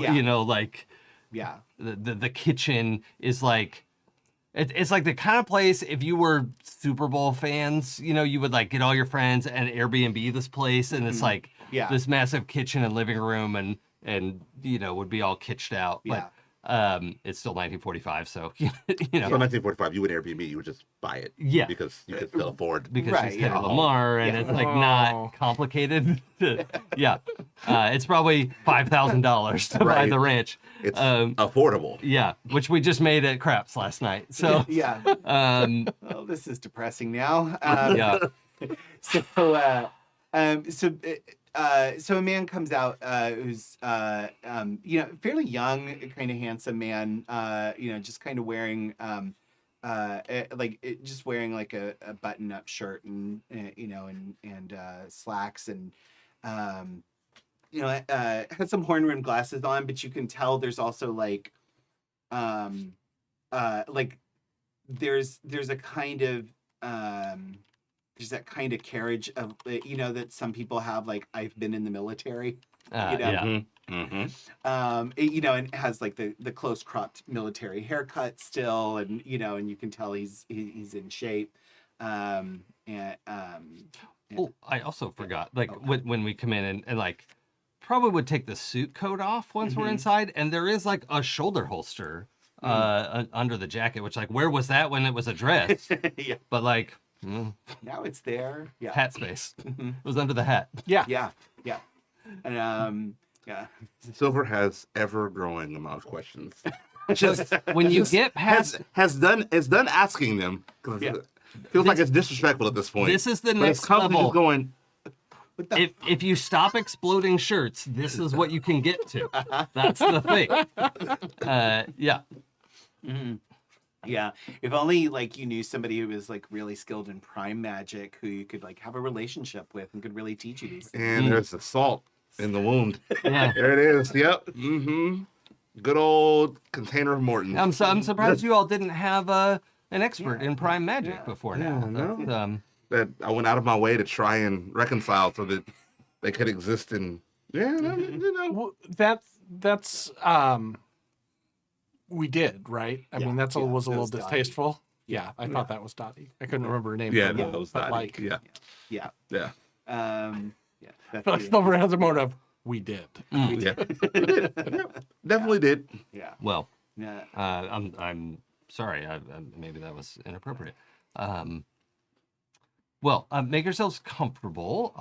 the kitchen is like it's like the kind of place if you were Super Bowl fans, you would like get all your friends and Airbnb this place, and it's like this massive kitchen and living room and would be all kitsched out. But it's still 1945, so So 1945, you would Airbnb, you would just buy it. Yeah. Because you could still afford. Because she's Hedy Lamarr, and it's like not complicated. It's probably $5,000 to buy the ranch. It's affordable. Yeah, which we just made at Craps last night. So Well, this is depressing now. So a man comes out who's fairly young, kind of handsome man. Just kind of wearing just wearing like a button-up shirt and slacks and has some horn-rimmed glasses on, but you can tell there's also there's a kind of there's that kind of carriage of that some people have, like I've been in the military, and it has like the close cropped military haircut still, and and you can tell he's in shape. I also forgot, when we come in and like probably would take the suit coat off once we're inside, and there is like a shoulder holster under the jacket, which like where was that when it was a dress? But like. Now it's there. Yeah. Hat space. It was under the hat. Yeah. And Silver has ever growing amount of questions. Just when you get past has done asking them. Feels like it's disrespectful at this point. This is the but next it's constantly level. Just going. If you stop exploding shirts, this is what you can get to. That's the thing. Yeah. Mm-hmm. Yeah, if only you knew somebody who was really skilled in prime magic, who you could have a relationship with and could really teach you these things. And there's the salt In the wound. Yeah. There it is. Yep. Mm-hmm. Good old container of Morton. I'm surprised you all didn't have an expert in Prime Magic before now. Yeah, no. That's, That I went out of my way to try and reconcile so that they could exist in. Yeah, you know. Well, that's we did, right? I mean, was a little was Dottie. distasteful. Yeah, I thought that was Dottie. I couldn't remember her name. Yeah, for a no, moment, that was but Dottie. like, Yeah. Yeah. Yeah. Yeah. I feel like Silver has a mode of we did. Yeah. Definitely did. Yeah. well, Yeah. I'm sorry. Maybe that was inappropriate. Make yourselves comfortable.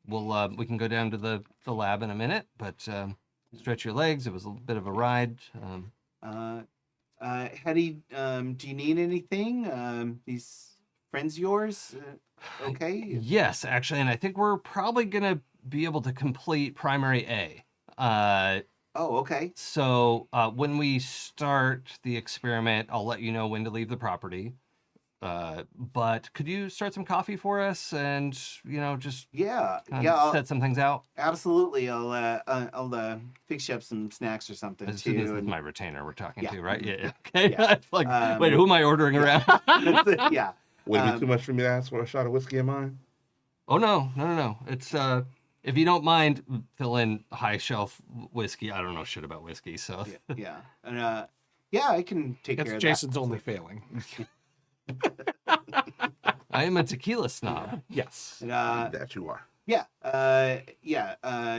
We can go down to the lab in a minute, but stretch your legs. It was a bit of a ride. Hetty, do you need anything? These friends of yours, okay? Yes, actually, and I think we're probably gonna be able to complete primary A. Oh, okay. So when we start the experiment, I'll let you know when to leave the property. But could you start some coffee for us and just Yeah. kind Yeah. of set some things out? Absolutely. I'll fix you up some snacks or something This too. is my retainer we're talking Yeah. to, right? Yeah. Okay. Yeah. It's like, wait, who am I ordering around? Yeah. Would it be too much for me to ask for a shot of whiskey in mine? Oh no. It's if you don't mind, fill in high shelf whiskey. I don't know shit about whiskey, so Yeah. And yeah, I can take care It's of Jason's only failing. I am a tequila snob. Yes. that. That you are. Yeah.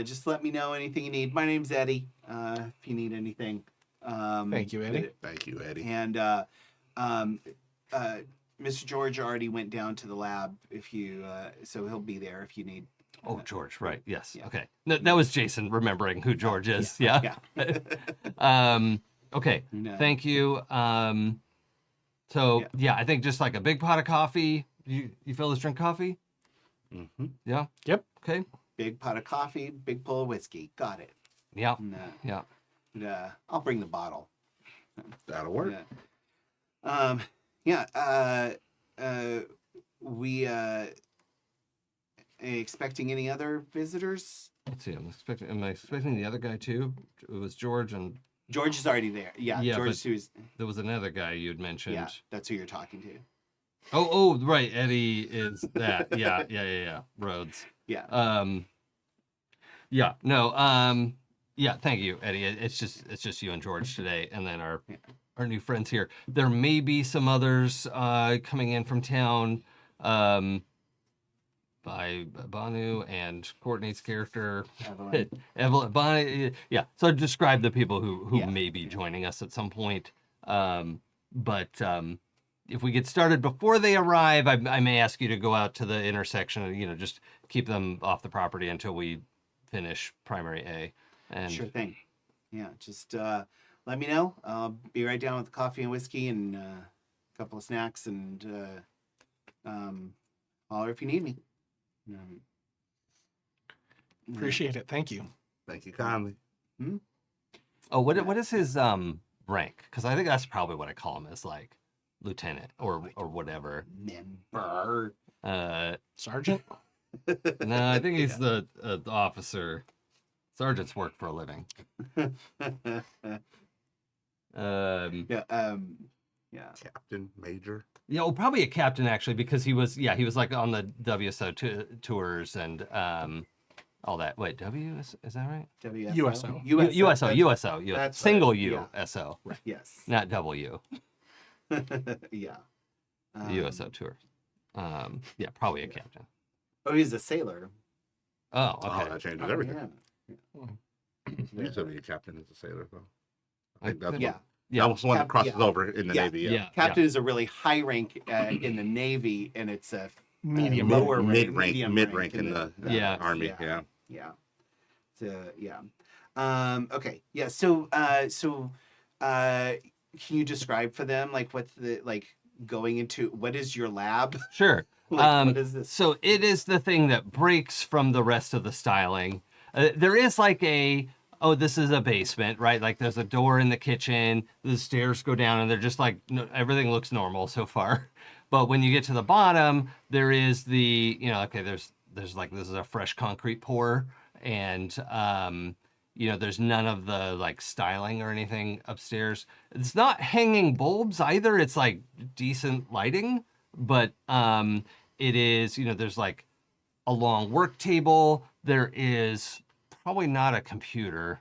Just let me know anything you need. My name's Eddie. If you need anything. Thank you, Eddie. Thank you, Eddie. And Mr. George already went down to the lab. So he'll be there if you need. Oh, George, right? Yes. Yeah. Okay. No, that was Jason remembering who George is. Yeah. Okay. No. Thank you. So yeah, I think just like a big pot of coffee. You fellas drink coffee? Mm-hmm. Yeah. Yep. Okay. Big pot of coffee, big pull of whiskey. Got it. Yeah. And, Yeah. I'll bring the bottle. That'll work. We expecting any other visitors? Let's see. Am I expecting the other guy too? It was George and George is already there. Yeah, Yeah, George but- who's there was another guy you'd mentioned. yeah, that's who you're talking to. Oh, right. Eddie is that. Yeah. Rhodes. Yeah. Yeah. No. Yeah. Thank you, Eddie. It's just you and George today, and then our new friends here. There may be some others coming in from town. By Banu and Courtney's character, Evelyn. Bonnie. Yeah. So describe the people who Yeah. may be joining us at some point. But if we get started before they arrive, I may ask you to go out to the intersection and just keep them off the property until we finish primary A. And Sure thing. Yeah, just let me know. I'll be right down with the coffee and whiskey and a couple of snacks and holler if you need me. Appreciate it. Thank you. Thank you kindly. oh, what is his rank? Because I think that's probably what I call him, as like lieutenant or whatever. Member. Sergeant? No, I think he's the officer. Sergeants work for a living. Yeah. Captain, Major. Yeah, well, probably a captain actually, because he was like on the WSO tours and all that. Wait, is that right? USO. USO. That's Single right, U yeah. SO, Yes. not W. Yeah. USO tours. Yeah, probably a captain. Oh, he's a sailor. Oh, Oh, okay. that changes everything. Yeah. You used to be a captain as a sailor, though. I think that's Yeah. one. Yeah. That was the one that crosses Yeah. over in the Yeah. Navy. Yeah. Captain is a really high rank in the Navy, and it's a Medium. lower rank, Mid rank in the Yeah. Army. Yeah. Yeah. Yeah. So yeah. Okay. Yeah. So can you describe for them like what's the going into what is your lab? Sure. What is this? So it is the thing that breaks from the rest of the styling. There is like this is a basement, right? Like there's a door in the kitchen, the stairs go down, and they're just like, everything looks normal so far. But when you get to the bottom, there is the, there's like, this is a fresh concrete pour, and there's none of the like styling or anything upstairs. It's not hanging bulbs either. It's like decent lighting, but it is, there's like a long work table. There is probably not a computer.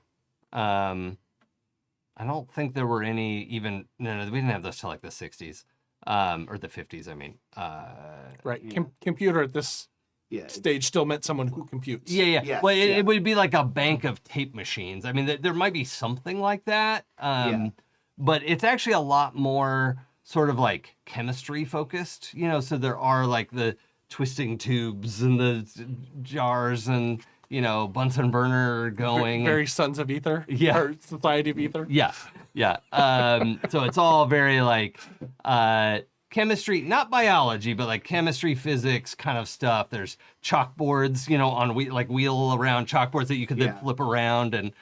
I don't think there were any even, no, we didn't have those till like the 60s, or the 50s, I mean. Right. Computer at this stage still meant someone who computes. Yeah. Yes, Well, it would be like a bank of tape machines. I mean, there might be something like that, but it's actually a lot more sort of like chemistry focused, so there are like the twisting tubes and the jars and, Bunsen burner going. Very Sons of Ether. Yeah. Or Society of Ether. Yeah. So it's all very like chemistry, not biology, but like chemistry, physics kind of stuff. There's chalkboards, on wheel around chalkboards that you could then flip around, and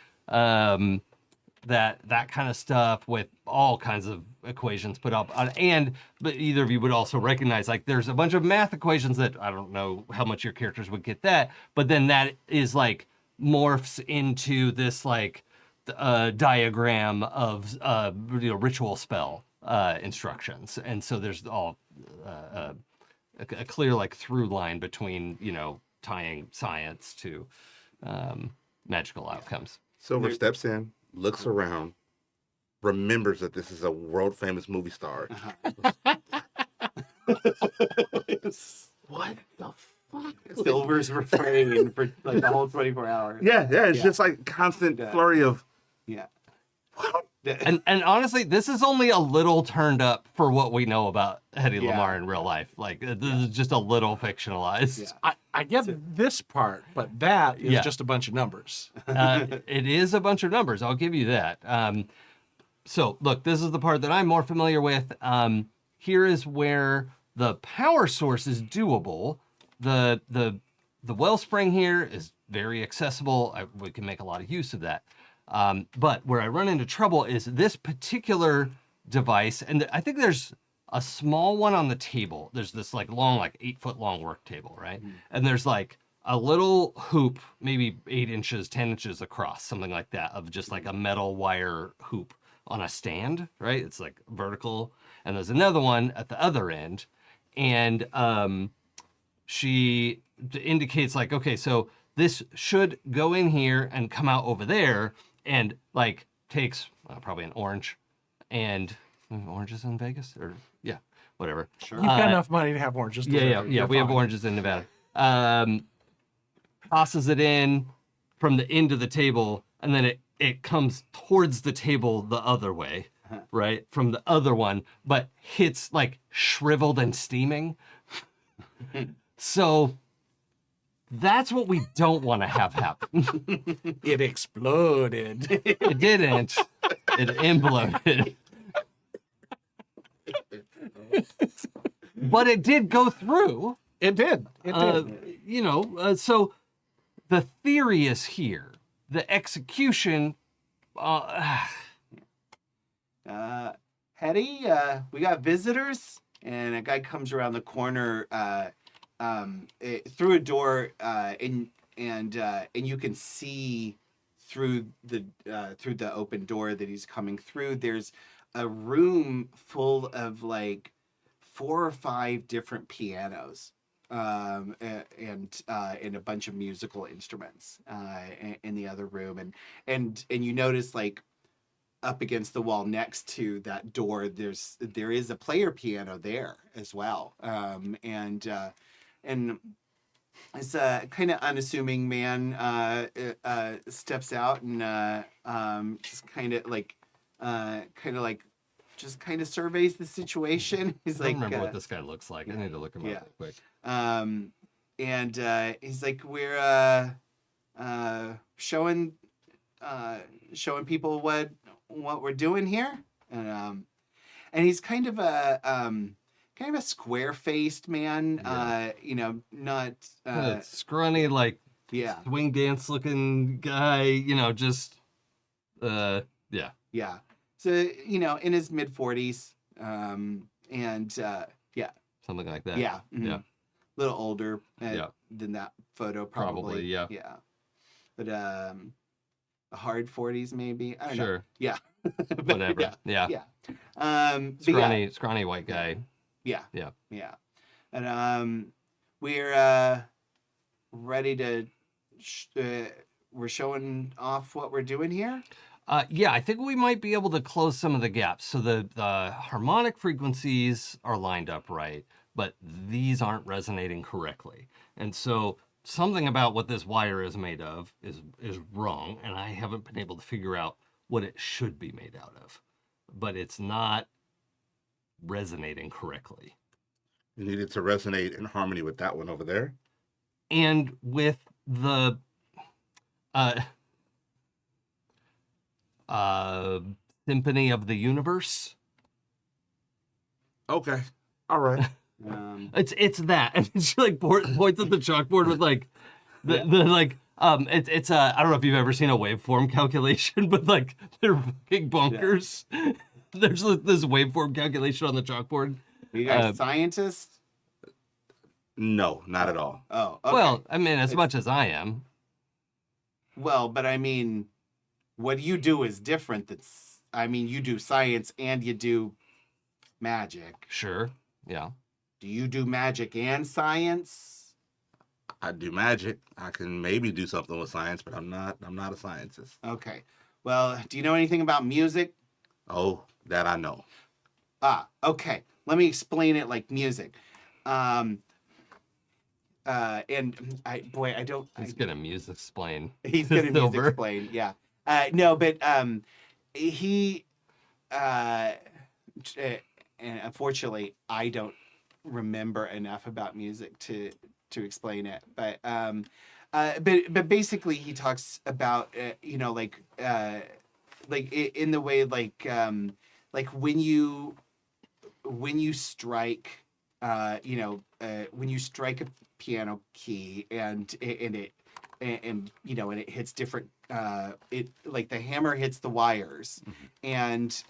that kind of stuff with all kinds of equations put up. But either of you would also recognize, like, there's a bunch of math equations that I don't know how much your characters would get that, but then that is like morphs into this like diagram of ritual spell instructions, and so there's all a clear like through line between tying science to magical outcomes. Silver steps in, looks around, remembers that this is a world famous movie star. What the fuck? Silver's refrain for like the whole 24 hours. Yeah, it's just like constant flurry of And honestly, this is only a little turned up for what we know about Hedy Lamarr in real life. Like, this is just a little fictionalized. I get this part, but that is just a bunch of numbers. It is a bunch of numbers. I'll give you that. So, look, this is the part that I'm more familiar with. Here is where the power source is doable. The wellspring here is very accessible. We can make a lot of use of that. But where I run into trouble is this particular device, and I think there's a small one on the table. There's this like long, like 8-foot long work table, right? And there's like a little hoop, maybe 8 inches, 10 inches across, something like that, of just like a metal wire hoop on a stand, right? It's like vertical. And there's another one at the other end. And she indicates like, okay, so this should go in here and come out over there, and like takes probably an orange, and oranges in Vegas, or whatever. Sure. You've got enough money to have oranges. Yeah. We have oranges in Nevada. Tosses it in from the end of the table, and then it comes towards the table the other way, right? From the other one, but hits like shriveled and steaming. So that's what we don't want to have happen. It exploded. It didn't. It imploded. But it did go through. It did. It did. So the theory is here. The execution. Hetty, we got visitors, and a guy comes around the corner through a door, and you can see through the open door that he's coming through. There's a room full of like 4 or 5 different pianos, and a bunch of musical instruments in the other room, and you notice like up against the wall next to that door, there is a player piano there as well, and this kind of unassuming man steps out and just kind of surveys the situation. He's I like, don't remember what this guy looks like. I need to look him up real quick. And he's like, we're showing people what we're doing here, and he's kind of a square-faced man, not scrawny, like swing dance looking guy, So in his mid-40s, and something like that. A little older than that photo, probably. Yeah. but a hard 40s maybe. I don't know. Sure. Yeah. But Whatever. Yeah. Yeah. But Scrawny white guy. Yeah. Yeah. Yeah. And we're ready to. We're showing off what we're doing here. Yeah, I think we might be able to close some of the gaps. So the harmonic frequencies are lined up right, but these aren't resonating correctly. And so something about what this wire is made of is wrong, and I haven't been able to figure out what it should be made out of. But it's not resonating correctly. You need it to resonate in harmony with that one over there. And with the Symphony of the Universe. Okay. All right. It's that, and she like points at the chalkboard with like the like it's I don't know if you've ever seen a waveform calculation, but like they're fucking bonkers. Yeah. There's this waveform calculation on the chalkboard. Are you guys scientists? No, not at all. Oh, okay. Well, I mean, as much as I am. Well, but I mean, what you do is different. You do science and you do magic. Sure. Yeah. Do you do magic and science? I do magic. I can maybe do something with science, but I'm not a scientist. Okay. Well, do you know anything about music? Oh, that I know. Okay. Let me explain it like music. And I don't. He's gonna music explain. He's gonna music explain. Yeah. No, but he and unfortunately I don't remember enough about music to explain it. But basically he talks about in the way like when you strike when you strike a piano key and it hits different it like the hammer hits the wires, and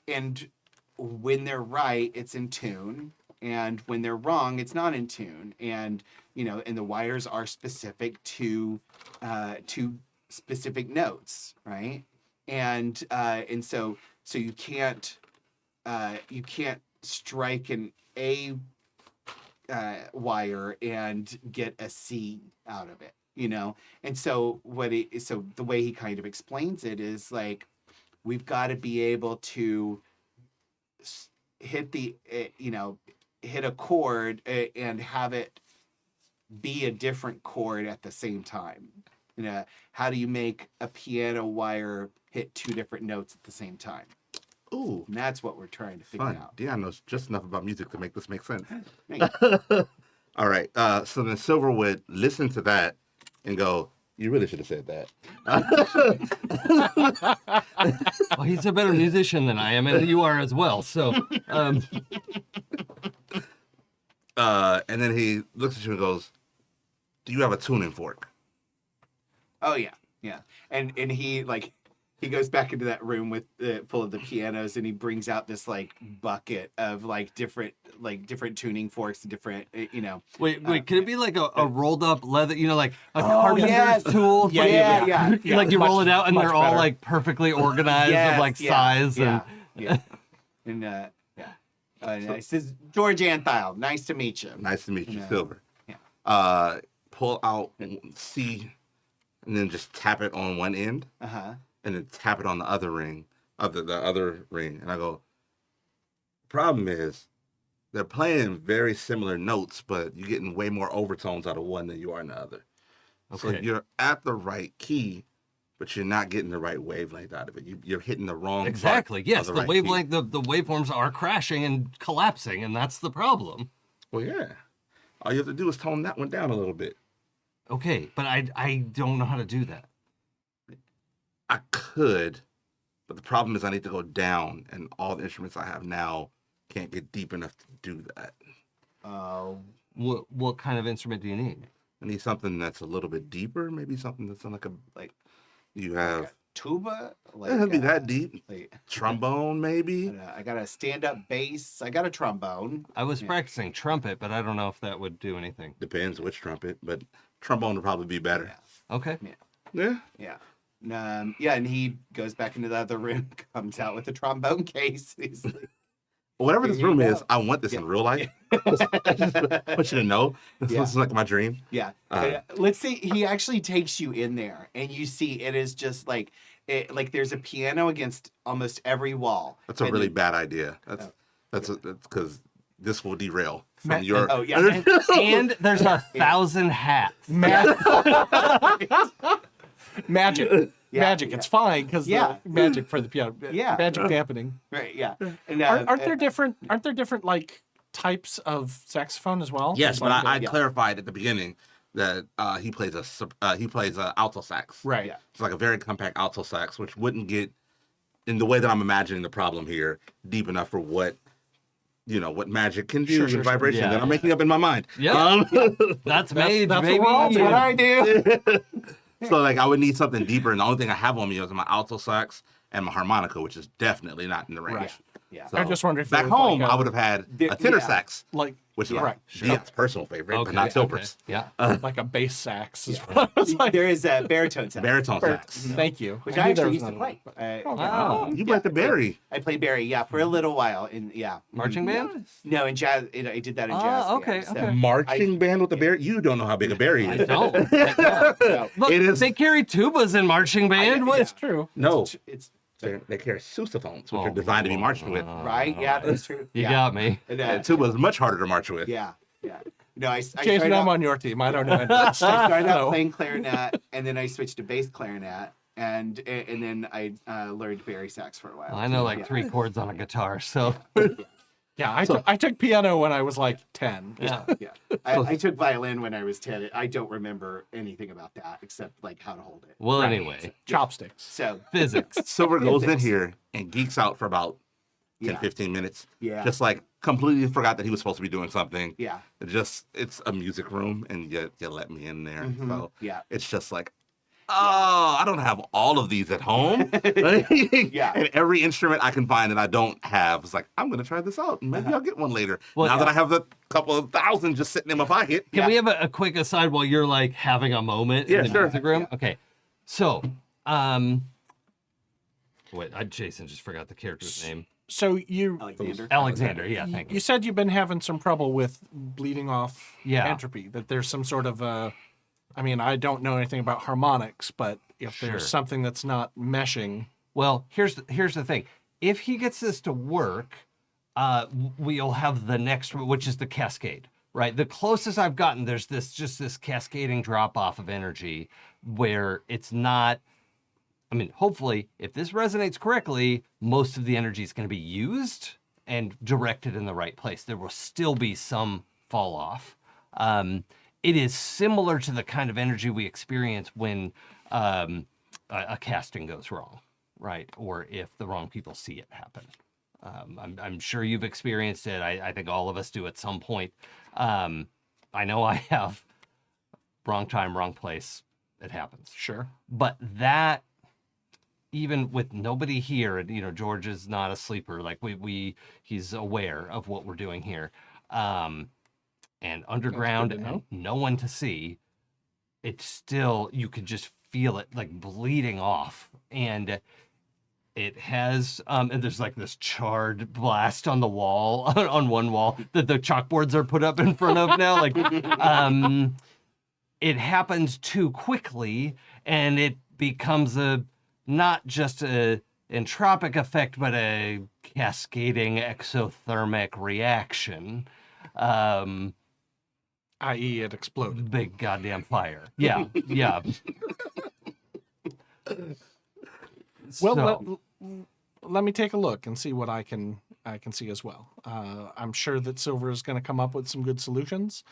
and when they're right it's in tune, and when they're wrong it's not in tune, and and the wires are specific to specific notes, right? And so you can't strike an A wire and get a C out of it, and so the way he kind of explains it is like we've got to be able to hit hit a chord and have it be a different chord at the same time. How do you make a piano wire hit two different notes at the same time? Ooh, and that's what we're trying to figure out. Dion knows just enough about music to make this make sense. All right. So then Silver would listen to that and go, "You really should have said that." Well, he's a better musician than I am, and you are as well. So, and then he looks at you and goes, "Do you have a tuning fork?" Oh yeah, and he he goes back into that room with full of the pianos, and he brings out this bucket of different tuning forks and different Wait, could it be like a rolled up leather, like a carpenter's tool? Yeah. Like you roll it out and they're better. all perfectly organized of size and and this is George Antheil. Nice to meet you. Nice to meet you, Silver. Yeah. Pull out C, and then just tap it on one end. And then tap it on the other ring, the other ring. And I go, problem is, they're playing very similar notes, but you're getting way more overtones out of one than you are in the other. Okay. So you're at the right key, but you're not getting the right wavelength out of it. You're hitting the wrong Exactly, yes. the The right wavelength, key. the waveforms are crashing and collapsing, and that's the problem. Well, yeah. All you have to do is tone that one down a little bit. Okay, but I don't know how to do that. I could, but the problem is I need to go down, and all the instruments I have now can't get deep enough to do that. What kind of instrument do you need? I need something that's a little bit deeper, maybe something that's you have a tuba. It doesn't be that deep. Trombone, maybe. I got a stand-up bass. I got a trombone. I was practicing trumpet, but I don't know if that would do anything. Depends which trumpet, but trombone would probably be better. Okay. Yeah. Yeah. Yeah. Yeah, and he goes back into the other room, comes out with a trombone case. He's like, Whatever this Here you room go. is, I want this in real life. I just want you to know this is like my dream. yeah. Uh, Let's say he actually takes you in there, and you see it is just like there's a piano against almost every wall. That's a And really then- bad idea. That's because this will derail from your. Oh yeah. And there's 1,000 hats. Magic. Yeah, Magic. yeah. It's fine because Yeah. magic for the piano. Yeah. Magic dampening. Right. Yeah. And, Aren't there different like types of saxophone as well? Yes, but I Yeah. clarified at the beginning that he plays a alto sax. Right. Yeah. It's like a very compact alto sax, which wouldn't get in the way that I'm imagining the problem here deep enough for what magic can do with vibration Yeah. that I'm making up in my mind. Yep. That's Mage, that's baby. what we're all That's what I do. So like I would need something deeper, and the only thing I have on me is my alto sax and my harmonica, which is definitely not in the range. Right. Yeah. So, I just wonder if back it was home like a- I would have had a tenor Yeah. sax, like which is right. Dion's personal favorite, but not Silver's. Yeah. like a bass sax. Is what I was like. There is a baritone sax, Baritone sax. Thank you. which I I knew there actually was used to another play. one. Wow. You played the Barry. I played Barry, yeah, for a little while. Marching band? No, in jazz. I did that in jazz. okay, band, okay. Marching band with the Barry. You don't know how big a Barry I is. don't. I don't. So, Look, It is- they carry tubas in marching band. What? It's true. No, it's they carry sousaphones, which Oh, are designed to be marched with. right. Yeah, that's true. You yeah. got me. And, And tuba is much harder to march with. yeah, yeah. No, I Jason, started I'm out, on your team. I don't know. I started out So- playing clarinet, and then I switched to bass clarinet, and then I learned Barry sax for a while. I know like Yeah. 3 chords on a guitar, so Yeah, I took piano when I was like 10. yeah. Yeah, I took violin when I was 10. I don't remember anything about that except like how to hold it. Well, anyway, Chopsticks. So physics. Silver goes in here and geeks out for about 10, Yeah. 15 minutes. Yeah. Just like completely forgot that he was supposed to be doing something. yeah, It's a music room and you let me in there. So yeah. it's just like, oh, I don't have all of these at home. Yeah. And every instrument I can find that I don't have, it's like, I'm going to try this out. And maybe I'll get one later. Well, now yeah. that I have a couple of thousand just sitting in my pocket. Can we have a quick aside while you're like having a moment Yeah, in the sure. music room? Okay. So, wait, Jason just forgot the character's name. So you Alexander, yeah, thank you. you said you've been having some trouble with bleeding off Yeah. entropy. That there's some sort of I mean, I don't know anything about harmonics, but if Sure. there's something that's not meshing, Well, here's the thing. If he gets this to work, we'll have the next, which is the cascade, right? The closest I've gotten, there's this cascading drop off of energy where it's not. I mean, hopefully, if this resonates correctly, most of the energy is going to be used and directed in the right place. There will still be some fall off. It is similar to the kind of energy we experience when a casting goes wrong, right? Or if the wrong people see it happen. I'm sure you've experienced it. I think all of us do at some point. I know I have. Wrong time, wrong place. It happens. sure. But that, even with nobody here, and George is not a sleeper. Like he's aware of what we're doing here, and underground, to know. and no one to see. It's still, you could just feel it like bleeding off, and it has, and there's like this charred blast on the wall, on one wall that the chalkboards are put up in front of now. Like, it happens too quickly, and it becomes not just a entropic effect, but a cascading exothermic reaction. I.e., it exploded. Big goddamn fire. Yeah, yeah. Well, So- let me take a look and see what I can see as well. I'm sure that Silver is going to come up with some good solutions,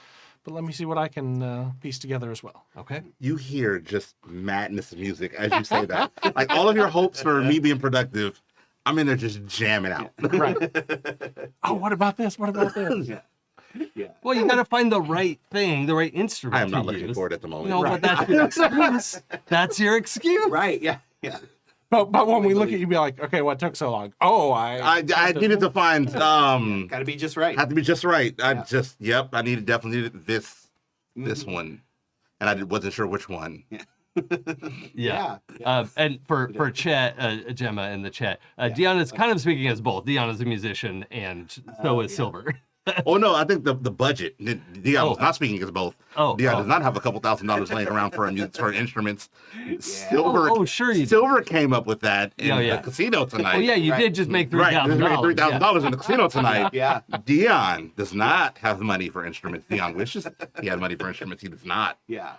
but let me see what I can piece together as well. okay. You hear just madness of music as you say that. Like all of your hopes for me being productive, I'm in there just jamming out. Right. Oh, what about this? What about this? Yeah. Yeah. Well, you got to find the right thing, the right instrument. I am not to looking use. for it at the moment. No, but that's your excuse. That's your excuse. Right. Yeah. Yeah. But when we look at you, be like, okay, what took so long? Oh, I needed to find Got to be just right. had to be just right. I Yeah. just I definitely needed this one, and I wasn't sure which one. Yeah. Yeah. And for chat, Gemma in the chat, Dion is kind of speaking as both. Dion is a musician, and so is Silver. Oh no, I think the budget. Dion was not speaking as both. Dion does not have a couple $1,000s laying around for instruments. Silver. Sure you. Silver came up with that in the casino tonight. Oh yeah, you did just make $3,000. Right, $3,000 in the casino tonight. Yeah. Dion does not have money for instruments. Dion wishes he had money for instruments. He does not. Yeah.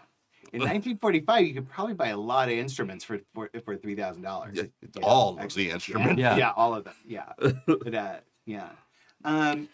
In 1945, you could probably buy a lot of instruments for $3,000. All of the instruments. Yeah, all of them. Yeah. But, yeah.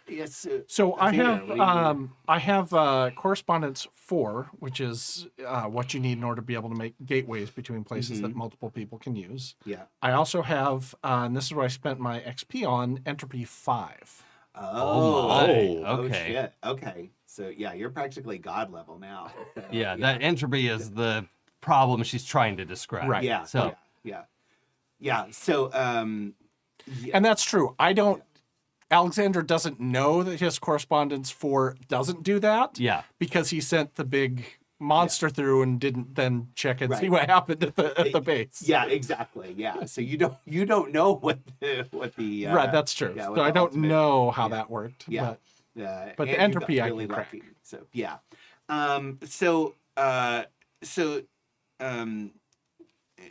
Yes. So I Alexander, have correspondence 4, which is what you need in order to be able to make gateways between places that multiple people can use. Yeah. I also have, and this is where I spent my XP on, entropy 5. Oh, okay. okay. Okay. So yeah, you're practically god level now. So, Yeah, that entropy is the problem she's trying to describe. Right. Yeah. So Yeah. So And that's true. Alexander doesn't know that his correspondence 4 doesn't do that. Yeah. Because he sent the big monster through and didn't then check and see what happened at the base. Yeah, exactly. Yeah. So you don't know what the Right, that's true. yeah, what so the I don't ultimate- know how that worked. Yeah. But and the you entropy got I really can crack. lucky. So yeah.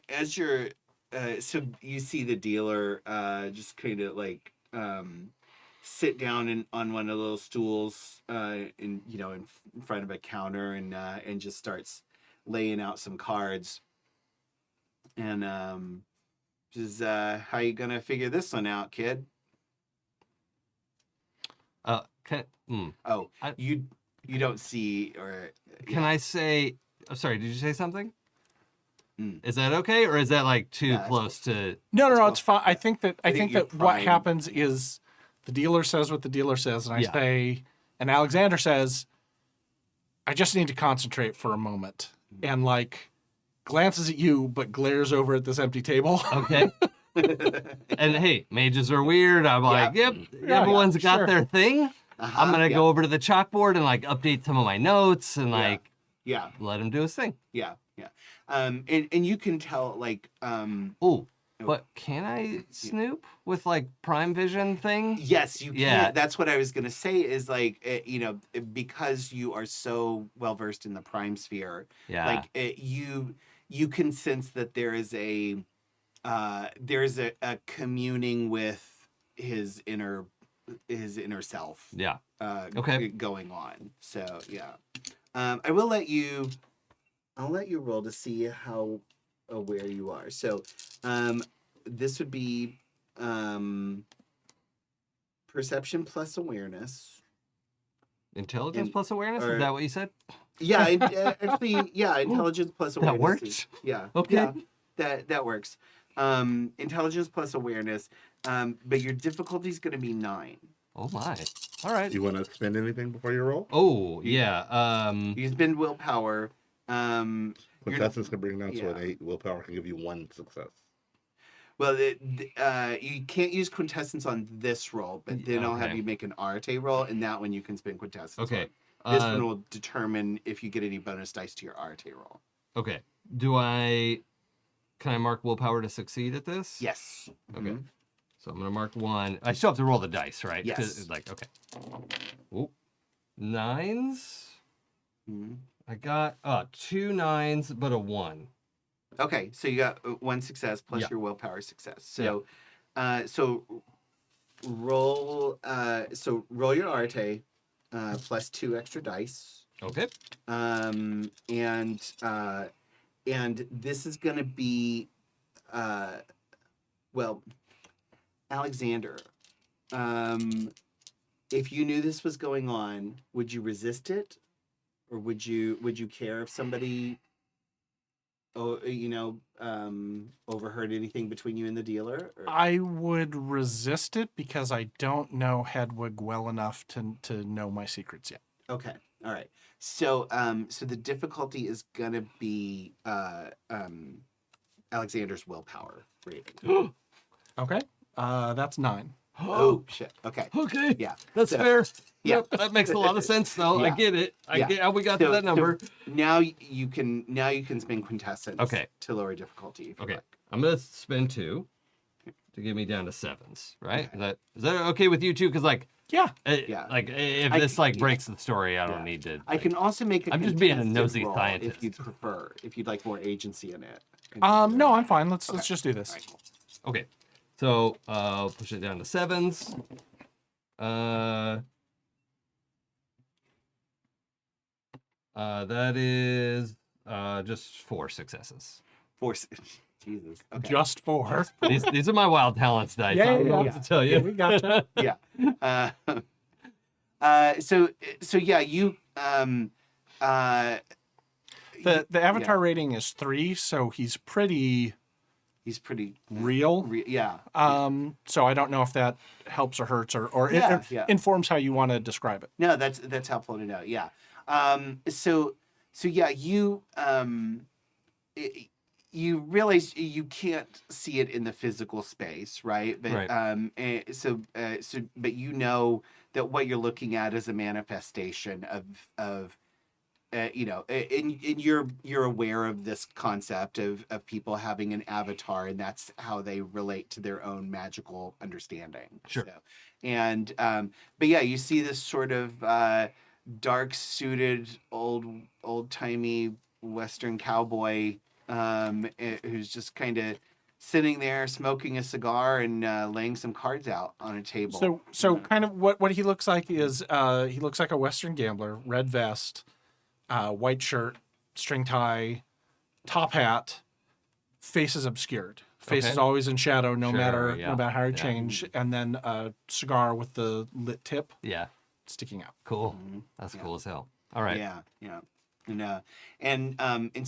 As you're so you see the dealer just kind of like sit down on one of those stools in front of a counter and just starts laying out some cards and just how you gonna figure this one out, kid? You don't see or Can I say? I'm sorry. Did you say something? Mm. Is that okay, or is that like too close to? No, it's fine. I think that you're what fine. happens is the dealer says what the dealer says, and I Yeah. say, and Alexander says, I just need to concentrate for a moment, and like glances at you, but glares over at this empty table. Okay. And hey, mages are weird. I'm like, yep, everyone's got sure. their thing. I'm gonna go over to the chalkboard and like update some of my notes and like yeah. let him do his thing. Yeah. And you can tell like Oh, but can I snoop with like Prime Vision thing? yes, you can. Yeah. That's what I was gonna say is like because you are so well versed in the prime sphere. Yeah. Like you can sense that there is a communing with his inner self. Yeah. Okay. Going on. So yeah. I'll let you roll to see how aware you are. So this would be perception plus awareness. Intelligence plus awareness? or- Is that what you said? Yeah, actually, yeah, intelligence plus awareness. That worked? Yeah. Okay. Yeah, that works. Intelligence plus awareness. But your difficulty is going to be 9. Oh my. All right. You want to spend anything before you roll? Oh yeah. You spend willpower. Contestants can bring down to an yeah. 8. Willpower can give you 1 success. Well, you can't use quintessence on this roll, but then I'll have Okay. you make an Arte roll, and that one you can spend quintessence. Okay. On. This one will determine if you get any bonus dice to your Arte roll. Okay. Can I mark willpower to succeed at this? Yes. Okay. Mhm. So I'm gonna mark 1. I still have to roll the dice, right? Yes. Like okay. Ooh. 9s. Mhm. I got 2 9s, but a 1. Okay, so you got 1 success plus Yeah. your willpower success. So, so roll your Arte plus 2 extra dice. Okay. And this is going to be well, Alexander, if you knew this was going on, would you resist it, or would you care if somebody overheard anything between you and the dealer? Or? I would resist it because I don't know Hedwig well enough to know my secrets yet. Okay. All right. So so the difficulty is gonna be Alexander's willpower rating. Okay. That's 9. Oh shit. Okay. Okay. Yeah. That's So- fair. Yeah. Yep, that makes a lot of sense, though. I Yeah. get it. I Yeah. get how we got to that number. Now you can spend quintessence. Okay. To lower difficulty. If you Okay, like. I'm gonna spend 2 to get me down to 7s. Right? Is that okay with you too? Because like, Yeah. Yeah. like if I this can- like breaks the story, I don't Yeah. need to. I can also make a I'm just being a contested nosy roll scientist. if you'd prefer, if you'd like more agency in it. No, I'm fine. Let's just do this. All right, cool. Okay, so push it down to 7s. That is just 4 successes. Jesus. Okay. Just 4. These are my wild talents dice. Yeah, I don't yeah, know yeah. what to tell you. We gotcha. Yeah. So yeah, you The avatar rating is 3, so he's pretty he's pretty real. yeah. So I don't know if that helps or hurts or Yeah, it yeah. informs how you want to describe it. No, that's helpful to know. Yeah. So yeah, you realize you can't see it in the physical space, right? But Right. but you know that what you're looking at is a manifestation of and you're aware of this concept of people having an avatar, and that's how they relate to their own magical understanding. Sure. So, and but yeah, you see this sort of dark suited old timey Western cowboy who's just kind of sitting there smoking a cigar and laying some cards out on a table. So kind of what he looks like is he looks like a Western gambler, red vest, white shirt, string tie, top hat, face is obscured. Face Okay. is always in shadow, no Sure, matter yeah, no matter how you yeah. change, and then a cigar with the lit tip Yeah, sticking out. cool. That's cool as hell. All right. Yeah, and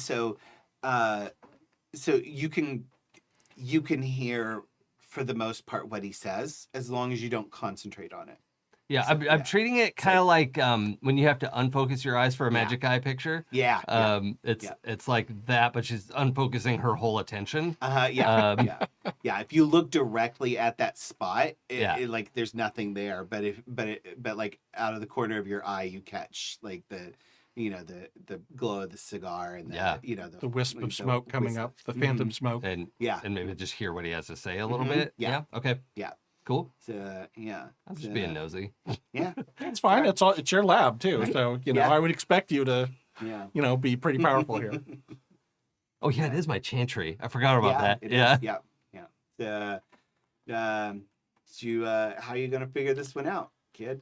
so so you can hear for the most part what he says as long as you don't concentrate on it. Yeah, So, I'm yeah. treating it kind of like when you have to unfocus your eyes for a magic eye picture. Yeah. It's like that, but she's unfocusing her whole attention. Yeah. Um, Yeah. If you look directly at that spot, Yeah. it like there's nothing there. But like out of the corner of your eye, you catch like the glow of the cigar and The wisp of smoke coming up, the phantom smoke. And Yeah. and maybe just hear what he has to say a little Mhm. bit. Yeah. Okay. Yeah. Cool. So yeah. I'm just being nosy. Yeah. It's fine. It's your lab too, so Yeah. I would expect you to Yeah. be pretty powerful here. Oh yeah, it is my chantry. I forgot about that. It Yeah. is. Yeah. How are you gonna figure this one out, kid?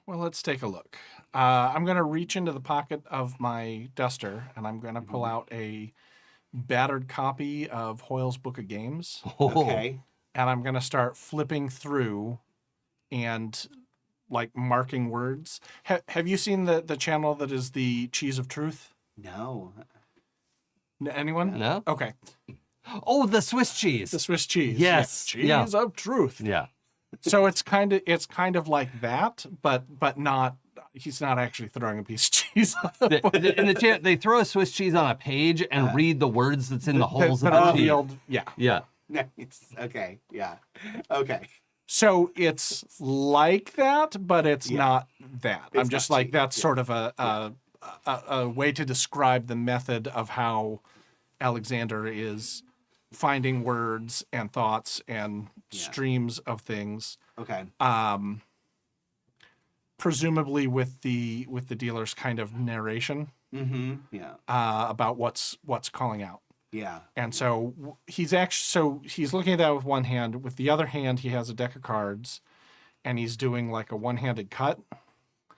Well, let's take a look. I'm going to reach into the pocket of my duster, and I'm going to pull out a battered copy of Hoyle's Book of Games, Okay. and I'm going to start flipping through and like marking words. Have you seen the channel that is the Cheese of Truth? No. Anyone? No? Okay. Oh, the Swiss cheese. The Swiss cheese. Yes. Yeah. Cheese of Truth. Yeah. So it's kind of like that, but not. He's not actually throwing a piece of cheese. In the chat, they throw a Swiss cheese on a page and read the words that's in the holes of the cheese. Yeah. Yeah. Nice. Okay. Yeah. Okay. So it's like that, but it's not that. I'm It's just not like cheese. that's sort of a way to describe the method of how Alexander is finding words and thoughts and streams of things. Okay. Presumably with the dealer's kind of narration Mm-hmm. Yeah. about what's calling out. Yeah. And so he's looking at that with one hand. With the other hand, he has a deck of cards, and he's doing like a one-handed cut,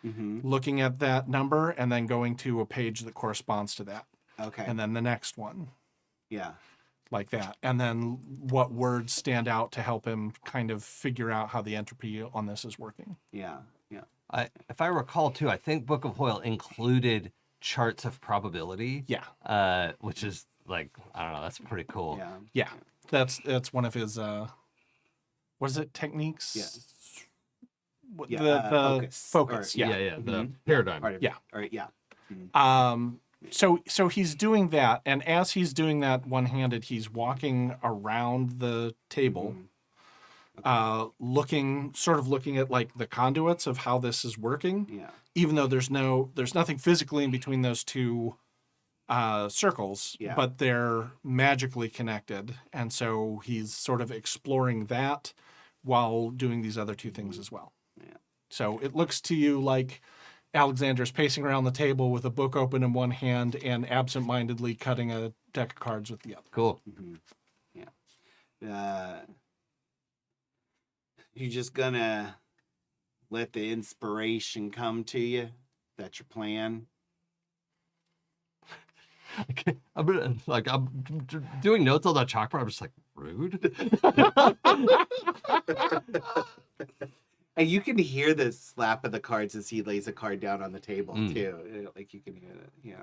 Mm-hmm. looking at that number, and then going to a page that corresponds to that, Okay. and then the next one, Yeah. like that, and then what words stand out to help him kind of figure out how the entropy on this is working. Yeah. Yeah. If I recall too, I think Book of Hoyle included charts of probability. Yeah, Which is like, I don't know, that's pretty cool. Yeah. yeah, that's one of his what is it, techniques? Yeah. What- Yeah, the focus. or- Yeah. Yeah. The Mhm. paradigm. All right. Yeah. All right. Yeah. So he's doing that, and as he's doing that one-handed, he's walking around the table, looking at like the conduits of how this is working. Yeah. Even though there's nothing physically in between those two circles, Yeah. but they're magically connected, and so he's sort of exploring that while doing these other two things as well. Yeah. So it looks to you like Alexander's pacing around the table with a book open in one hand and absentmindedly cutting a deck of cards with the other. Cool. You just gonna let the inspiration come to you? That's your plan? I'm doing notes on that chalkboard. I'm just like, rude. And you can hear the slap of the cards as he lays a card down on the table too. Like you can hear it, yeah.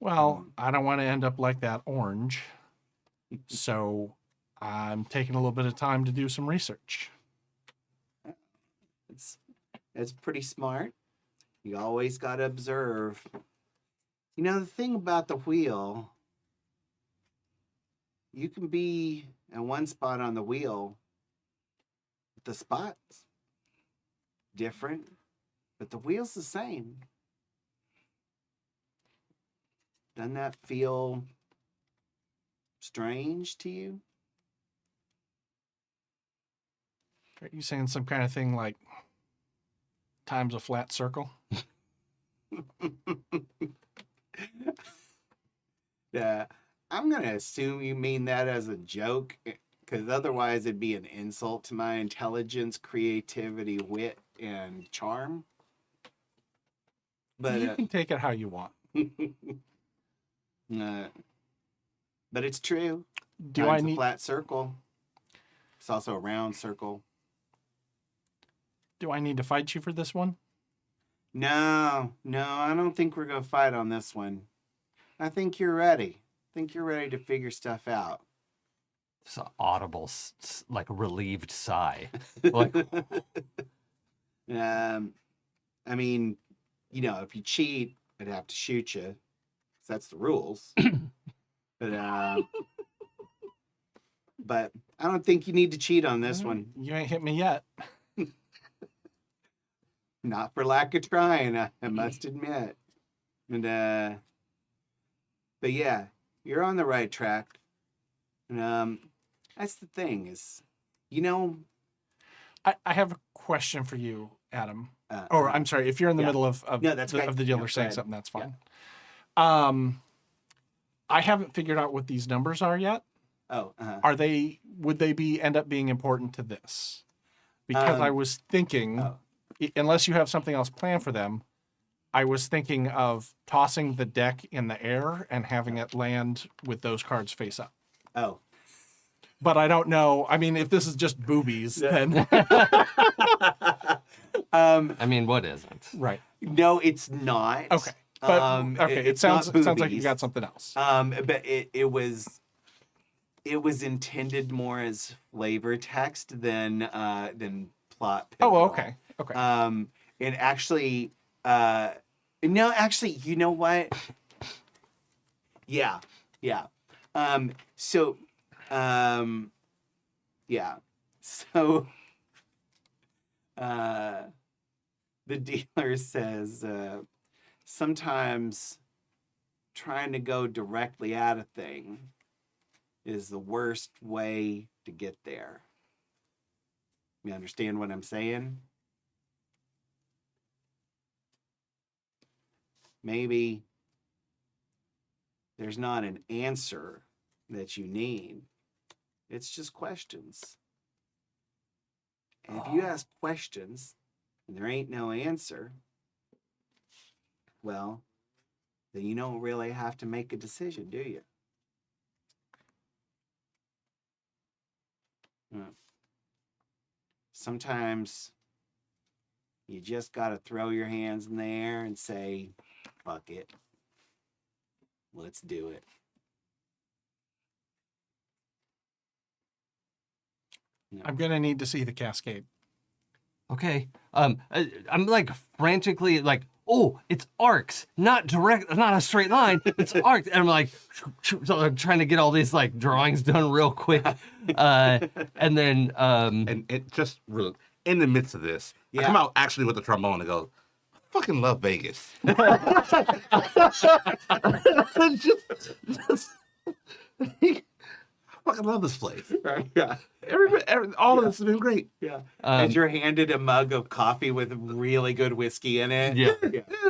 Well, I don't want to end up like that orange, so I'm taking a little bit of time to do some research. It's pretty smart. You always got to observe. You know, the thing about the wheel, you can be in one spot on the wheel, but the spot's different, but the wheel's the same. Doesn't that feel strange to you? Are you saying some kind of thing like time's a flat circle? Yeah, I'm going to assume you mean that as a joke, because otherwise it'd be an insult to my intelligence, creativity, wit, and charm. But You can take it how you want. but it's true. Do Time's I need a flat circle. It's also a round circle. Do I need to fight you for this one? No, I don't think we're gonna fight on this one. I think you're ready. I think you're ready to figure stuff out. It's an audible, like relieved sigh. Like, I mean, you know, if you cheat, I'd have to shoot you. 'Cause that's the rules. But I don't think you need to cheat on this one. You ain't hit me yet. Not for lack of trying, I must admit. And but yeah, you're on the right track. And that's the thing is, you know, I have a question for you, Adam. Or I'm sorry, if you're in the middle of No, that's okay. of the deal No, or go saying ahead. something, that's fine. I haven't figured out what these numbers are yet. Would they end up being important to this? Because I was thinking, unless you have something else planned for them, I was thinking of tossing the deck in the air and having it land with those cards face up. Oh. But I don't know. I mean, if this is just boobies, then I mean, what isn't? right. No, it's not. Okay. But okay, it sounds like you boobies. got something else. But it was intended more as flavor text than plot. Oh, pivotal. okay. Okay. And actually, no, actually, you know what? Yeah. Yeah. So, the dealer says, sometimes trying to go directly at a thing is the worst way to get there. You understand what I'm saying? Maybe there's not an answer that you need. It's just questions. And if you ask questions and there ain't no answer, well, then you don't really have to make a decision, do you? Sometimes you just got to throw your hands in the air and say, fuck it. Let's do it. I'm gonna need to see the cascade. Okay. I'm like frantically like oh, it's arcs, not a straight line. It's arcs. And I'm like, so I'm trying to get all these like drawings done real quick. And then, And it just real in the midst of this, I come out actually with the trombone and go, I fucking love Vegas. I fucking love this place. Yeah. All of this has been great. Yeah. As you're handed a mug of coffee with really good whiskey in it. yeah.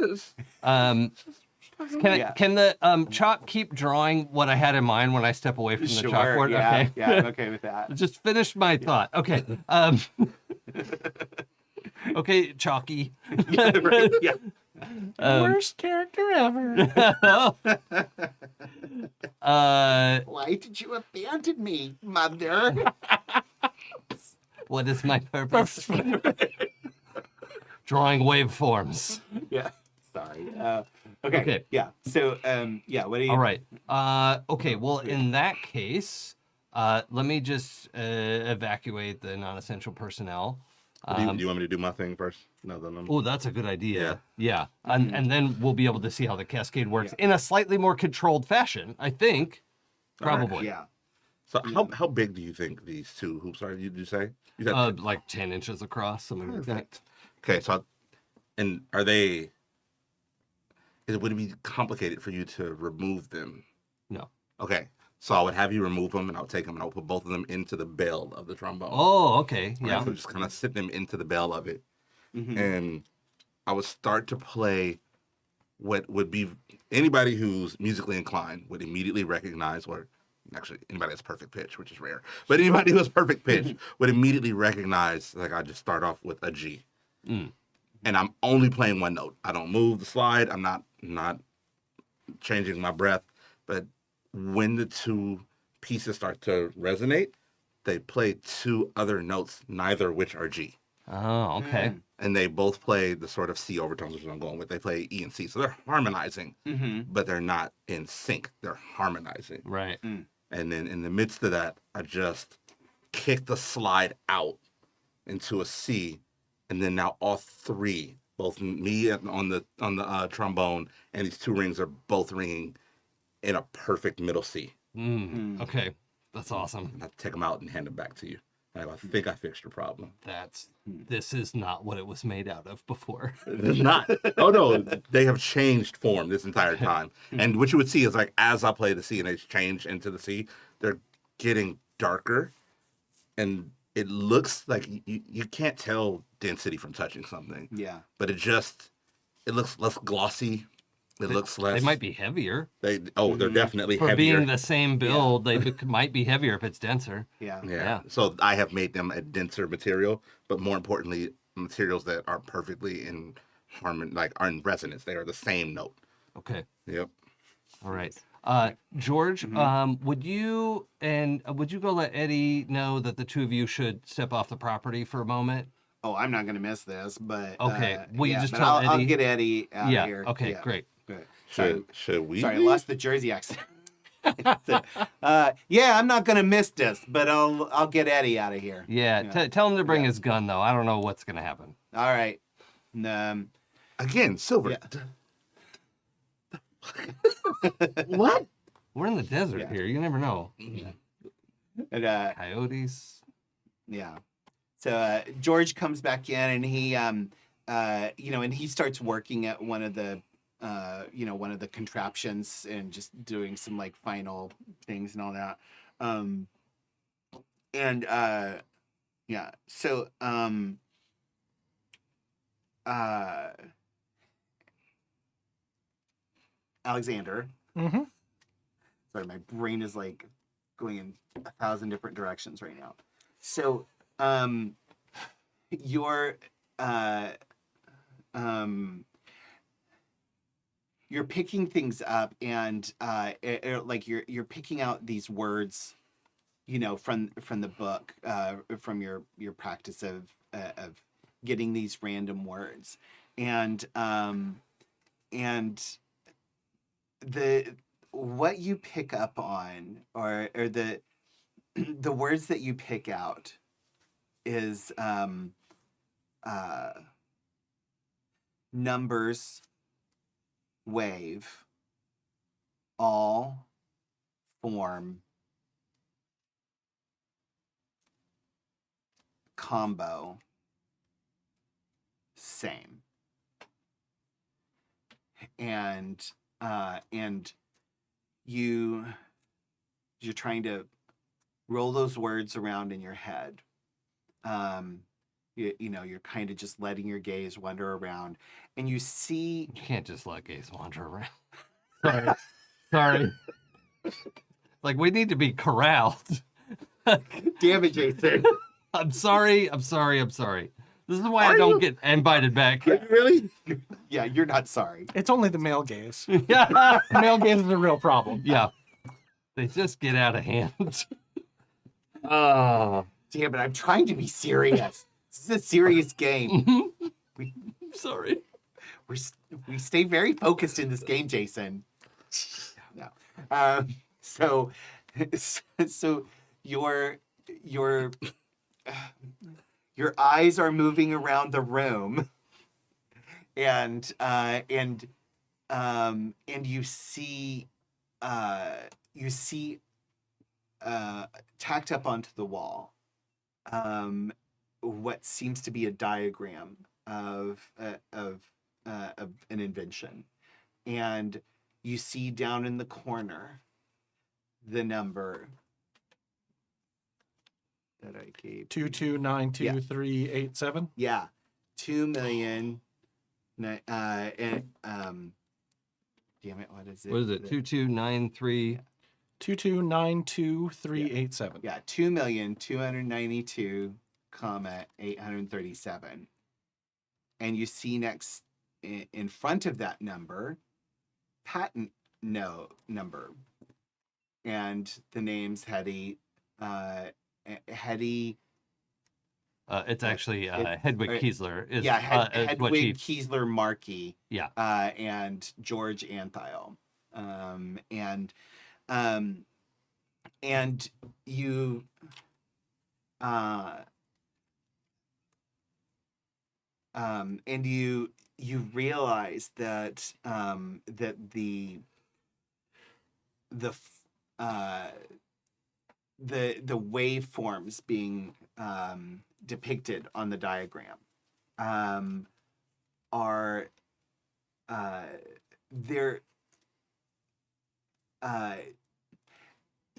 Yes. Can the chalk keep drawing what I had in mind when I step away from the Sure. chalkboard? Yeah. Okay. Yeah. I'm okay with that. Just finish my thought. Okay. Okay, Chalky. Yeah. Worst character ever. Why did you abandon me, mother? What is my purpose? Drawing waveforms. Yeah. Sorry. Okay. Okay. Yeah. So, yeah. What do you? All right. Okay. Well, in that case, let me just evacuate the non-essential personnel. Do you want me to do my thing first? No, then Oh, that's a good idea. Yeah. And then we'll be able to see how the cascade works in a slightly more controlled fashion, I think. Probably. Yeah. So how big do you think these two hoops are? Did you say? You said Like 10 inches across, something like that. perfect. Okay, so and are they? Would it be complicated for you to remove them? No. Okay, so I would have you remove them, and I'll take them, and I'll put both of them into the bell of the trombone. Oh, okay. Right, Yeah. so just kind of sit them into the bell of it, Mhm. and I would start to play what would be anybody who's musically inclined would immediately recognize, or actually anybody that's perfect pitch, which is rare, but anybody who has perfect pitch would immediately recognize. Like I just start off with a G, and I'm only playing one note. I don't move the slide. I'm not changing my breath, but when the two pieces start to resonate, they play two other notes, neither of which are G. Oh, okay. And they both play the sort of C overtones, which is what I'm going with. They play E and C. So they're harmonizing, but they're not in sync. They're harmonizing. Right. And then in the midst of that, I just kick the slide out into a C. And then now all three, both me on the trombone and these two rings are both ringing in a perfect middle C. Okay. That's awesome. And I take them out and hand them back to you. And I think I fixed your problem. This is not what it was made out of before. It's not. Oh no, they have changed form this entire time. And what you would see is like as I play the C and they change into the C, they're getting darker, and it looks like you can't tell density from touching something. Yeah. But it looks less glossy. It looks less. They might be heavier. They're definitely For heavier. being the same build, they might be heavier if it's denser. Yeah. Yeah. So I have made them a denser material, but more importantly, materials that are perfectly in harmony, like are in resonance. They are the same note. Okay. Yep. All right. George, would you go let Eddie know that the two of you should step off the property for a moment? Oh, I'm not gonna miss this, but Okay. Will you just but tell I'll Eddie? get Eddie out Yeah. of here. Okay. Yeah. Great. Good. Should we? Sorry, I leave? lost the Jersey accent. Yeah, I'm not gonna miss this, but I'll get Eddie out of here. Yeah. Tell him to bring his gun though. I don't know what's gonna happen. All right. Again, Silver. Yeah. What? We're in the desert here. You never know. And, Coyotes. yeah. So George comes back in and he, and he starts working at one of the contraptions and just doing some like final things and all that. So Alexander. Mm-hmm. Sorry, my brain is like going in 1,000 different directions right now. So, you're picking things up, and like you're picking out these words, from the book, from your practice of getting these random words, and what you pick up on, or the the words that you pick out numbers, wave, all form combo same. And you're trying to roll those words around in your head. You're kind of just letting your gaze wander around, and you see. You can't just let gaze wander around. Sorry. Like, we need to be corralled. Damn it, Jason. I'm sorry. This is why I don't get invited back. Really? Yeah, you're not sorry. It's only the male gaze. Yeah. Male gaze is a real problem. Yeah. They just get out of hand. Damn it, I'm trying to be serious. This is a serious game. Sorry. We stay very focused in this game, Jason. No. So your eyes are moving around the room, and you see tacked up onto the wall what seems to be a diagram of an invention, and you see down in the corner the number that I gave. 2292387. Yeah, 2,000,000. Damn it, what is it? What is it? 2293. 2292387. Yeah, 2,292,837. And you see next in front of that number, patent number, and the name's Hetty. Hetty. It's actually Hedwig Kiesler. Is, Hedwig what she... Kiesler Markey. Yeah. And George Antheil. And you and you realize that that the waveforms being depicted on the diagram are they're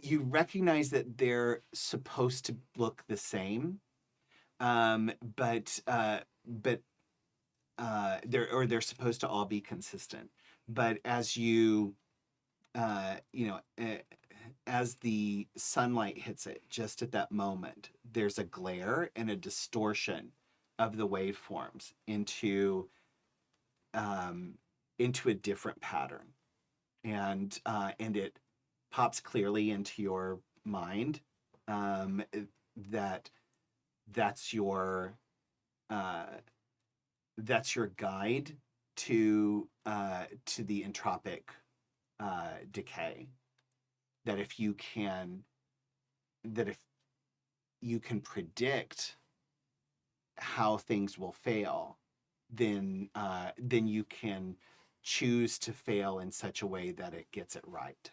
you recognize that they're supposed to look the same, but they're supposed to all be consistent. But as as the sunlight hits it, just at that moment, there's a glare and a distortion of the waveforms into a different pattern, and it pops clearly into your mind that's your guide to the entropic decay. That if you can predict how things will fail, then you can choose to fail in such a way that it gets it right.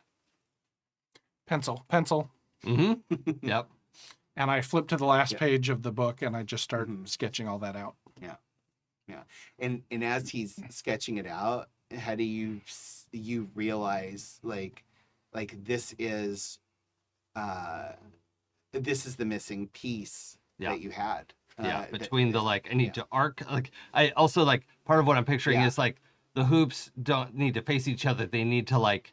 Pencil. Mm-hmm. Yep. And I flip to the last page of the book, and I just start sketching all that out. Yeah. And as he's sketching it out, how do you realize like this is the missing piece that you had. Between I need to arc. Like, I also, like, part of what I'm picturing is like the hoops don't need to face each other. They need to like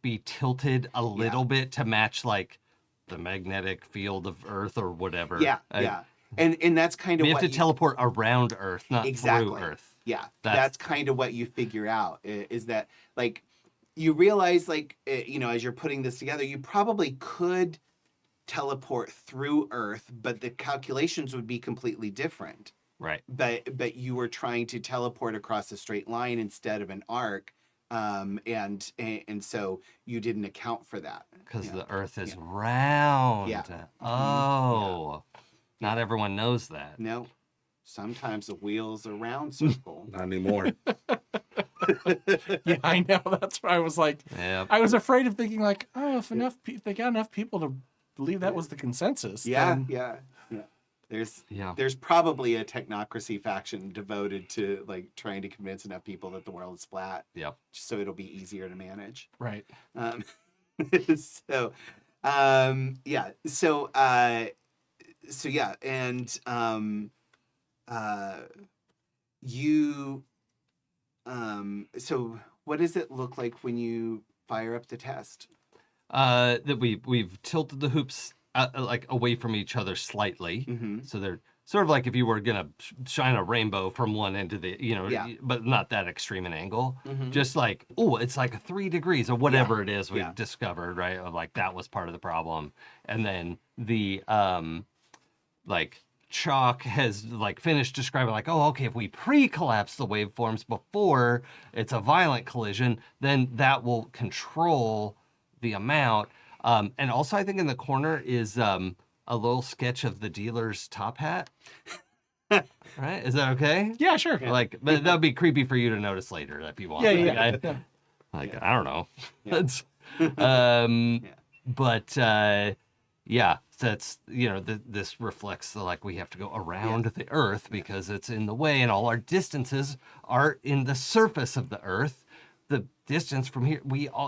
be tilted a little bit to match like the magnetic field of Earth or whatever. And that's kind of we what have to teleport around Earth, not through Earth. Yeah, that's kind of what you figure out, is that like you realize like as you're putting this together, you probably could teleport through Earth, but the calculations would be completely different. Right. But you were trying to teleport across a straight line instead of an arc. And so you didn't account for that because the Earth is round. Not everyone knows that. No. sometimes the wheels are round circle. Not anymore. Yeah, I know. That's why I was like, Yep. I was afraid of thinking like, oh, if they got enough people to believe that was the consensus. Yeah, then- yeah. There's Yeah. there's probably a technocracy faction devoted to like trying to convince enough people that the world is flat, Yep. just so it'll be easier to manage. Right. Um, so, yeah. So, so yeah, and you, so what does it look like when you fire up the test? That we've tilted the hoops like away from each other slightly, Mm-hmm. so they're sort of like if you were gonna shine a rainbow from one end to the, Yeah. but not that extreme an angle. Mhm. Just like, oh, it's like 3 degrees or whatever it is we've Yeah. discovered, right? Of like that was part of the problem, and then the like Chalk has like finished describing like, oh, okay, if we pre-collapse the waveforms before it's a violent collision, then that will control the amount. And also, I think in the corner is a little sketch of the dealer's top hat. Right? Is that okay? Yeah, sure. Like, but that'd be creepy for you to notice later if you want. Yeah, Like, yeah. I don't know. Yeah. That's, Yeah. but yeah, that's this reflects the like we have to go around the Earth because it's in the way, and all our distances are in the surface of the Earth. The distance from here,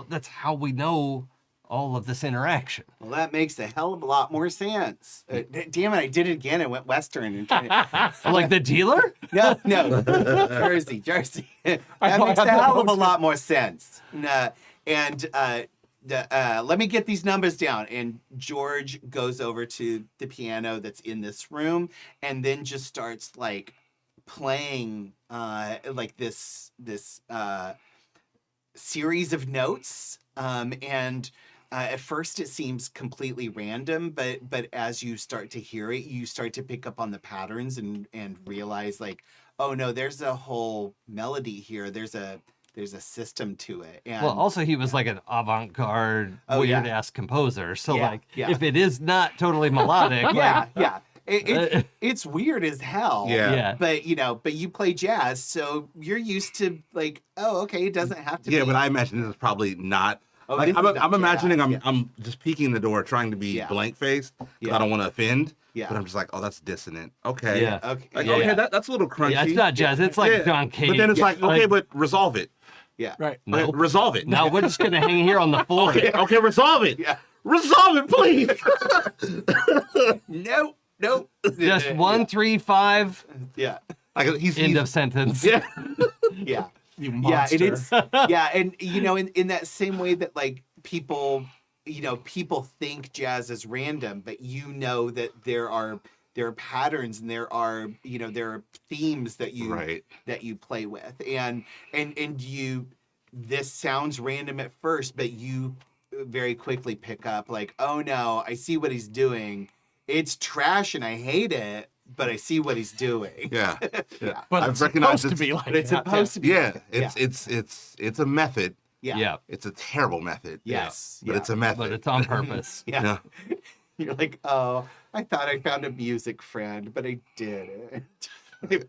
that's how we know all of this interaction. Well, that makes a hell of a lot more sense. Damn it, I did it again. I went Western. Like the dealer? No, Jersey. That thought makes I a had that hell of a one too. lot more sense. And let me get these numbers down. And George goes over to the piano that's in this room, and then just starts like playing like this series of notes. And at first it seems completely random, but as you start to hear it, you start to pick up on the patterns and realize like, oh no, there's a whole melody here. There's a system to it. And Well, also he was like an avant-garde, Oh, yeah. weird-ass composer. So Yeah, like, yeah. if it is not totally melodic, yeah. It's weird as hell. Yeah. But you play jazz, so you're used to like, oh, okay, it doesn't have to be. Yeah, but I imagine this is probably not. Oh, Like, this is not I'm imagining jazz, I'm just peeking the door, trying to be Yeah. blank faced. Yeah. I don't want to offend. Yeah. But I'm just like, oh, that's dissonant. Okay. Yeah. Okay. Like, Yeah, okay, yeah. that's a little crunchy. yeah, it's not jazz. It's like Yeah. John Cage. But then it's like, okay, but resolve it. Yeah. Right. no, Okay, resolve it. no, we're just gonna hang here on the floor. Okay, resolve it. Yeah. Resolve it, please. Nope. Just 1, 3, 5. Yeah. Like he's End of sentence. Yeah. Yeah. You Yeah, monster. and it's and in that same way that like people think jazz is random, but that there are patterns and there are themes that you Right. that you play with, and you this sounds random at first, but you very quickly pick up like, oh no, I see what he's doing. It's trash and I hate it, but I see what he's doing. Yeah. Yeah. But I've it's recognized supposed to be like But it's that. supposed to be. Yeah. Yeah. It's a method. Yeah. Yeah, It's a terrible method. Yes. But Yeah. it's a method. but it's on purpose. Yeah. Yeah. You're like, oh, I thought I found a music friend, but I didn't.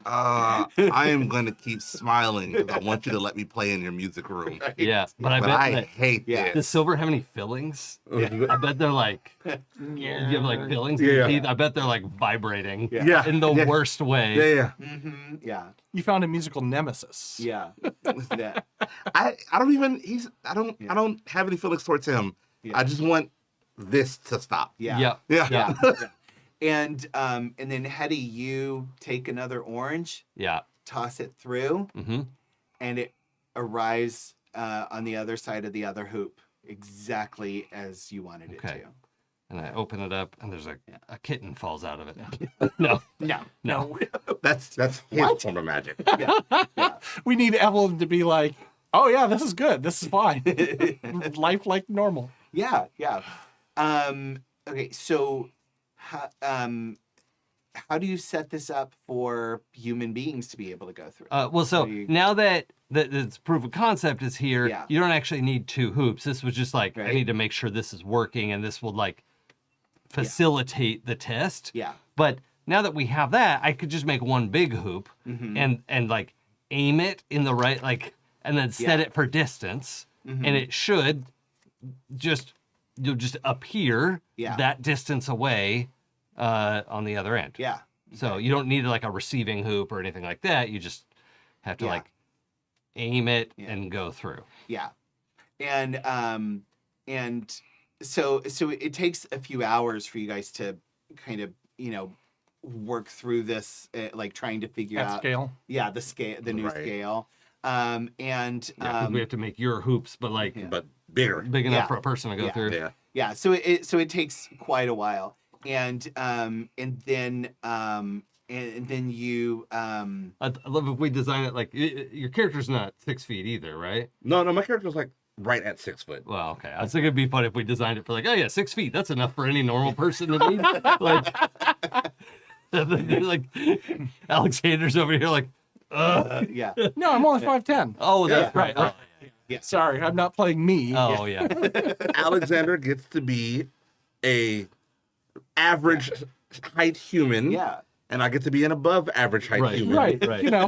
I am going to keep smiling because I want you to let me play in your music room. Right? Yeah, but I But bet I that hate Yeah. does this. silver have any fillings? I bet they're like, you have like fillings in Yeah. your teeth. I bet they're like vibrating Yeah. in the Yeah. worst way. Yeah. Mm-hmm. Yeah. You found a musical nemesis. Yeah. Yeah. I don't even I don't Yeah. have any feelings towards him. Yeah. I just want this to stop. Yeah. Yeah. Yeah. Yeah. Yeah. And then Hetty, you take another orange, Yeah. toss it through, Mm-hmm. and it arrives on the other side of the other hoop, exactly as you wanted it Okay. to. And I open it up, and there's a kitten falls out of it. No. No. That's his What? form of magic. Yeah. We need Evelyn to be like, oh yeah, this is good. This is fine. Life like normal. Yeah. Yeah. Okay. So, how do you set this up for human beings to be able to go through? Well, so do you- now that it's proof of concept is here, Yeah. you don't actually need 2 hoops. This was just like, I Right. need to make sure this is working, and this will like facilitate the test. Yeah. But now that we have that, I could just make one big hoop and like aim it in the right, like, and then set it for distance, and it should you'll just appear that distance away on the other end. Yeah. So you don't need like a receiving hoop or anything like that. You just have to like aim it and go through. Yeah. And so it takes a few hours for you guys to kind of, work through this, like trying to figure At out scale. Yeah, the new scale. And we have to make your hoops, but like But bigger. big enough for a person to go through. Yeah. yeah, so it takes quite a while. And then you I love if we design it like your character's not 6 feet either, right? No, my character's like right at 6 foot. Well, okay. I was thinking it'd be fun if we designed it for like, oh yeah, 6 feet. That's enough for any normal person to need. like Alexander's over here like, yeah. No, I'm only 5'10". oh, that's right. Oh, Sorry, I'm not playing me. oh yeah. Alexander gets to be a average height human. Yeah. And I get to be an above average height human. Right.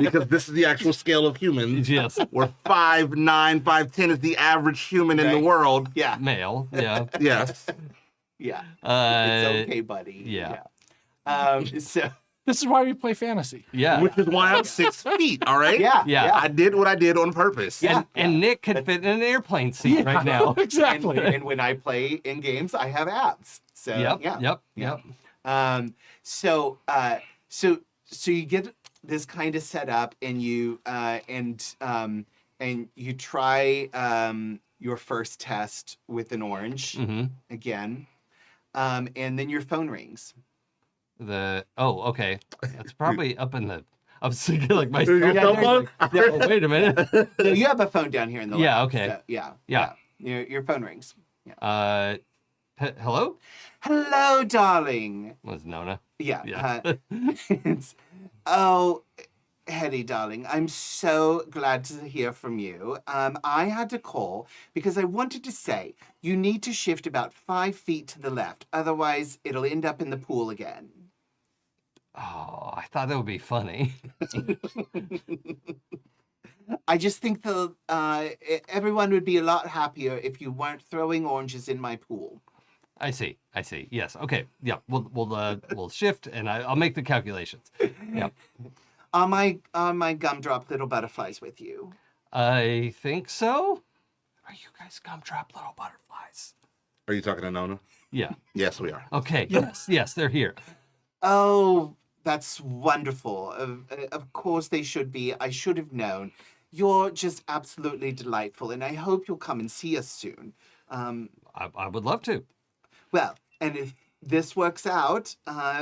Because this is the actual scale of humans. Yes. Where 5'9", 5'10" is the average human in the world. Yeah. Male. Yeah. Yes. Yeah. Uh, It's okay, buddy. yeah. So This is why we play fantasy. yeah. Which is why I'm 6 feet, all right? yeah. Yeah. I did what I did on purpose. And Nick could fit in an airplane seat right now. Exactly. And when I play in games, I have abs. So Yep. So you get this kind of set up, and you you try your first test with an orange again, and then your phone rings. Okay. That's probably up in the. I was thinking like my. Your cell phone? Oh, wait a minute. No, you have a phone down here in the Yeah, lab, okay. so, yeah. Your phone rings. Yeah. Hello? Hello, darling. Was Nona? Yeah. Yeah. Oh, Hetty, darling, I'm so glad to hear from you. I had to call because I wanted to say you need to shift about 5 feet to the left. Otherwise, it'll end up in the pool again. Oh, I thought that would be funny. I just think everyone would be a lot happier if you weren't throwing oranges in my pool. I see. Yes. Okay. Yeah. We'll shift, and I'll make the calculations. Yeah. Are my gumdrop little butterflies with you? I think so. Are you guys gumdrop little butterflies? Are you talking to Nona? Yeah. Yes, we are. Okay. Yes, they're here. Oh, that's wonderful. Of course they should be. I should have known. You're just absolutely delightful, and I hope you'll come and see us soon. I would love to. Well, and if this works out,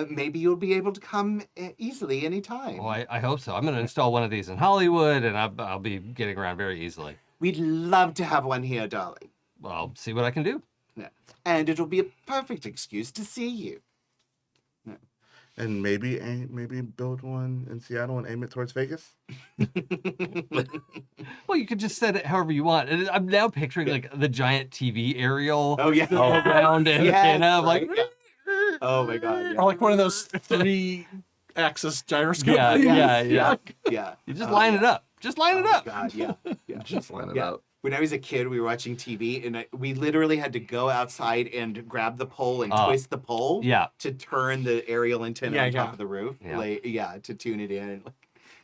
maybe you'll be able to come easily anytime. Well, I hope so. I'm going to install one of these in Hollywood, and I'll be getting around very easily. We'd love to have one here, darling. Well, I'll see what I can do. Yeah. And it'll be a perfect excuse to see you. Yeah. And maybe build one in Seattle and aim it towards Vegas. Well, you could just set it however you want. And I'm now picturing like the giant TV aerial Oh, yeah. around and I'm like, right, yeah. Oh, my God. Yeah. Or like one of those 3-axis gyroscope. Yeah, things. Yeah. You just line it up. Just line it up. God, yeah. Just line it Yeah. up. When I was a kid, we were watching TV, and we literally had to go outside and grab the pole and twist the pole to turn the aerial antenna on top of the roof. Yeah. To tune it in. And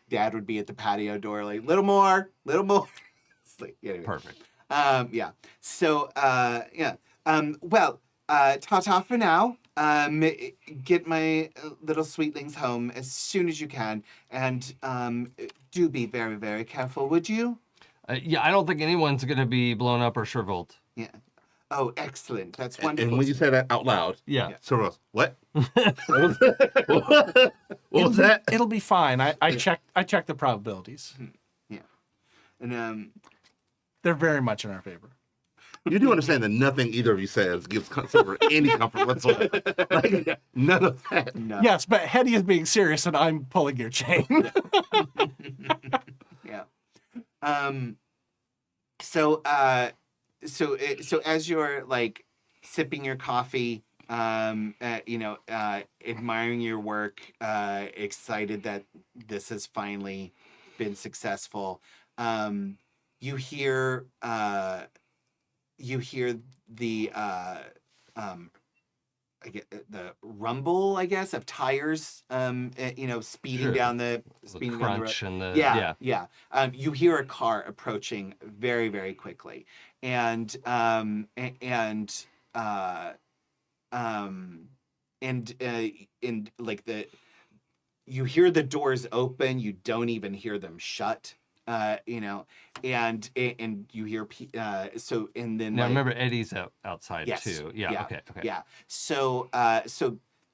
Dad would be at the patio door, like, little more. It's like, anyway. Perfect. Yeah. So, well, ta-ta for now. Get my little sweetlings home as soon as you can, and do be very, very careful, would you? Yeah, I don't think anyone's going to be blown up or shriveled. Yeah. Oh, excellent. That's wonderful. And when you say that out loud, Yeah. Sir Rose, what? What was that? It'll be fine. I checked the probabilities. Yeah. And They're very much in our favor. You do understand that nothing either of you says gives Silver any comfort whatsoever. Like, none of that. no. Yes, but Hetty is being serious and I'm pulling your chain. Yeah. So as you're like sipping your coffee admiring your work, excited that this has finally been successful. You hear the the rumble, I guess, of tires, speeding Sure. down The speeding down the road. crunch and the Yeah. You hear a car approaching very, very quickly, and like you hear the doors open, you don't even hear them shut. And you hear and then Now like, remember Eddie's outside yes, too. Yeah. Okay. yeah. So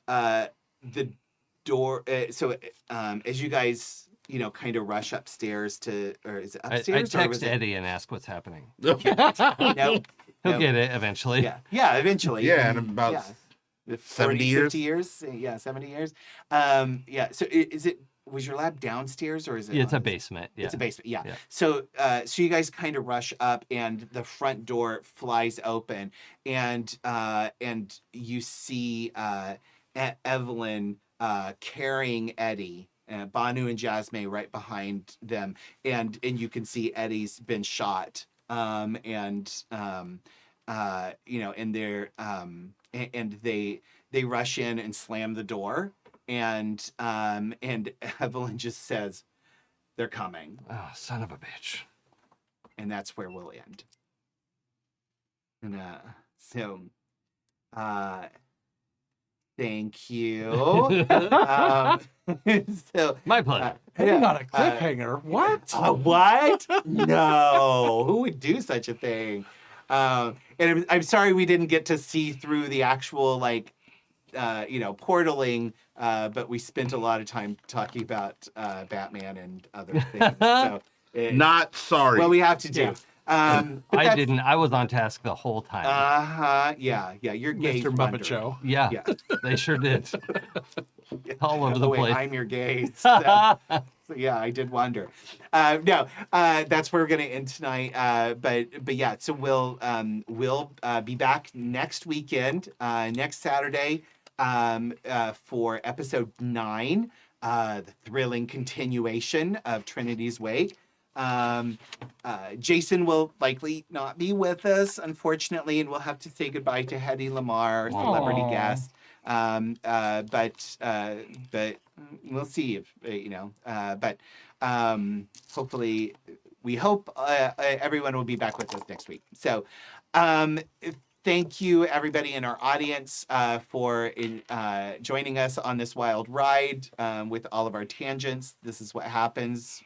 the door. As you guys kind of rush upstairs or is it I upstairs? or was text it- Eddie and ask what's happening. No, He'll get it eventually. yeah, eventually. Yeah, in about 70 years. 50 years. Yeah, 70 years. So was your lab downstairs or is it? Yeah, it's a basement. Yeah. It's a basement. Yeah. Yeah. So you guys kind of rush up, and the front door flies open, and you see Evelyn carrying Eddie. Banu and Jasmine right behind them, and you can see Eddie's been shot. And they're and they rush in and slam the door, and Evelyn just says, "They're coming," Oh, son of a bitch. and that's where we'll end. And thank you. So My pleasure. Ending on a cliffhanger. What? what? No, who would do such a thing? And I'm sorry we didn't get to see through the actual portaling, but we spent a lot of time talking about Batman and other things. So Not sorry. well, we have to do. Yeah. But I that's- didn't. I was on task the whole time. Yeah. You're gaze Mr. Muppet wonder. Show. yeah, Yeah. they sure did. All over the Oh, wait, place. I'm your gaze. So yeah, I did wonder. No, that's where we're gonna end tonight. But yeah, so we'll be back next weekend, next Saturday, for episode 9, the thrilling continuation of Trinity's Wake. Jason will likely not be with us, unfortunately, and we'll have to say goodbye to Hedy Lamar, celebrity Aw. guest. But we'll see if but hopefully we hope everyone will be back with us next week. So thank you everybody in our audience for joining us on this wild ride with all of our tangents. This is what happens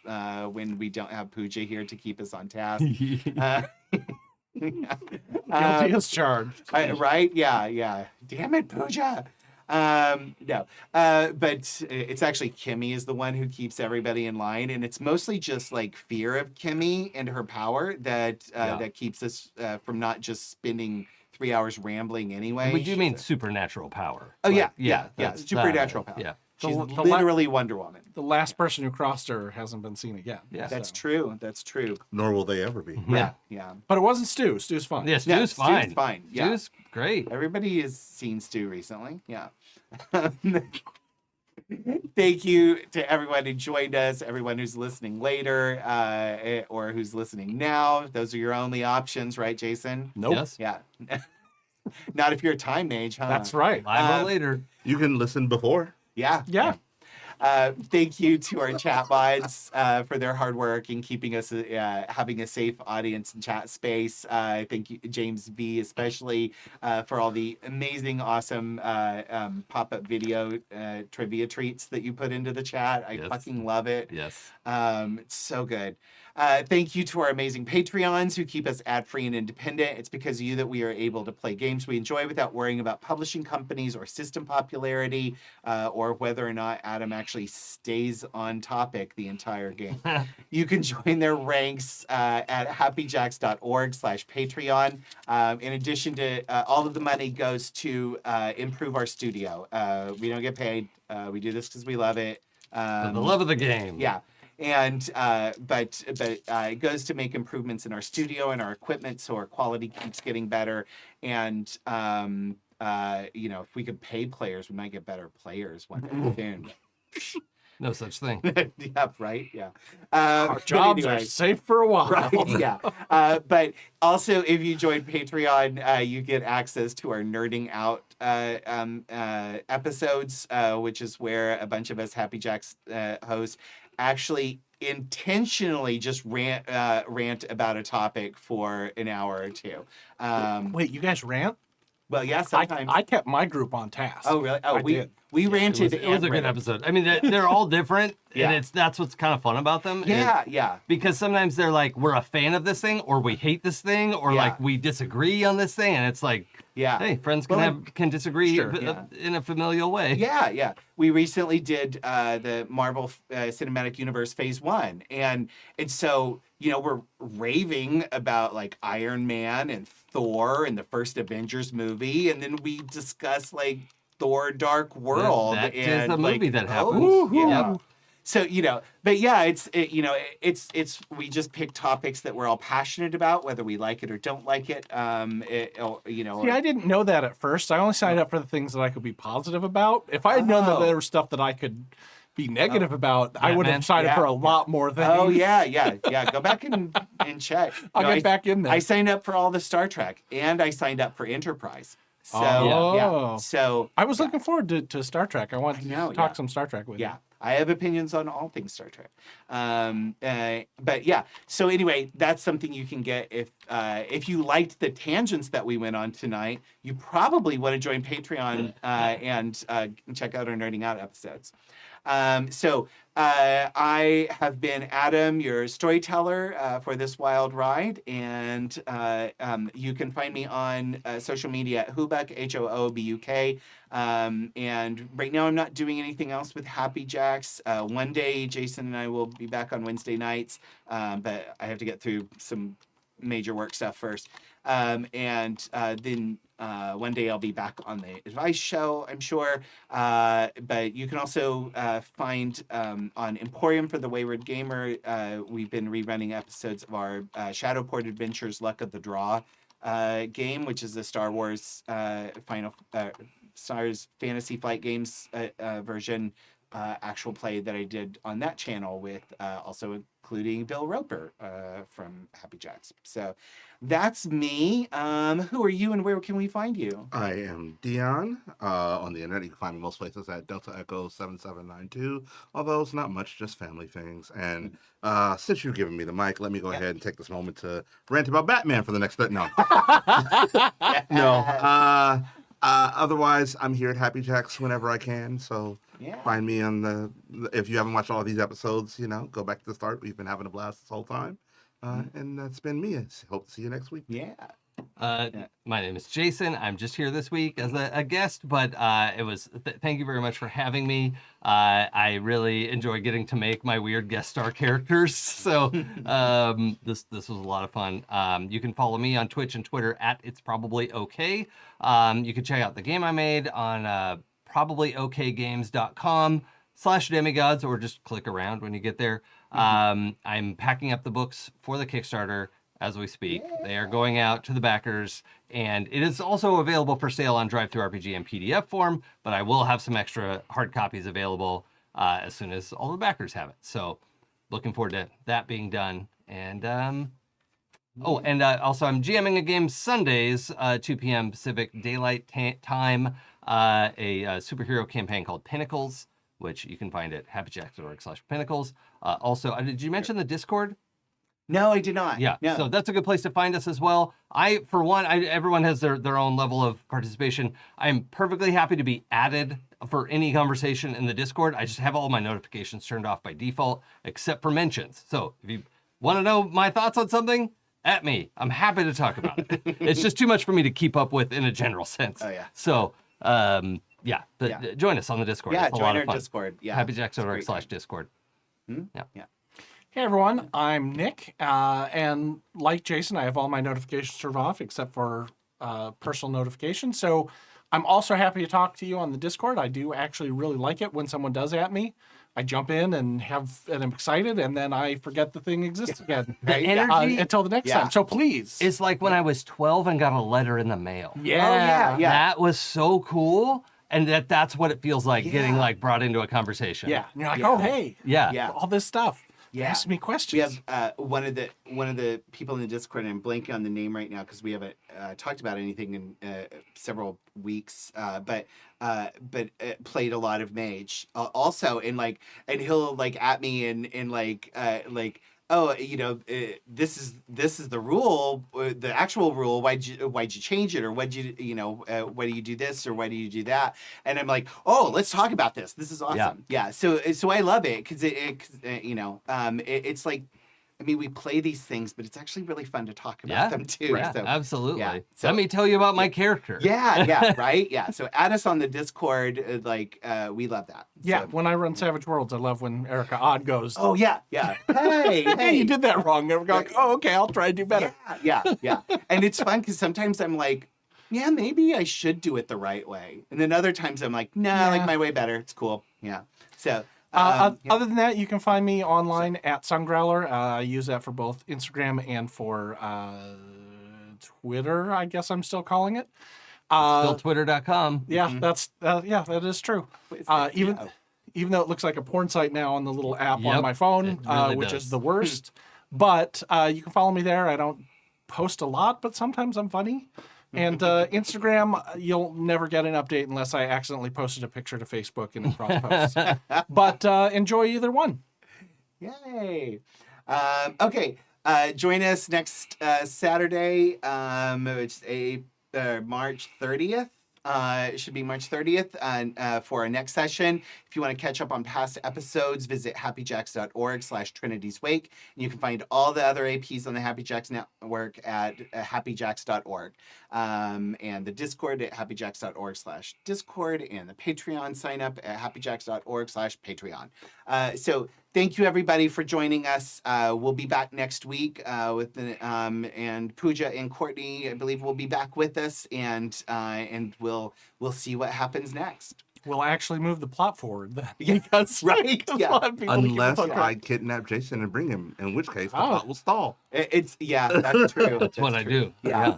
when we don't have Pooja here to keep us on task. Guilty as charged. Right? Yeah. Damn it, Pooja. No. But it's actually Kimmy is the one who keeps everybody in line, and it's mostly just like fear of Kimmy and her power that keeps us from not just spending 3 hours rambling anyway. We do mean supernatural power. Oh Like, yeah. that's Supernatural power. Yeah. She's The literally Wonder Woman. The last person who crossed her hasn't been seen again. Yeah. That's So. true. That's true. Nor will they ever be. Yeah. But it wasn't Stu. Stu's fine. Yeah, Stu's Yeah, fine. Stu's fine. Yeah. Stu's great. Everybody has seen Stu recently. Yeah. Thank you to everyone who joined us, everyone who's listening later, or who's listening now. Those are your only options, right, Jason? Nope. Yes. Yeah. Not if you're a time mage, huh? That's right. Live or later. You can listen before. Yeah. Yeah. Thank you to our chat bots for their hard work in keeping us having a safe audience and chat space. Thank you, James V, especially for all the amazing, awesome pop-up video trivia treats that you put into the chat. I Yes. fucking love it. Yes. It's so good. Thank you to our amazing Patreons who keep us ad-free and independent. It's because of you that we are able to play games we enjoy without worrying about publishing companies or system popularity, or whether or not Adam actually stays on topic the entire game. You can join their ranks at happyjacks.org/Patreon. In addition to all of the money goes to improve our studio. We don't get paid. We do this because we love it. For the love of the game. Yeah. And but it goes to make improvements in our studio and our equipment so our quality keeps getting better. And if we could pay players, we might get better players one day soon. No such thing. Yeah, right. Yeah. Our But jobs are anyway. safe for a while. Right, yeah. But also, if you join Patreon, you get access to our Nerding Out episodes, which is where a bunch of us Happy Jacks hosts actually intentionally just rant about a topic for an hour or two. Wait, you guys rant? Well, yeah, sometimes. I kept my group on task. Oh, really? Oh, I did. we ranted. It was a good and episode. I mean, they're all different, Yeah. and that's what's kind of fun about them. Yeah, yeah. Because sometimes they're like, we're a fan of this thing, or we hate this thing, or Yeah. like we disagree on this thing, and it's like, Yeah. hey, friends can Well, can disagree Sure, in a familial way. Yeah, yeah. We recently did the Marvel Cinematic Universe Phase 1. And so, we're raving about like Iron Man and Thor and the first Avengers movie. And then we discuss like Thor Dark World. That is and the movie like, that happened. oh, Woohoo. yeah. So, but yeah, it's we just pick topics that we're all passionate about, whether we like it or don't like it. See, I didn't know that at first. I only signed up for the things that I could be positive about. If I had known that there was stuff that I could be negative about, I would Batman? have signed up for a lot more things. Oh yeah. Go back and check. I'll No, get back in there. I signed up for all the Star Trek, and I signed up for Enterprise. So Oh. yeah. So I was looking forward to Star Trek. I want to know, talk yeah. some Star Trek with you. yeah, I have opinions on all things Star Trek. But yeah. So anyway, that's something you can get if you liked the tangents that we went on tonight. You probably want to join Patreon and check out our Nerding Out episodes. I have been Adam, your storyteller for this wild ride, and you can find me on social media at Hoobuk, HOOBUK. And right now I'm not doing anything else with Happy Jacks. One day Jason and I will be back on Wednesday nights, but I have to get through some major work stuff first. Then one day I'll be back on the advice show, I'm sure. But you can also find on Emporium for the Wayward Gamer, we've been rerunning episodes of our Shadowport Adventures Luck of the Draw game, which is a Star Wars Stars Fantasy Flight Games version actual play that I did on that channel with also including Bill Roper from Happy Jacks. So that's me. Who are you and where can we find you? I am Dion. On the internet, you can find me most places at Delta Echo 7792. Although it's not much, just family things. And since you've given me the mic, let me go ahead and take this moment to rant about Batman for the next bit. No, no. Otherwise, I'm here at Happy Jacks whenever I can. So find me on if you haven't watched all these episodes, go back to the start. We've been having a blast this whole time. And that's been me. I hope to see you next week. Yeah. My name is Jason. I'm just here this week as a guest, but thank you very much for having me. I really enjoy getting to make my weird guest star characters. So this was a lot of fun. You can follow me on Twitch and Twitter at It's Probably Okay. You can check out the game I made on probablyokgames.com/demigods, or just click around when you get there. I'm packing up the books for the Kickstarter as we speak. They are going out to the backers, and it is also available for sale on DriveThruRPG in PDF form, but I will have some extra hard copies available as soon as all the backers have it. So looking forward to that being done. And also I'm GMing a game Sundays, 2 p.m. Pacific Daylight Time, a superhero campaign called Pinnacles, which you can find at happyjacks.org/pinnacles. Also, did you mention the Discord? No, I did not. Yeah, No. so that's a good place to find us as well. Everyone has their own level of participation. I'm perfectly happy to be added for any conversation in the Discord. I just have all my notifications turned off by default, except for mentions. So if you want to know my thoughts on something, at me. I'm happy to talk about it. It's just too much for me to keep up with in a general sense. Oh, yeah. So, join us on the Discord. Yeah, It's a join lot of our fun. Discord. Yeah. happyjacks.org/discord. Yeah. Hey everyone, I'm Nick, and like Jason, I have all my notifications turned off except for personal notifications. So I'm also happy to talk to you on the Discord. I do actually really like it when someone does at me. I jump in and I'm excited, and then I forget the thing exists again. The energy Until the next time. So please. is like when I was 12 and got a letter in the mail. Yeah. That was so cool. And that's what it feels like getting Yeah. like brought into a conversation. Yeah. And you're like, Yeah. oh, hey. Yeah. All this stuff. Yeah. Ask me We questions. have one of the people in the Discord, and I'm blanking on the name right now because we haven't talked about anything in several weeks. But played a lot of Mage also, and he'll like at me and oh, this is the rule, the actual rule. Why'd you change it, or why do you do this, or why do you do that? And I'm like, oh, let's talk about this. This is awesome. Yeah. So I love it because it's like, I mean, we play these things, but it's actually really fun to talk about them too. Yeah, So, absolutely. yeah. So, Let me tell you about my character. yeah, right. Yeah. So add us on the Discord. We love that. Yeah, So, when I run Savage Worlds, I love when Erica Odd goes, oh yeah. Hey, hey, you did that wrong. I'm like, oh, okay, I'll try to do better. Yeah. And it's fun because sometimes I'm like, yeah, maybe I should do it the right way. And then other times I'm like, nah, I like my way better. It's cool. Yeah. So, Other than that, you can find me online at Sungrowler. I use that for both Instagram and for Twitter, I guess I'm still calling it. StillTwitter.com. Yeah, that is true. Even though it looks like a porn site now on the little app on my phone, it really which does. is the worst. But you can follow me there. I don't post a lot, but sometimes I'm funny. And Instagram, you'll never get an update unless I accidentally posted a picture to Facebook and it cross posts. But enjoy either one. yay. Okay. Join us next Saturday, which is March 30th. It should be March 30th for our next session. If you want to catch up on past episodes, visit happyjacks.org/Trinity's Wake. And you can find all the other APs on the Happy Jacks network at happyjacks.org. And the Discord at happyjacks.org/Discord, and the Patreon sign up at happyjacks.org/Patreon. So thank you everybody for joining us. We'll be back next week and Pooja and Courtney, I believe, will be back with us, and we'll see what happens next. We'll actually move the plot forward then. Yeah, Because, right, because yeah. we'll have people to keep Unless us on track. I kidnap Jason and bring him, in which case the Oh. plot will stall. That's true. That's what I do. Yeah.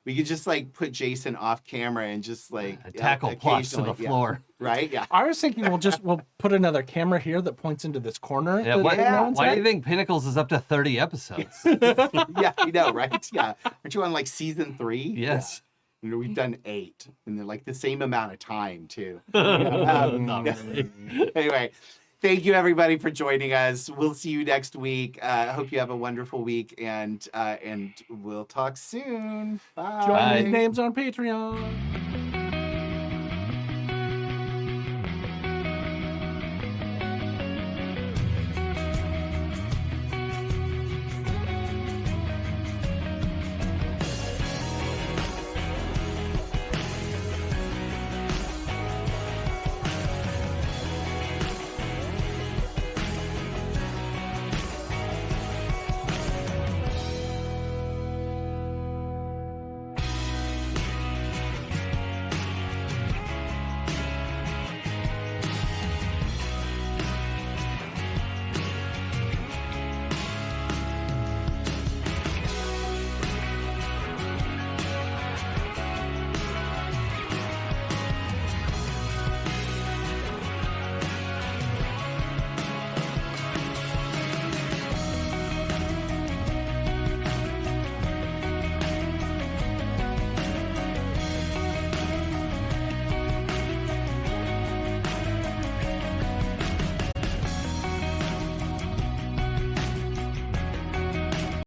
We could just put Jason off camera and just Tackle plots to the occasionally, floor. Right? Yeah. I was thinking we'll put another camera here that points into this corner. Yeah, that no one's why do at. you think Pinnacles is up to 30 episodes? Yeah, I know, right? Yeah. Aren't you on season 3? Yes. Yeah. We've done 8, and they're the same amount of time too. Not really. Anyway, thank you everybody for joining us. We'll see you next week. I hope you have a wonderful week, and we'll talk soon. Bye. Join these names on Patreon.